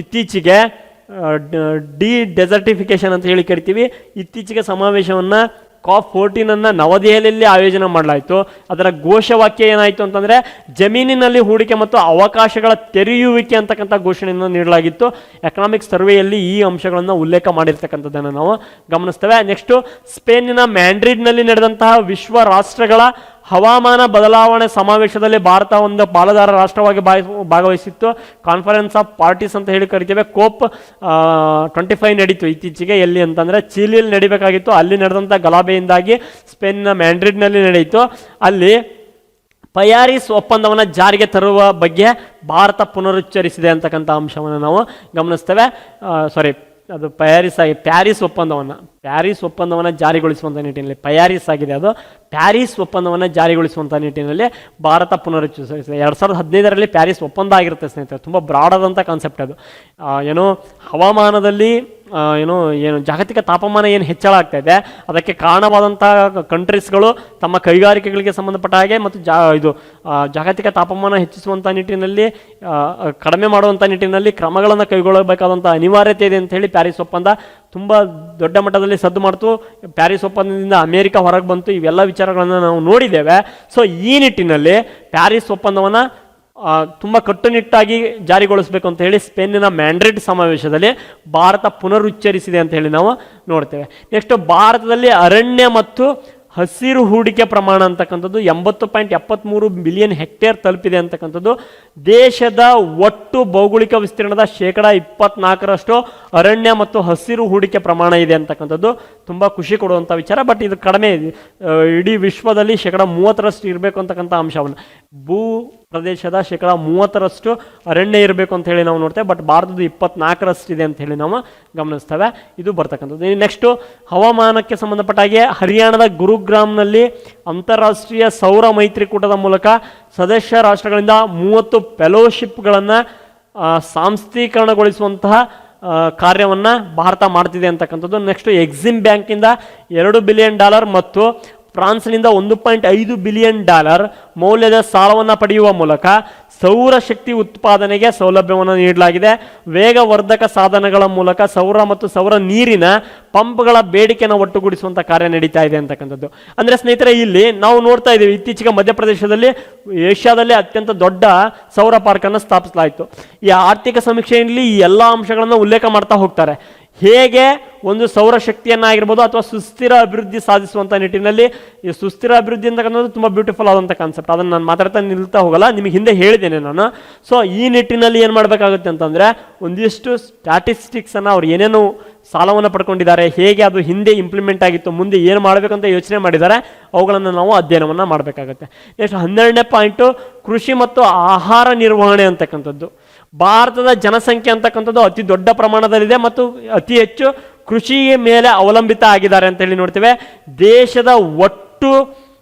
ಇತ್ತೀಚೆಗೆ ಡೆಸರ್ಟಿಫಿಕೇಶನ್ ಅಂತ ಹೇಳಿ ಕರಿತೀವಿ. ಇತ್ತೀಚೆಗೆ ಸಮಾವೇಶವನ್ನು COP14 ನವದೆಹಲಿಯಲ್ಲಿ ಆಯೋಜನೆ ಮಾಡಲಾಯಿತು. ಅದರ ಘೋಷವಾಕ್ಯ ಏನಾಯಿತು ಅಂತಂದರೆ ಜಮೀನಿನಲ್ಲಿ ಹೂಡಿಕೆ ಮತ್ತು ಅವಕಾಶಗಳ ತೆರೆಯುವಿಕೆ ಅಂತಕ್ಕಂಥ ಘೋಷಣೆಯನ್ನು ನೀಡಲಾಗಿತ್ತು. ಎಕನಾಮಿಕ್ ಸರ್ವೆಯಲ್ಲಿ ಈ ಅಂಶಗಳನ್ನು ಉಲ್ಲೇಖ ಮಾಡಿರ್ತಕ್ಕಂಥದ್ದನ್ನು ನಾವು ಗಮನಿಸ್ತೇವೆ. ನೆಕ್ಸ್ಟು ಸ್ಪೇನಿನ ಮ್ಯಾಂಡ್ರಿಡ್ನಲ್ಲಿ ನಡೆದಂತಹ ವಿಶ್ವ ರಾಷ್ಟ್ರಗಳ ಹವಾಮಾನ ಬದಲಾವಣೆ ಸಮಾವೇಶದಲ್ಲಿ ಭಾರತ ಒಂದು ಪಾಲುದಾರ ರಾಷ್ಟ್ರವಾಗಿ ಭಾಗವಹಿಸಿತ್ತು. ಕಾನ್ಫರೆನ್ಸ್ ಆಫ್ ಪಾರ್ಟೀಸ್ ಅಂತ ಹೇಳಿ ಕರಿತೇವೆ. COP25 ನಡೀತು ಇತ್ತೀಚೆಗೆ. ಎಲ್ಲಿ ಅಂತಂದರೆ ಚಿಲಿಯಲ್ಲಿ ನಡಿಬೇಕಾಗಿತ್ತು, ಅಲ್ಲಿ ನಡೆದಂಥ ಗಲಾಭೆಯಿಂದಾಗಿ ಸ್ಪೇನ್ನ ಮ್ಯಾಂಡ್ರಿಡ್ನಲ್ಲಿ ನಡೆಯಿತು. ಅಲ್ಲಿ ಪ್ಯಾರಿಸ್ ಒಪ್ಪಂದವನ್ನು ಜಾರಿಗೆ ತರುವ ಬಗ್ಗೆ ಭಾರತ ಪುನರುಚ್ಚರಿಸಿದೆ ಅಂತಕ್ಕಂಥ ಅಂಶವನ್ನು ನಾವು ಗಮನಿಸ್ತೇವೆ. ಅದು ಪ್ಯಾರಿಸ್ ಒಪ್ಪಂದವನ್ನು ಜಾರಿಗೊಳಿಸುವಂಥ ನಿಟ್ಟಿನಲ್ಲಿ ಪ್ಯಾರಿಸ್ ಆಗಿದೆ, ಅದು ಪ್ಯಾರಿಸ್ ಒಪ್ಪಂದವನ್ನು ಜಾರಿಗೊಳಿಸುವಂಥ ನಿಟ್ಟಿನಲ್ಲಿ ಭಾರತ ಪುನರುಚ್ಚರಿಸಿದೆ. 2015ರಲ್ಲಿ ಪ್ಯಾರಿಸ್ ಒಪ್ಪಂದ ಆಗಿರುತ್ತೆ ಸ್ನೇಹಿತರೆ. ತುಂಬ ಬ್ರಾಡ್ ಆದಂಥ ಕಾನ್ಸೆಪ್ಟ್ ಅದು. ಹವಾಮಾನದಲ್ಲಿ ಜಾಗತಿಕ ತಾಪಮಾನ ಏನು ಹೆಚ್ಚಳ ಆಗ್ತಾ ಇದೆ ಅದಕ್ಕೆ ಕಾರಣವಾದಂಥ ಕಂಟ್ರೀಸ್ಗಳು ತಮ್ಮ ಕೈಗಾರಿಕೆಗಳಿಗೆ ಸಂಬಂಧಪಟ್ಟ ಹಾಗೆ ಮತ್ತು ಜಾಗತಿಕ ತಾಪಮಾನ ಹೆಚ್ಚಿಸುವಂಥ ನಿಟ್ಟಿನಲ್ಲಿ ಕಡಿಮೆ ಮಾಡುವಂಥ ನಿಟ್ಟಿನಲ್ಲಿ ಕ್ರಮಗಳನ್ನು ಕೈಗೊಳ್ಳಬೇಕಾದಂಥ ಅನಿವಾರ್ಯತೆ ಇದೆ ಅಂತ ಹೇಳಿ ಪ್ಯಾರಿಸ್ ಒಪ್ಪಂದ ತುಂಬ ದೊಡ್ಡ ಮಟ್ಟದಲ್ಲಿ ಸದ್ದು ಮಾಡ್ತು. ಪ್ಯಾರಿಸ್ ಒಪ್ಪಂದದಿಂದ ಅಮೇರಿಕ ಹೊರಗೆ ಬಂತು. ಇವೆಲ್ಲ ವಿಚಾರಗಳನ್ನು ನಾವು ನೋಡಿದ್ದೇವೆ. ಸೊ ಈ ನಿಟ್ಟಿನಲ್ಲಿ ಪ್ಯಾರಿಸ್ ಒಪ್ಪಂದವನ್ನು ತುಂಬ ಕಟ್ಟುನಿಟ್ಟಾಗಿ ಜಾರಿಗೊಳಿಸಬೇಕು ಅಂತ ಹೇಳಿ ಸ್ಪೇನಿನ ಮ್ಯಾಂಡ್ರಿಡ್ ಸಮಾವೇಶದಲ್ಲಿ ಭಾರತ ಪುನರುಚ್ಚರಿಸಿದೆ ಅಂತ ಹೇಳಿ ನಾವು ನೋಡ್ತೇವೆ. ನೆಕ್ಸ್ಟ್ ಭಾರತದಲ್ಲಿ ಅರಣ್ಯ ಮತ್ತು ಹಸಿರು ಹೂಡಿಕೆ ಪ್ರಮಾಣ ಅಂತಕ್ಕಂಥದ್ದು 80.73 ಬಿಲಿಯನ್ ಹೆಕ್ಟೇರ್ ತಲುಪಿದೆ ಅಂತಕ್ಕಂಥದ್ದು. ದೇಶದ ಒಟ್ಟು ಭೌಗೋಳಿಕ ವಿಸ್ತೀರ್ಣದ 24% ಅರಣ್ಯ ಮತ್ತು ಹಸಿರು ಹೂಡಿಕೆ ಪ್ರಮಾಣ ಇದೆ ಅಂತಕ್ಕಂಥದ್ದು ತುಂಬ ಖುಷಿ ಕೊಡುವಂಥ ವಿಚಾರ. ಬಟ್ ಇದು ಕಡಿಮೆ ಇದೆ. ಇಡೀ ವಿಶ್ವದಲ್ಲಿ 30% ಇರಬೇಕು ಅಂತಕ್ಕಂಥ ಅಂಶವನ್ನು, ಭೂ ಪ್ರದೇಶದ 30% ಅರಣ್ಯ ಇರಬೇಕು ಅಂತ ಹೇಳಿ ನಾವು ನೋಡ್ತೇವೆ. ಬಟ್ ಭಾರತದ 24% ಇದೆ ಅಂತ ಹೇಳಿ ನಾವು ಗಮನಿಸ್ತೇವೆ. ಇದು ಬರ್ತಕ್ಕಂಥದ್ದು. ನೆಕ್ಸ್ಟು ಹವಾಮಾನಕ್ಕೆ ಸಂಬಂಧಪಟ್ಟ ಹಾಗೆ ಹರಿಯಾಣದ ಗುರುಗ್ರಾಮ್ನಲ್ಲಿ ಅಂತಾರಾಷ್ಟ್ರೀಯ ಸೌರ ಮೈತ್ರಿಕೂಟದ ಮೂಲಕ ಸದಸ್ಯ ರಾಷ್ಟ್ರಗಳಿಂದ 30 ಫೆಲೋಶಿಪ್ಗಳನ್ನು ಸಾಂಸ್ಥೀಕರಣಗೊಳಿಸುವಂತಹ ಕಾರ್ಯವನ್ನು ಭಾರತ ಮಾಡ್ತಿದೆ ಅಂತಕ್ಕಂಥದ್ದು. ನೆಕ್ಸ್ಟ್ ಎಕ್ಸಿಮ್ ಬ್ಯಾಂಕಿಂದ $2 ಬಿಲಿಯನ್ ಮತ್ತು ಫ್ರಾನ್ಸ್ನಿಂದ $1.5 ಬಿಲಿಯನ್ ಮೌಲ್ಯದ ಸಾಲವನ್ನು ಪಡೆಯುವ ಮೂಲಕ ಸೌರಶಕ್ತಿ ಉತ್ಪಾದನೆಗೆ ಸೌಲಭ್ಯವನ್ನು ನೀಡಲಾಗಿದೆ. ವೇಗವರ್ಧಕ ಸಾಧನಗಳ ಮೂಲಕ ಸೌರ ಮತ್ತು ಸೌರ ನೀರಿನ ಪಂಪ್ಗಳ ಬೇಡಿಕೆಯನ್ನು ಒಟ್ಟುಗೂಡಿಸುವಂಥ ಕಾರ್ಯ ನಡೀತಾ ಇದೆ ಅಂತಕ್ಕಂಥದ್ದು. ಅಂದರೆ ಸ್ನೇಹಿತರೆ, ಇಲ್ಲಿ ನಾವು ನೋಡ್ತಾ ಇದ್ದೀವಿ, ಇತ್ತೀಚೆಗೆ ಮಧ್ಯಪ್ರದೇಶದಲ್ಲಿ ಏಷ್ಯಾದಲ್ಲೇ ಅತ್ಯಂತ ದೊಡ್ಡ ಸೌರ ಪಾರ್ಕನ್ನು ಸ್ಥಾಪಿಸಲಾಯಿತು. ಈ ಆರ್ಥಿಕ ಸಮೀಕ್ಷೆಯಲ್ಲಿ ಈ ಎಲ್ಲ ಅಂಶಗಳನ್ನು ಉಲ್ಲೇಖ ಮಾಡ್ತಾ ಹೋಗ್ತಾರೆ. ಹೇಗೆ ಒಂದು ಸೌರಶಕ್ತಿಯನ್ನಾಗಿರ್ಬೋದು ಅಥವಾ ಸುಸ್ಥಿರ ಅಭಿವೃದ್ಧಿ ಸಾಧಿಸುವಂಥ ನಿಟ್ಟಿನಲ್ಲಿ, ಈ ಸುಸ್ಥಿರ ಅಭಿವೃದ್ಧಿ ಅಂತಕ್ಕಂಥದ್ದು ತುಂಬ ಬ್ಯೂಟಿಫುಲ್ ಆದಂಥ ಕಾನ್ಸೆಪ್ಟ್. ಅದನ್ನು ನಾನು ಮಾತಾಡ್ತಾ ನಿಲ್ತಾ ಹೋಗಲ್ಲ, ನಿಮಗೆ ಹಿಂದೆ ಹೇಳಿದ್ದೇನೆ ನಾನು. ಸೊ ಈ ನಿಟ್ಟಿನಲ್ಲಿ ಏನು ಮಾಡಬೇಕಾಗುತ್ತೆ ಅಂತಂದರೆ, ಒಂದಿಷ್ಟು ಸ್ಟ್ಯಾಟಿಸ್ಟಿಕ್ಸನ್ನು ಅವ್ರು ಏನೇನು ಸಾಲವನ್ನು ಪಡ್ಕೊಂಡಿದ್ದಾರೆ, ಹೇಗೆ ಅದು ಹಿಂದೆ ಇಂಪ್ಲಿಮೆಂಟ್ ಆಗಿತ್ತು, ಮುಂದೆ ಏನು ಮಾಡಬೇಕಂತ ಯೋಚನೆ ಮಾಡಿದ್ದಾರೆ, ಅವುಗಳನ್ನು ನಾವು ಅಧ್ಯಯನವನ್ನು ಮಾಡಬೇಕಾಗುತ್ತೆ. ನೆಕ್ಸ್ಟ್ 12ನೇ ಪಾಯಿಂಟು, ಕೃಷಿ ಮತ್ತು ಆಹಾರ ನಿರ್ವಹಣೆ ಅಂತಕ್ಕಂಥದ್ದು. ಭಾರತದ ಜನಸಂಖ್ಯೆ ಅಂತಕ್ಕಂಥದ್ದು ಅತಿ ದೊಡ್ಡ ಪ್ರಮಾಣದಲ್ಲಿದೆ ಮತ್ತು ಅತಿ ಹೆಚ್ಚು ಕೃಷಿಯ ಮೇಲೆ ಅವಲಂಬಿತ ಆಗಿದ್ದಾರೆ ಅಂತೇಳಿ ನೋಡ್ತೇವೆ. ದೇಶದ ಒಟ್ಟು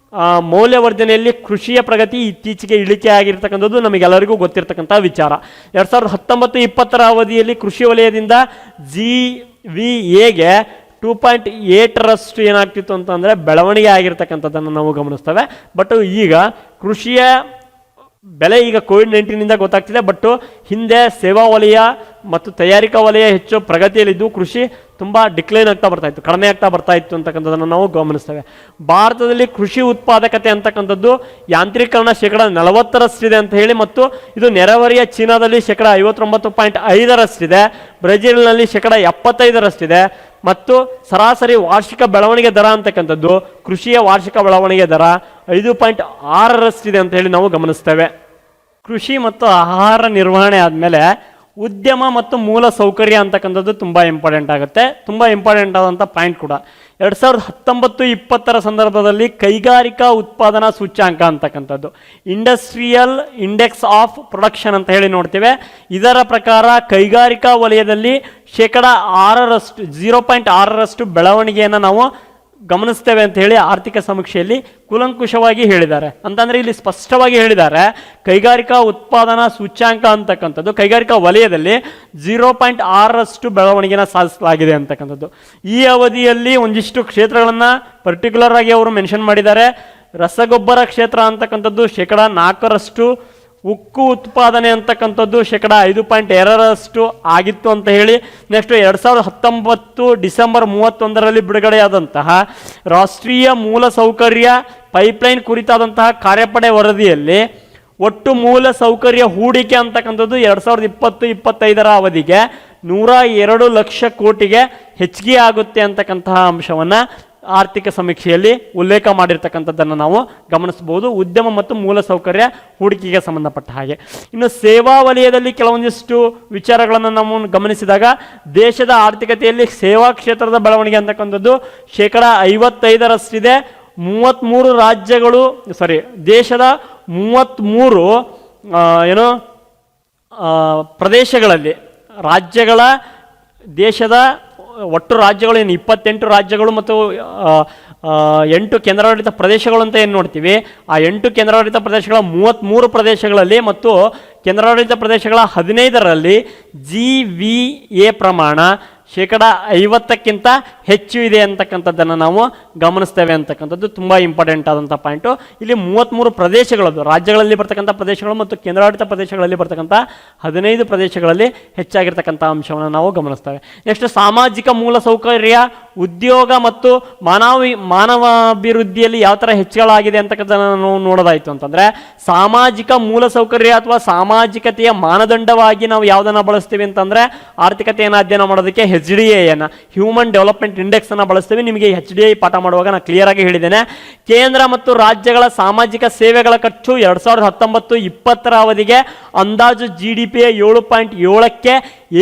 ಮೌಲ್ಯವರ್ಧನೆಯಲ್ಲಿ ಕೃಷಿಯ ಪ್ರಗತಿ ಇತ್ತೀಚೆಗೆ ಇಳಿಕೆ ಆಗಿರ್ತಕ್ಕಂಥದ್ದು ನಮಗೆಲ್ಲರಿಗೂ ಗೊತ್ತಿರ್ತಕ್ಕಂಥ ವಿಚಾರ. 2019-20 ಅವಧಿಯಲ್ಲಿ ಕೃಷಿ ವಲಯದಿಂದ GVAಗೆ 2.8ರಷ್ಟು ಏನಾಗ್ತಿತ್ತು ಅಂತಂದರೆ ಬೆಳವಣಿಗೆ ಆಗಿರ್ತಕ್ಕಂಥದ್ದನ್ನು ನಾವು ಗಮನಿಸ್ತೇವೆ. ಬಟ್ ಈಗ ಕೃಷಿಯ ಬೆಲೆ ಈಗ ಕೋವಿಡ್-19 ಗೊತ್ತಾಗ್ತಿದೆ. ಬಟ್ ಹಿಂದೆ ಸೇವಾ ವಲಯ ಮತ್ತು ತಯಾರಿಕಾ ವಲಯ ಹೆಚ್ಚು ಪ್ರಗತಿಯಲ್ಲಿದ್ದು ಕೃಷಿ ತುಂಬ ಡಿಕ್ಲೈನ್ ಆಗ್ತಾ ಬರ್ತಾ ಇತ್ತು, ಕಡಿಮೆ ಆಗ್ತಾ ಬರ್ತಾ ಇತ್ತು ಅಂತಕ್ಕಂಥದ್ದನ್ನು ನಾವು ಗಮನಿಸ್ತೇವೆ. ಭಾರತದಲ್ಲಿ ಕೃಷಿ ಉತ್ಪಾದಕತೆ ಅಂತಕ್ಕಂಥದ್ದು ಯಾಂತ್ರೀಕರಣ 40% ಅಂತ ಹೇಳಿ, ಮತ್ತು ಇದು ನೆರೆಹೊರೆಯ ಚೀನಾದಲ್ಲಿ 59.5% ಬ್ರೆಜಿಲ್ನಲ್ಲಿ 75% ಮತ್ತು ಸರಾಸರಿ ವಾರ್ಷಿಕ ಬೆಳವಣಿಗೆ ದರ ಅಂತಕ್ಕಂಥದ್ದು ಕೃಷಿಯ ವಾರ್ಷಿಕ ಬೆಳವಣಿಗೆ ದರ 5.6% ಅಂತ ಹೇಳಿ ನಾವು ಗಮನಿಸ್ತೇವೆ. ಕೃಷಿ ಮತ್ತು ಆಹಾರ ನಿರ್ವಹಣೆ ಆದಮೇಲೆ ಉದ್ಯಮ ಮತ್ತು ಮೂಲ ಸೌಕರ್ಯ ಅಂತಕ್ಕಂಥದ್ದು ತುಂಬ ಇಂಪಾರ್ಟೆಂಟ್ ಆಗುತ್ತೆ. ತುಂಬ ಇಂಪಾರ್ಟೆಂಟ್ ಆದಂಥ ಪಾಯಿಂಟ್ ಕೂಡ. 2019-20 ಸಂದರ್ಭದಲ್ಲಿ ಕೈಗಾರಿಕಾ ಉತ್ಪಾದನಾ ಸೂಚ್ಯಾಂಕ ಅಂತಕ್ಕಂಥದ್ದು, ಇಂಡಸ್ಟ್ರಿಯಲ್ ಇಂಡೆಕ್ಸ್ ಆಫ್ ಪ್ರೊಡಕ್ಷನ್ ಅಂತ ಹೇಳಿ ನೋಡ್ತೇವೆ. ಇದರ ಪ್ರಕಾರ ಕೈಗಾರಿಕಾ ವಲಯದಲ್ಲಿ 0.6% ಬೆಳವಣಿಗೆಯನ್ನು ನಾವು ಗಮನಿಸ್ತೇವೆ ಅಂತ ಹೇಳಿ ಆರ್ಥಿಕ ಸಮೀಕ್ಷೆಯಲ್ಲಿ ಕೂಲಂಕುಷವಾಗಿ ಹೇಳಿದ್ದಾರೆ. ಅಂತಂದರೆ ಇಲ್ಲಿ ಸ್ಪಷ್ಟವಾಗಿ ಹೇಳಿದ್ದಾರೆ, ಕೈಗಾರಿಕಾ ಉತ್ಪಾದನಾ ಸೂಚ್ಯಾಂಕ ಅಂತಕ್ಕಂಥದ್ದು ಕೈಗಾರಿಕಾ ವಲಯದಲ್ಲಿ 0.6% ಬೆಳವಣಿಗೆನ ಸಾಧಿಸಲಾಗಿದೆ ಅಂತಕ್ಕಂಥದ್ದು. ಈ ಅವಧಿಯಲ್ಲಿ ಒಂದಿಷ್ಟು ಕ್ಷೇತ್ರಗಳನ್ನು ಪರ್ಟಿಕ್ಯುಲರ್ ಆಗಿ ಅವರು ಮೆನ್ಷನ್ ಮಾಡಿದ್ದಾರೆ. ರಸಗೊಬ್ಬರ ಕ್ಷೇತ್ರ ಅಂತಕ್ಕಂಥದ್ದು 4%, ಉಕ್ಕು ಉತ್ಪಾದನೆ ಅಂತಕ್ಕಂಥದ್ದು 5.2% ಆಗಿತ್ತು ಅಂತ ಹೇಳಿ. ನೆಕ್ಸ್ಟ್ 2019 ಡಿಸೆಂಬರ್ 31 ಬಿಡುಗಡೆಯಾದಂತಹ ರಾಷ್ಟ್ರೀಯ ಮೂಲಸೌಕರ್ಯ ಪೈಪ್ಲೈನ್ ಕುರಿತಾದಂತಹ ಕಾರ್ಯಪಡೆ ವರದಿಯಲ್ಲಿ ಒಟ್ಟು ಮೂಲ ಸೌಕರ್ಯ ಹೂಡಿಕೆ ಅಂತಕ್ಕಂಥದ್ದು 2020-25 ಅವಧಿಗೆ 102 ಲಕ್ಷ ಕೋಟಿಗೆ ಹೆಚ್ಚಿಗೆ ಆಗುತ್ತೆ ಅಂತಕ್ಕಂತಹ ಅಂಶವನ್ನು ಆರ್ಥಿಕ ಸಮೀಕ್ಷೆಯಲ್ಲಿ ಉಲ್ಲೇಖ ಮಾಡಿರ್ತಕ್ಕಂಥದ್ದನ್ನು ನಾವು ಗಮನಿಸಬಹುದು, ಉದ್ಯಮ ಮತ್ತು ಮೂಲ ಸೌಕರ್ಯ ಹೂಡಿಕೆಗೆ ಸಂಬಂಧಪಟ್ಟ ಹಾಗೆ. ಇನ್ನು ಸೇವಾ ವಲಯದಲ್ಲಿ ಕೆಲವೊಂದಿಷ್ಟು ವಿಚಾರಗಳನ್ನು ನಾವು ಗಮನಿಸಿದಾಗ, ದೇಶದ ಆರ್ಥಿಕತೆಯಲ್ಲಿ ಸೇವಾ ಕ್ಷೇತ್ರದ ಬೆಳವಣಿಗೆ ಅಂತಕ್ಕಂಥದ್ದು 55%. 33 ರಾಜ್ಯಗಳು ದೇಶದ 33 ಪ್ರದೇಶಗಳಲ್ಲಿ ದೇಶದ ಒಟ್ಟು ರಾಜ್ಯಗಳು 28 ರಾಜ್ಯಗಳು ಮತ್ತು 8 ಕೇಂದ್ರಾಡಳಿತ ಪ್ರದೇಶಗಳು ಅಂತ ಏನು ನೋಡ್ತೀವಿ, ಆ 8 ಕೇಂದ್ರಾಡಳಿತ ಪ್ರದೇಶಗಳ 33 ಪ್ರದೇಶಗಳಲ್ಲಿ ಮತ್ತು ಕೇಂದ್ರಾಡಳಿತ ಪ್ರದೇಶಗಳ 15ರಲ್ಲಿ GVA ಪ್ರಮಾಣ 50%ಕ್ಕಿಂತ ಹೆಚ್ಚು ಇದೆ ಅಂತಕ್ಕಂಥದ್ದನ್ನು ನಾವು ಗಮನಿಸ್ತೇವೆ ಅಂತಕ್ಕಂಥದ್ದು ತುಂಬ ಇಂಪಾರ್ಟೆಂಟ್ ಆದಂಥ ಪಾಯಿಂಟು. ಇಲ್ಲಿ 33 ಪ್ರದೇಶಗಳದ್ದು ರಾಜ್ಯಗಳಲ್ಲಿ ಬರ್ತಕ್ಕಂಥ ಪ್ರದೇಶಗಳು ಮತ್ತು ಕೇಂದ್ರಾಡಳಿತ ಪ್ರದೇಶಗಳಲ್ಲಿ ಬರ್ತಕ್ಕಂಥ 15 ಪ್ರದೇಶಗಳಲ್ಲಿ ಹೆಚ್ಚಾಗಿರ್ತಕ್ಕಂಥ ಅಂಶವನ್ನು ನಾವು ಗಮನಿಸ್ತೇವೆ. ನೆಕ್ಸ್ಟ್ ಸಾಮಾಜಿಕ ಮೂಲಸೌಕರ್ಯ, ಉದ್ಯೋಗ ಮತ್ತು ಮಾನವಾಭಿವೃದ್ಧಿಯಲ್ಲಿ ಯಾವ ಥರ ಹೆಚ್ಚಳಾಗಿದೆ ಅಂತಕ್ಕಂಥದ್ದನ್ನು ನಾವು ನೋಡೋದಾಯಿತು ಅಂತಂದರೆ, ಸಾಮಾಜಿಕ ಮೂಲಸೌಕರ್ಯ ಅಥವಾ ಸಾಮಾಜಿಕತೆಯ ಮಾನದಂಡವಾಗಿ ನಾವು ಯಾವುದನ್ನು ಬಳಸ್ತೀವಿ ಅಂತಂದರೆ, ಆರ್ಥಿಕತೆಯನ್ನು ಅಧ್ಯಯನ ಮಾಡೋದಕ್ಕೆ HDI ಹ್ಯೂಮನ್ ಡೆವಲಪ್ಮೆಂಟ್ ಇಂಡೆಕ್ಸ್ ಅನ್ನು ಬಳಸ್ತೀವಿ. ನಿಮಗೆ HDI ಪಾಠ ಮಾಡುವಾಗ ನಾನು ಕ್ಲಿಯರ್ ಆಗಿ ಹೇಳಿದ್ದೇನೆ. ಕೇಂದ್ರ ಮತ್ತು ರಾಜ್ಯಗಳ ಸಾಮಾಜಿಕ ಸೇವೆಗಳ ಖರ್ಚು 2019-20 ಅವಧಿಗೆ ಅಂದಾಜು GDP 7.7ಕ್ಕೆ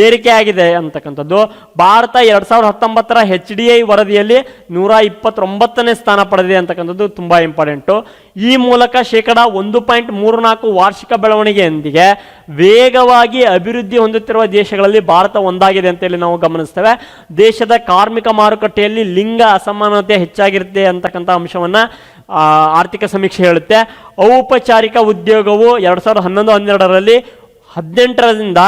ಏರಿಕೆ ಆಗಿದೆ ಅಂತಕ್ಕಂಥದ್ದು. ಭಾರತ 2019 HDI ವರದಿಯಲ್ಲಿ 129ನೇ ಸ್ಥಾನ ಪಡೆದಿದೆ ಅಂತಕ್ಕಂಥದ್ದು ತುಂಬ ಇಂಪಾರ್ಟೆಂಟು. ಈ ಮೂಲಕ 1.34 ವಾರ್ಷಿಕ ಬೆಳವಣಿಗೆಯೊಂದಿಗೆ ವೇಗವಾಗಿ ಅಭಿವೃದ್ಧಿ ಹೊಂದುತ್ತಿರುವ ದೇಶಗಳಲ್ಲಿ ಭಾರತ ಒಂದಾಗಿದೆ ಅಂತೇಳಿ ನಾವು ಗಮನಿಸ್ತೇವೆ. ದೇಶದ ಕಾರ್ಮಿಕ ಮಾರುಕಟ್ಟೆಯಲ್ಲಿ ಲಿಂಗ ಅಸಮಾನತೆ ಹೆಚ್ಚಾಗಿರುತ್ತೆ ಅಂತಕ್ಕಂಥ ಅಂಶವನ್ನು ಆರ್ಥಿಕ ಸಮೀಕ್ಷೆ ಹೇಳುತ್ತೆ. ಔಪಚಾರಿಕ ಉದ್ಯೋಗವು 2011-12ರಲ್ಲಿ 18ರಿಂದ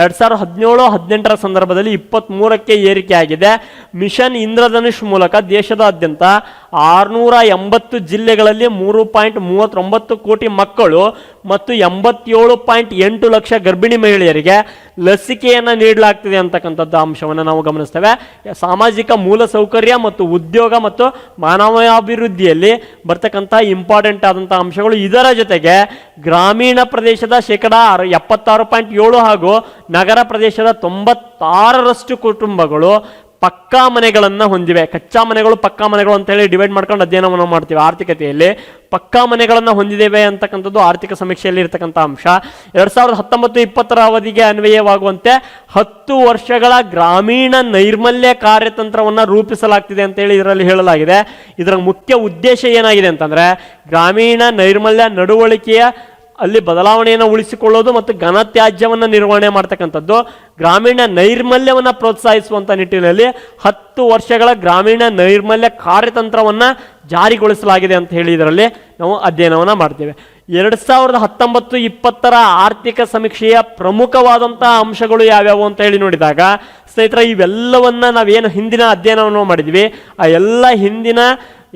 2017-18 ಸಂದರ್ಭದಲ್ಲಿ 23ಕ್ಕೆ ಏರಿಕೆ ಆಗಿದೆ. ಮಿಷನ್ ಇಂದ್ರಧನುಷ್ ಮೂಲಕ ದೇಶದಾದ್ಯಂತ 680 ಜಿಲ್ಲೆಗಳಲ್ಲಿ 3.39 ಕೋಟಿ ಮಕ್ಕಳು ಮತ್ತು 87.8 ಲಕ್ಷ ಗರ್ಭಿಣಿ ಮಹಿಳೆಯರಿಗೆ ಲಸಿಕೆಯನ್ನು ನೀಡಲಾಗ್ತಿದೆ ಅಂತಕ್ಕಂಥದ್ದು ಅಂಶವನ್ನು ನಾವು ಗಮನಿಸ್ತೇವೆ. ಸಾಮಾಜಿಕ ಮೂಲಸೌಕರ್ಯ ಮತ್ತು ಉದ್ಯೋಗ ಮತ್ತು ಮಾನವಾಭಿವೃದ್ಧಿಯಲ್ಲಿ ಬರ್ತಕ್ಕಂಥ ಇಂಪಾರ್ಟೆಂಟ್ ಆದಂಥ ಅಂಶಗಳು. ಇದರ ಜೊತೆಗೆ ಗ್ರಾಮೀಣ ಪ್ರದೇಶದ 76.7 ಹಾಗೂ ನಗರ ಪ್ರದೇಶದ 96% ಕುಟುಂಬಗಳು ಪಕ್ಕಾ ಮನೆಗಳನ್ನು ಹೊಂದಿವೆ. ಕಚ್ಚಾ ಮನೆಗಳು ಪಕ್ಕಾ ಮನೆಗಳು ಅಂತೇಳಿ ಡಿವೈಡ್ ಮಾಡ್ಕೊಂಡು ಅಧ್ಯಯನವನ್ನು ಮಾಡ್ತೀವಿ ಆರ್ಥಿಕತೆಯಲ್ಲಿ. ಪಕ್ಕಾ ಮನೆಗಳನ್ನು ಹೊಂದಿದ್ದೇವೆ ಅಂತಕ್ಕಂಥದ್ದು ಆರ್ಥಿಕ ಸಮೀಕ್ಷೆಯಲ್ಲಿ ಇರತಕ್ಕಂಥ ಅಂಶ. 2019-20 ಅವಧಿಗೆ ಅನ್ವಯವಾಗುವಂತೆ 10 ವರ್ಷಗಳ ಗ್ರಾಮೀಣ ನೈರ್ಮಲ್ಯ ಕಾರ್ಯತಂತ್ರವನ್ನು ರೂಪಿಸಲಾಗ್ತಿದೆ ಅಂತೇಳಿ ಇದರಲ್ಲಿ ಹೇಳಲಾಗಿದೆ. ಇದರ ಮುಖ್ಯ ಉದ್ದೇಶ ಏನಾಗಿದೆ ಅಂತಂದರೆ ಗ್ರಾಮೀಣ ನೈರ್ಮಲ್ಯ ನಡವಳಿಕೆಯ ಅಲ್ಲಿ ಬದಲಾವಣೆಯನ್ನು ಉಳಿಸಿಕೊಳ್ಳೋದು ಮತ್ತು ಘನತ್ಯಾಜ್ಯವನ್ನು ನಿರ್ವಹಣೆ ಮಾಡ್ತಕ್ಕಂಥದ್ದು. ಗ್ರಾಮೀಣ ನೈರ್ಮಲ್ಯವನ್ನು ಪ್ರೋತ್ಸಾಹಿಸುವಂಥ ನಿಟ್ಟಿನಲ್ಲಿ 10 ವರ್ಷಗಳ ಗ್ರಾಮೀಣ ನೈರ್ಮಲ್ಯ ಕಾರ್ಯತಂತ್ರವನ್ನು ಜಾರಿಗೊಳಿಸಲಾಗಿದೆ ಅಂತ ಹೇಳಿ ಇದರಲ್ಲಿ ನಾವು ಅಧ್ಯಯನವನ್ನು ಮಾಡ್ತೇವೆ. 2019-20 ಆರ್ಥಿಕ ಸಮೀಕ್ಷೆಯ ಪ್ರಮುಖವಾದಂಥ ಅಂಶಗಳು ಯಾವ್ಯಾವು ಅಂತ ಹೇಳಿ ನೋಡಿದಾಗ ಸ್ನೇಹಿತರೆ, ಇವೆಲ್ಲವನ್ನ ನಾವೇನು ಹಿಂದಿನ ಅಧ್ಯಯನವನ್ನು ಮಾಡಿದ್ವಿ ಆ ಹಿಂದಿನ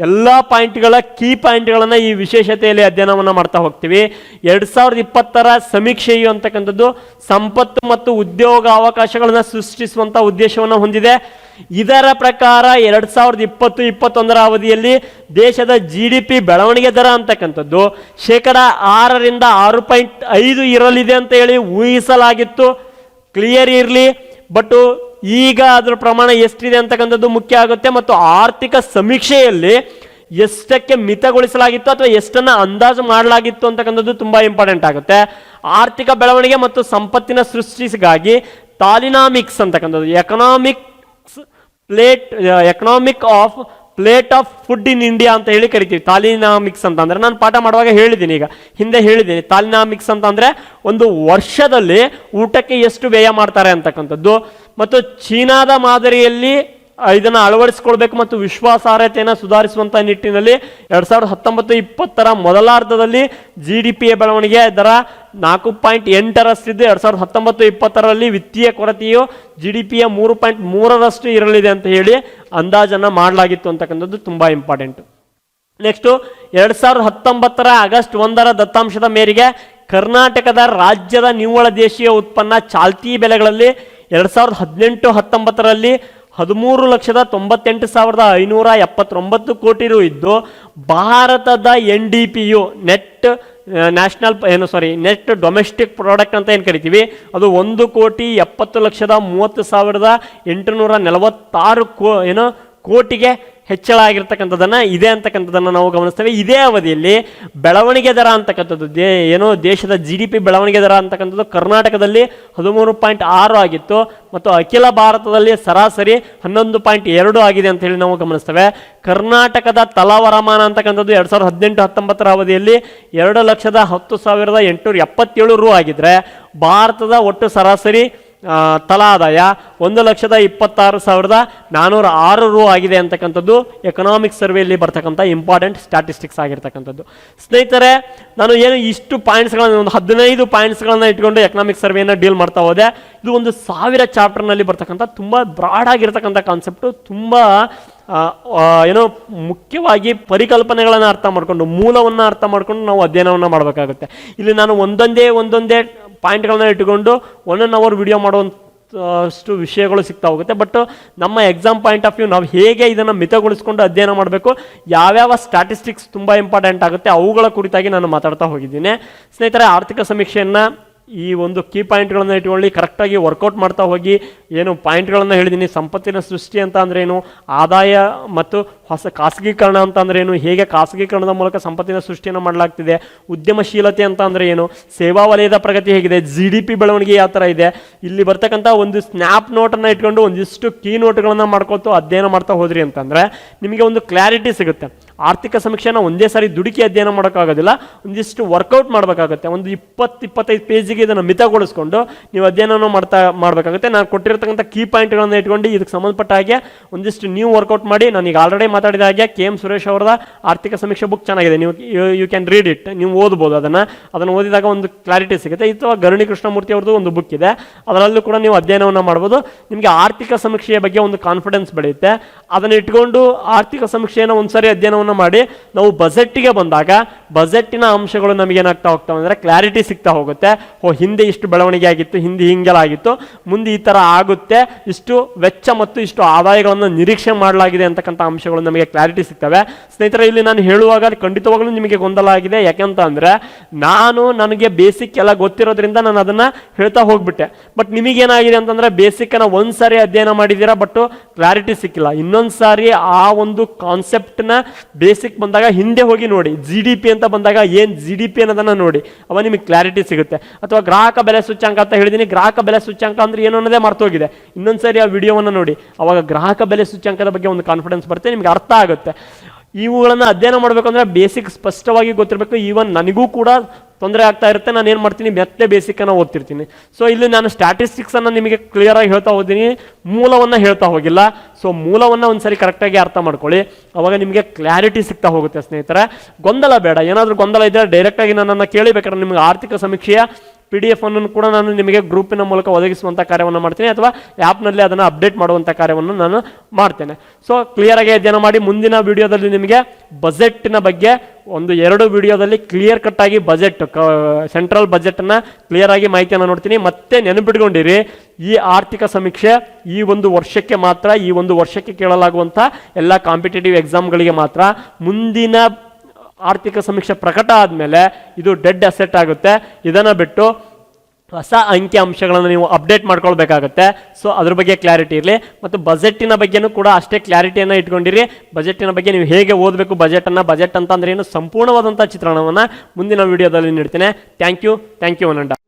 ಎಲ್ಲ ಪಾಯಿಂಟ್ಗಳ ಕೀ ಪಾಯಿಂಟ್ಗಳನ್ನು ಈ ವಿಶೇಷತೆಯಲ್ಲಿ ಅಧ್ಯಯನವನ್ನು ಮಾಡ್ತಾ ಹೋಗ್ತೀವಿ. 2020 ಸಮೀಕ್ಷೆಯು ಅಂತಕ್ಕಂಥದ್ದು ಸಂಪತ್ತು ಮತ್ತು ಉದ್ಯೋಗ ಅವಕಾಶಗಳನ್ನು ಸೃಷ್ಟಿಸುವಂಥ ಉದ್ದೇಶವನ್ನು ಹೊಂದಿದೆ. ಇದರ ಪ್ರಕಾರ 2020-21 ಅವಧಿಯಲ್ಲಿ ದೇಶದ GDP ಬೆಳವಣಿಗೆ ದರ ಅಂತಕ್ಕಂಥದ್ದು 6% 6.5 ಇರಲಿದೆ ಅಂತ ಹೇಳಿ ಊಹಿಸಲಾಗಿತ್ತು. ಕ್ಲಿಯರ್ ಇರಲಿ, ಬಟ್ ಈಗ ಅದರ ಪ್ರಮಾಣ ಎಷ್ಟಿದೆ ಅಂತಕ್ಕಂಥದ್ದು ಮುಖ್ಯ ಆಗುತ್ತೆ. ಮತ್ತು ಆರ್ಥಿಕ ಸಮೀಕ್ಷೆಯಲ್ಲಿ ಎಷ್ಟಕ್ಕೆ ಮಿತಗೊಳಿಸಲಾಗಿತ್ತು ಅಥವಾ ಎಷ್ಟನ್ನು ಅಂದಾಜು ಮಾಡಲಾಗಿತ್ತು ಅಂತಕ್ಕಂಥದ್ದು ತುಂಬ ಇಂಪಾರ್ಟೆಂಟ್ ಆಗುತ್ತೆ. ಆರ್ಥಿಕ ಬೆಳವಣಿಗೆ ಮತ್ತು ಸಂಪತ್ತಿನ ಸೃಷ್ಟಿಗಾಗಿ ತಾಲಿನಾಮಿಕ್ಸ್ ಅಂತಕ್ಕಂಥದ್ದು economic of plate of food in India ಅಂತ ಹೇಳಿ ಕರಿತೀವಿ. ತಾಲಿನಾಮಿಕ್ಸ್ ಅಂತ ಅಂದ್ರೆ ನಾನು ಪಾಠ ಮಾಡುವಾಗ ಹೇಳಿದ್ದೀನಿ, ಈಗ ಹಿಂದೆ ಹೇಳಿದ್ದೀನಿ. ತಾಲಿನಾಮಿಕ್ಸ್ ಅಂತ ಅಂದ್ರೆ ಒಂದು ವರ್ಷದಲ್ಲಿ ಊಟಕ್ಕೆ ಎಷ್ಟು ವ್ಯಯ ಮಾಡ್ತಾರೆ ಅಂತಕ್ಕಂಥದ್ದು. ಮತ್ತು ಚೀನಾದ ಮಾದರಿಯಲ್ಲಿ ಇದನ್ನು ಅಳವಡಿಸಿಕೊಳ್ಬೇಕು ಮತ್ತು ವಿಶ್ವಾಸಾರ್ಹತೆಯನ್ನು ಸುಧಾರಿಸುವಂಥ ನಿಟ್ಟಿನಲ್ಲಿ 2019-20 ಮೊದಲಾರ್ಧದಲ್ಲಿ GDPಯ ಬೆಳವಣಿಗೆ ದರ 4.8ರಷ್ಟಿದ್ದು 2019-20ರಲ್ಲಿ ವಿತ್ತೀಯ ಕೊರತೆಯು GDPಯ 3.3ರಷ್ಟು ಇರಲಿದೆ ಅಂತ ಹೇಳಿ ಅಂದಾಜನ್ನು ಮಾಡಲಾಗಿತ್ತು ಅಂತಕ್ಕಂಥದ್ದು ತುಂಬ ಇಂಪಾರ್ಟೆಂಟ್. ನೆಕ್ಸ್ಟು 2019 ಆಗಸ್ಟ್ 1 ದತ್ತಾಂಶದ ಮೇರೆಗೆ ಕರ್ನಾಟಕದ ರಾಜ್ಯದ ನಿವ್ವಳ ದೇಶೀಯ ಉತ್ಪನ್ನ ಚಾಲ್ತಿ ಬೆಲೆಗಳಲ್ಲಿ 2018-19ರಲ್ಲಿ 13,98,579 ಕೋಟಿ ರು ಇದ್ದು, ಭಾರತದ NDPಯು ನೆಟ್ ಡೊಮೆಸ್ಟಿಕ್ ಪ್ರಾಡಕ್ಟ್ ಅಂತ ಏನು ಕರಿತೀವಿ ಅದು 1,70,30,846 ಕೋಟಿಗೆ ಹೆಚ್ಚಳ ಆಗಿರ್ತಕ್ಕಂಥದ್ದನ್ನು ಇದೆ ಅಂತಕ್ಕಂಥದ್ದನ್ನು ನಾವು ಗಮನಿಸ್ತೇವೆ. ಇದೇ ಅವಧಿಯಲ್ಲಿ ಬೆಳವಣಿಗೆ ದರ ಅಂತಕ್ಕಂಥದ್ದು ದೇಶದ GDP ಬೆಳವಣಿಗೆ ದರ ಅಂತಕ್ಕಂಥದ್ದು ಕರ್ನಾಟಕದಲ್ಲಿ 13.6 ಆಗಿತ್ತು ಮತ್ತು ಅಖಿಲ ಭಾರತದಲ್ಲಿ ಸರಾಸರಿ 11.2 ಆಗಿದೆ ಅಂತ ಹೇಳಿ ನಾವು ಗಮನಿಸ್ತೇವೆ. ಕರ್ನಾಟಕದ ತಲಾ ವರಮಾನ ಅಂತಕ್ಕಂಥದ್ದು 2018-19 ಅವಧಿಯಲ್ಲಿ 2,10,877 ರು ಆಗಿದ್ರೆ ಭಾರತದ ಒಟ್ಟು ಸರಾಸರಿ ತಲಾ ಆದಾಯ 1,26,406 ರು ಆಗಿದೆ ಅಂತಕ್ಕಂಥದ್ದು ಎಕನಾಮಿಕ್ ಸರ್ವೆಯಲ್ಲಿ ಬರ್ತಕ್ಕಂಥ ಇಂಪಾರ್ಟೆಂಟ್ ಸ್ಟ್ಯಾಟಿಸ್ಟಿಕ್ಸ್ ಆಗಿರ್ತಕ್ಕಂಥದ್ದು. ಸ್ನೇಹಿತರೆ, ನಾನು ಏನು ಇಷ್ಟು ಪಾಯಿಂಟ್ಸ್ಗಳನ್ನು ಒಂದು 15 ಪಾಯಿಂಟ್ಸ್ಗಳನ್ನು ಇಟ್ಕೊಂಡು ಎಕನಾಮಿಕ್ ಸರ್ವೆಯನ್ನು ಡೀಲ್ ಮಾಡ್ತಾ ಹೋದೆ. ಇದು ಒಂದು 1000 ಚಾಪ್ಟರ್ನಲ್ಲಿ ಬರ್ತಕ್ಕಂಥ ತುಂಬ ಬ್ರಾಡ್ ಆಗಿರ್ತಕ್ಕಂಥ ಕಾನ್ಸೆಪ್ಟು. ತುಂಬ ಮುಖ್ಯವಾಗಿ ಪರಿಕಲ್ಪನೆಗಳನ್ನು ಅರ್ಥ ಮಾಡಿಕೊಂಡು ಮೂಲವನ್ನು ಅರ್ಥ ಮಾಡಿಕೊಂಡು ನಾವು ಅಧ್ಯಯನವನ್ನು ಮಾಡಬೇಕಾಗುತ್ತೆ. ಇಲ್ಲಿ ನಾನು ಒಂದೊಂದೇ ಪಾಯಿಂಟ್ಗಳನ್ನ ಇಟ್ಟುಕೊಂಡು 1 ಅವರ್ ವಿಡಿಯೋ ಮಾಡುವಂಥಷ್ಟು ವಿಷಯಗಳು ಸಿಗ್ತಾ ಹೋಗುತ್ತೆ. ಬಟ್ ನಮ್ಮ ಎಕ್ಸಾಮ್ ಪಾಯಿಂಟ್ ಆಫ್ ವ್ಯೂ ನಾವು ಹೇಗೆ ಇದನ್ನು ಮಿತಗೊಳಿಸ್ಕೊಂಡು ಅಧ್ಯಯನ ಮಾಡಬೇಕು, ಯಾವ್ಯಾವ ಸ್ಟ್ಯಾಟಿಸ್ಟಿಕ್ಸ್ ತುಂಬ ಇಂಪಾರ್ಟೆಂಟ್ ಆಗುತ್ತೆ ಅವುಗಳ ಕುರಿತಾಗಿ ನಾನು ಮಾತಾಡ್ತಾ ಹೋಗಿದ್ದೀನಿ. ಸ್ನೇಹಿತರೆ, ಆರ್ಥಿಕ ಸಮೀಕ್ಷೆಯನ್ನು ಈ ಒಂದು ಕೀ ಪಾಯಿಂಟ್ಗಳನ್ನು ಇಟ್ಕೊಳ್ಳಿ, ಕರೆಕ್ಟಾಗಿ ವರ್ಕೌಟ್ ಮಾಡ್ತಾ ಹೋಗಿ. ಏನು ಪಾಯಿಂಟ್ಗಳನ್ನು ಹೇಳಿದ್ದೀನಿ, ಸಂಪತ್ತಿನ ಸೃಷ್ಟಿ ಅಂತ ಅಂದ್ರೆ ಏನು, ಆದಾಯ ಮತ್ತು ಹೊಸ ಖಾಸಗೀಕರಣ ಅಂತ ಅಂದ್ರೆ ಏನು, ಹೇಗೆ ಖಾಸಗೀಕರಣದ ಮೂಲಕ ಸಂಪತ್ತಿನ ಸೃಷ್ಟಿಯನ್ನು ಮಾಡಲಾಗ್ತಿದೆ, ಉದ್ಯಮಶೀಲತೆ ಅಂತ ಅಂದರೆ ಏನು, ಸೇವಾ ವಲಯದ ಪ್ರಗತಿ ಹೇಗಿದೆ, GDP ಬೆಳವಣಿಗೆ ಯಾವ ಥರ ಇದೆ. ಇಲ್ಲಿ ಬರ್ತಕ್ಕಂಥ ಒಂದು ಸ್ನ್ಯಾಪ್ ನೋಟನ್ನು ಇಟ್ಕೊಂಡು ಒಂದಿಷ್ಟು ಕೀ ನೋಟ್ಗಳನ್ನು ಮಾಡ್ಕೊಳ್ತು ಅಧ್ಯಯನ ಮಾಡ್ತಾ ಹೋದ್ರಿ ಅಂತಂದರೆ ನಿಮಗೆ ಒಂದು ಕ್ಲಾರಿಟಿ ಸಿಗುತ್ತೆ. ಆರ್ಥಿಕ ಸಮೀಕ್ಷೆನ ಒಂದೇ ಸಾರಿ ದುಡುಕಿ ಅಧ್ಯಯನ ಮಾಡೋಕ್ಕಾಗೋದಿಲ್ಲ, ಒಂದಿಷ್ಟು ವರ್ಕೌಟ್ ಮಾಡಬೇಕಾಗುತ್ತೆ. ಒಂದು 20-25 ಪೇಜಿಗೆ ಇದನ್ನು ಮಿತಗೊಳಿಸ್ಕೊಂಡು ನೀವು ಅಧ್ಯಯನ ಮಾಡಬೇಕಾಗುತ್ತೆ. ನಾನು ಕೊಟ್ಟಿರ್ತಕ್ಕಂಥ ಕೀ ಪಾಯಿಂಟ್ಗಳನ್ನು ಇಟ್ಕೊಂಡು ಇದಕ್ಕೆ ಸಂಬಂಧಪಟ್ಟ ಹಾಗೆ ಒಂದಿಷ್ಟು ನೀವು ವರ್ಕೌಟ್ ಮಾಡಿ. ನಾನೀಗ ಆಲ್ರೆಡಿ ಮಾತಾಡಿದ ಹಾಗೆ KM ಸುರೇಶ್ ಅವರದ ಆರ್ಥಿಕ ಸಮೀಕ್ಷೆ ಬುಕ್ ಚೆನ್ನಾಗಿದೆ, ನೀವು ಯು ಕ್ಯಾನ್ ರೀಡ್ ಇಟ್, ನೀವು ಓದ್ಬೋದು. ಅದನ್ನು ಓದಿದಾಗ ಒಂದು ಕ್ಲಾರಿಟಿ ಸಿಗುತ್ತೆ. ಅಥವಾ ಗರುಣಿ ಕೃಷ್ಣಮೂರ್ತಿ ಅವ್ರದ್ದು ಒಂದು ಬುಕ್ ಇದೆ, ಅದರಲ್ಲೂ ಕೂಡ ನೀವು ಅಧ್ಯಯನವನ್ನು ಮಾಡ್ಬೋದು. ನಿಮಗೆ ಆರ್ಥಿಕ ಸಮೀಕ್ಷೆಯ ಬಗ್ಗೆ ಒಂದು ಕಾನ್ಫಿಡೆನ್ಸ್ ಬೆಳೆಯುತ್ತೆ. ಅದನ್ನು ಇಟ್ಕೊಂಡು ಆರ್ಥಿಕ ಸಮೀಕ್ಷೆಯನ್ನು ಒಂದ್ಸರಿ ಅಧ್ಯಯನವನ್ನು ಮಾಡಿ ನಾವು ಬಜೆಟ್ಗೆ ಬಂದಾಗ ಬಜೆಟ್ಟಿನ ಅಂಶಗಳು ನಮಗೆ ಏನಾಗ್ತಾ ಹೋಗ್ತಾವೆ ಅಂದರೆ ಕ್ಲಾರಿಟಿ ಸಿಗ್ತಾ ಹೋಗುತ್ತೆ. ಹಿಂದೆ ಇಷ್ಟು ಬೆಳವಣಿಗೆ ಆಗಿತ್ತು, ಹಿಂದೆ ಹಿಂಗೆಲ್ಲ ಆಗಿತ್ತು, ಮುಂದೆ ಈ ಥರ ಆಗುತ್ತೆ, ಇಷ್ಟು ವೆಚ್ಚ ಮತ್ತು ಇಷ್ಟು ಆದಾಯಗಳನ್ನು ನಿರೀಕ್ಷೆ ಮಾಡಲಾಗಿದೆ ಅಂತಕ್ಕಂಥ ಅಂಶಗಳು ನಮಗೆ ಕ್ಲಾರಿಟಿ ಸಿಗ್ತವೆ. ಸ್ನೇಹಿತರೆ, ಇಲ್ಲಿ ನಾನು ಹೇಳುವಾಗ ಖಂಡಿತವಾಗಲೂ ನಿಮಗೆ ಗೊಂದಲ ಆಗಿದೆ. ಯಾಕೆಂತ ಅಂದರೆ ನನಗೆ ಬೇಸಿಕ್ ಎಲ್ಲ ಗೊತ್ತಿರೋದ್ರಿಂದ ನಾನು ಅದನ್ನು ಹೇಳ್ತಾ ಹೋಗ್ಬಿಟ್ಟೆ. ಬಟ್ ನಿಮಗೇನಾಗಿದೆ ಅಂತಂದರೆ ಬೇಸಿಕ್ಕನ್ನು ಒಂದು ಸಾರಿ ಅಧ್ಯಯನ ಮಾಡಿದ್ದೀರಾ, ಬಟ್ ಕ್ಲಾರಿಟಿ ಸಿಕ್ಕಿಲ್ಲ. ಇನ್ನೊಂದು ಸಾರಿ ಆ ಒಂದು ಕಾನ್ಸೆಪ್ಟ್ನ ಬೇಸಿಕ್ ಬಂದಾಗ ಹಿಂದೆ ಹೋಗಿ ನೋಡಿ, GDP ಅಂತ ಬಂದಾಗ ಏನು GDP ಅನ್ನೋದನ್ನು ನೋಡಿ, ಅವಾಗ ನಿಮಗೆ ಕ್ಲಾರಿಟಿ ಸಿಗುತ್ತೆ. ಅಥವಾ ಗ್ರಾಹಕ ಬೆಲೆ ಸೂಚ್ಯಾಂಕ ಅಂತ ಹೇಳಿದ್ದೀನಿ, ಗ್ರಾಹಕ ಬೆಲೆ ಸೂಚ್ಯಾಂಕ ಅಂದ್ರೆ ಏನು ಅನ್ನೋದೇ ಮರ್ತೋಗಿದೆ. ಇನ್ನೊಂದ್ಸರಿ ಆ ವಿಡಿಯೋವನ್ನು ನೋಡಿ, ಅವಾಗ ಗ್ರಾಹಕ ಬೆಲೆ ಸೂಚ್ಯಾಂಕದ ಬಗ್ಗೆ ಒಂದು ಕಾನ್ಫಿಡೆನ್ಸ್ ಬರುತ್ತೆ, ನಿಮ್ಗೆ ಅರ್ಥ ಆಗುತ್ತೆ. ಇವುಗಳನ್ನು ಅಧ್ಯಯನ ಮಾಡಬೇಕಂದ್ರೆ ಬೇಸಿಕ್ ಸ್ಪಷ್ಟವಾಗಿ ಗೊತ್ತಿರಬೇಕು. ಈವನ್ ನನಗೂ ಕೂಡ ತೊಂದರೆ ಆಗ್ತಾ ಇರುತ್ತೆ, ನಾನು ಏನು ಮಾಡ್ತೀನಿ, ಮತ್ತೆ ಬೇಸಿಕ್ಕನ್ನು ಓದ್ತಿರ್ತೀನಿ. ಸೊ ಇಲ್ಲಿ ನಾನು ಸ್ಟ್ಯಾಟಿಸ್ಟಿಕ್ಸನ್ನು ನಿಮಗೆ ಕ್ಲಿಯರಾಗಿ ಹೇಳ್ತಾ ಹೋಗ್ತೀನಿ, ಮೂಲವನ್ನು ಹೇಳ್ತಾ ಹೋಗಿಲ್ಲ. ಸೊ ಮೂಲವನ್ನು ಒಂದ್ಸರಿ ಕರೆಕ್ಟಾಗಿ ಅರ್ಥ ಮಾಡ್ಕೊಳ್ಳಿ, ಅವಾಗ ನಿಮಗೆ ಕ್ಲಾರಿಟಿ ಸಿಗ್ತಾ ಹೋಗುತ್ತೆ. ಸ್ನೇಹಿತರೆ, ಗೊಂದಲ ಬೇಡ. ಏನಾದರೂ ಗೊಂದಲ ಇದ್ದರೆ ಡೈರೆಕ್ಟಾಗಿ ನನ್ನನ್ನು ಕೇಳಿಬೇಕಾದ್ರೆ ನಿಮಗೆ ಆರ್ಥಿಕ ಸಮೀಕ್ಷೆಯ PDF ಅನ್ನು ಕೂಡ ನಾನು ನಿಮಗೆ ಗ್ರೂಪಿನ ಮೂಲಕ ಒದಗಿಸುವಂಥ ಕಾರ್ಯವನ್ನು ಮಾಡ್ತೀನಿ, ಅಥವಾ ಆ್ಯಪ್ನಲ್ಲಿ ಅದನ್ನು ಅಪ್ಡೇಟ್ ಮಾಡುವಂಥ ಕಾರ್ಯವನ್ನು ನಾನು ಮಾಡ್ತೇನೆ. ಸೊ ಕ್ಲಿಯರಾಗಿ ಅಧ್ಯಯನ ಮಾಡಿ. ಮುಂದಿನ ವಿಡಿಯೋದಲ್ಲಿ ನಿಮಗೆ ಬಜೆಟ್ನ ಬಗ್ಗೆ ಒಂದು 2 ವಿಡಿಯೋದಲ್ಲಿ ಕ್ಲಿಯರ್ ಕಟ್ ಆಗಿ ಬಜೆಟ್, ಸೆಂಟ್ರಲ್ ಬಜೆಟ್ನ ಕ್ಲಿಯರ್ ಆಗಿ ಮಾಹಿತಿಯನ್ನು ನೋಡ್ತೀನಿ. ಮತ್ತೆ ನೆನಪಿಟ್ಕೊಂಡಿರಿ, ಈ ಆರ್ಥಿಕ ಸಮೀಕ್ಷೆ ಈ ಒಂದು ವರ್ಷಕ್ಕೆ ಮಾತ್ರ, ಈ ಒಂದು ವರ್ಷಕ್ಕೆ ಕೇಳಲಾಗುವಂಥ ಎಲ್ಲ ಕಾಂಪಿಟೇಟಿವ್ ಎಕ್ಸಾಮ್ಗಳಿಗೆ ಮಾತ್ರ. ಮುಂದಿನ ಆರ್ಥಿಕ ಸಮೀಕ್ಷೆ ಪ್ರಕಟ ಆದಮೇಲೆ ಇದು ಡೆಡ್ ಅಸೆಟ್ ಆಗುತ್ತೆ. ಇದನ್ನು ಬಿಟ್ಟು ಹೊಸ ಅಂಕಿ ಅಂಶಗಳನ್ನು ನೀವು ಅಪ್ಡೇಟ್ ಮಾಡ್ಕೊಳ್ಬೇಕಾಗತ್ತೆ. ಸೊ ಅದ್ರ ಬಗ್ಗೆ ಕ್ಲಾರಿಟಿ ಇರಲಿ. ಮತ್ತು ಬಜೆಟ್ಟಿನ ಬಗ್ಗೆನೂ ಕೂಡ ಅಷ್ಟೇ ಕ್ಲಾರಿಟಿಯನ್ನು ಇಟ್ಕೊಂಡಿರಿ. ಬಜೆಟ್ಟಿನ ಬಗ್ಗೆ ನೀವು ಹೇಗೆ ಓದಬೇಕು ಬಜೆಟನ್ನು, ಬಜೆಟ್ ಅಂತ ಅಂದ್ರೆ ಏನು ಸಂಪೂರ್ಣವಾದಂಥ ಚಿತ್ರಣವನ್ನು ಮುಂದಿನ ವಿಡಿಯೋದಲ್ಲಿ ನೀಡ್ತೇನೆ. Thank you Ananta.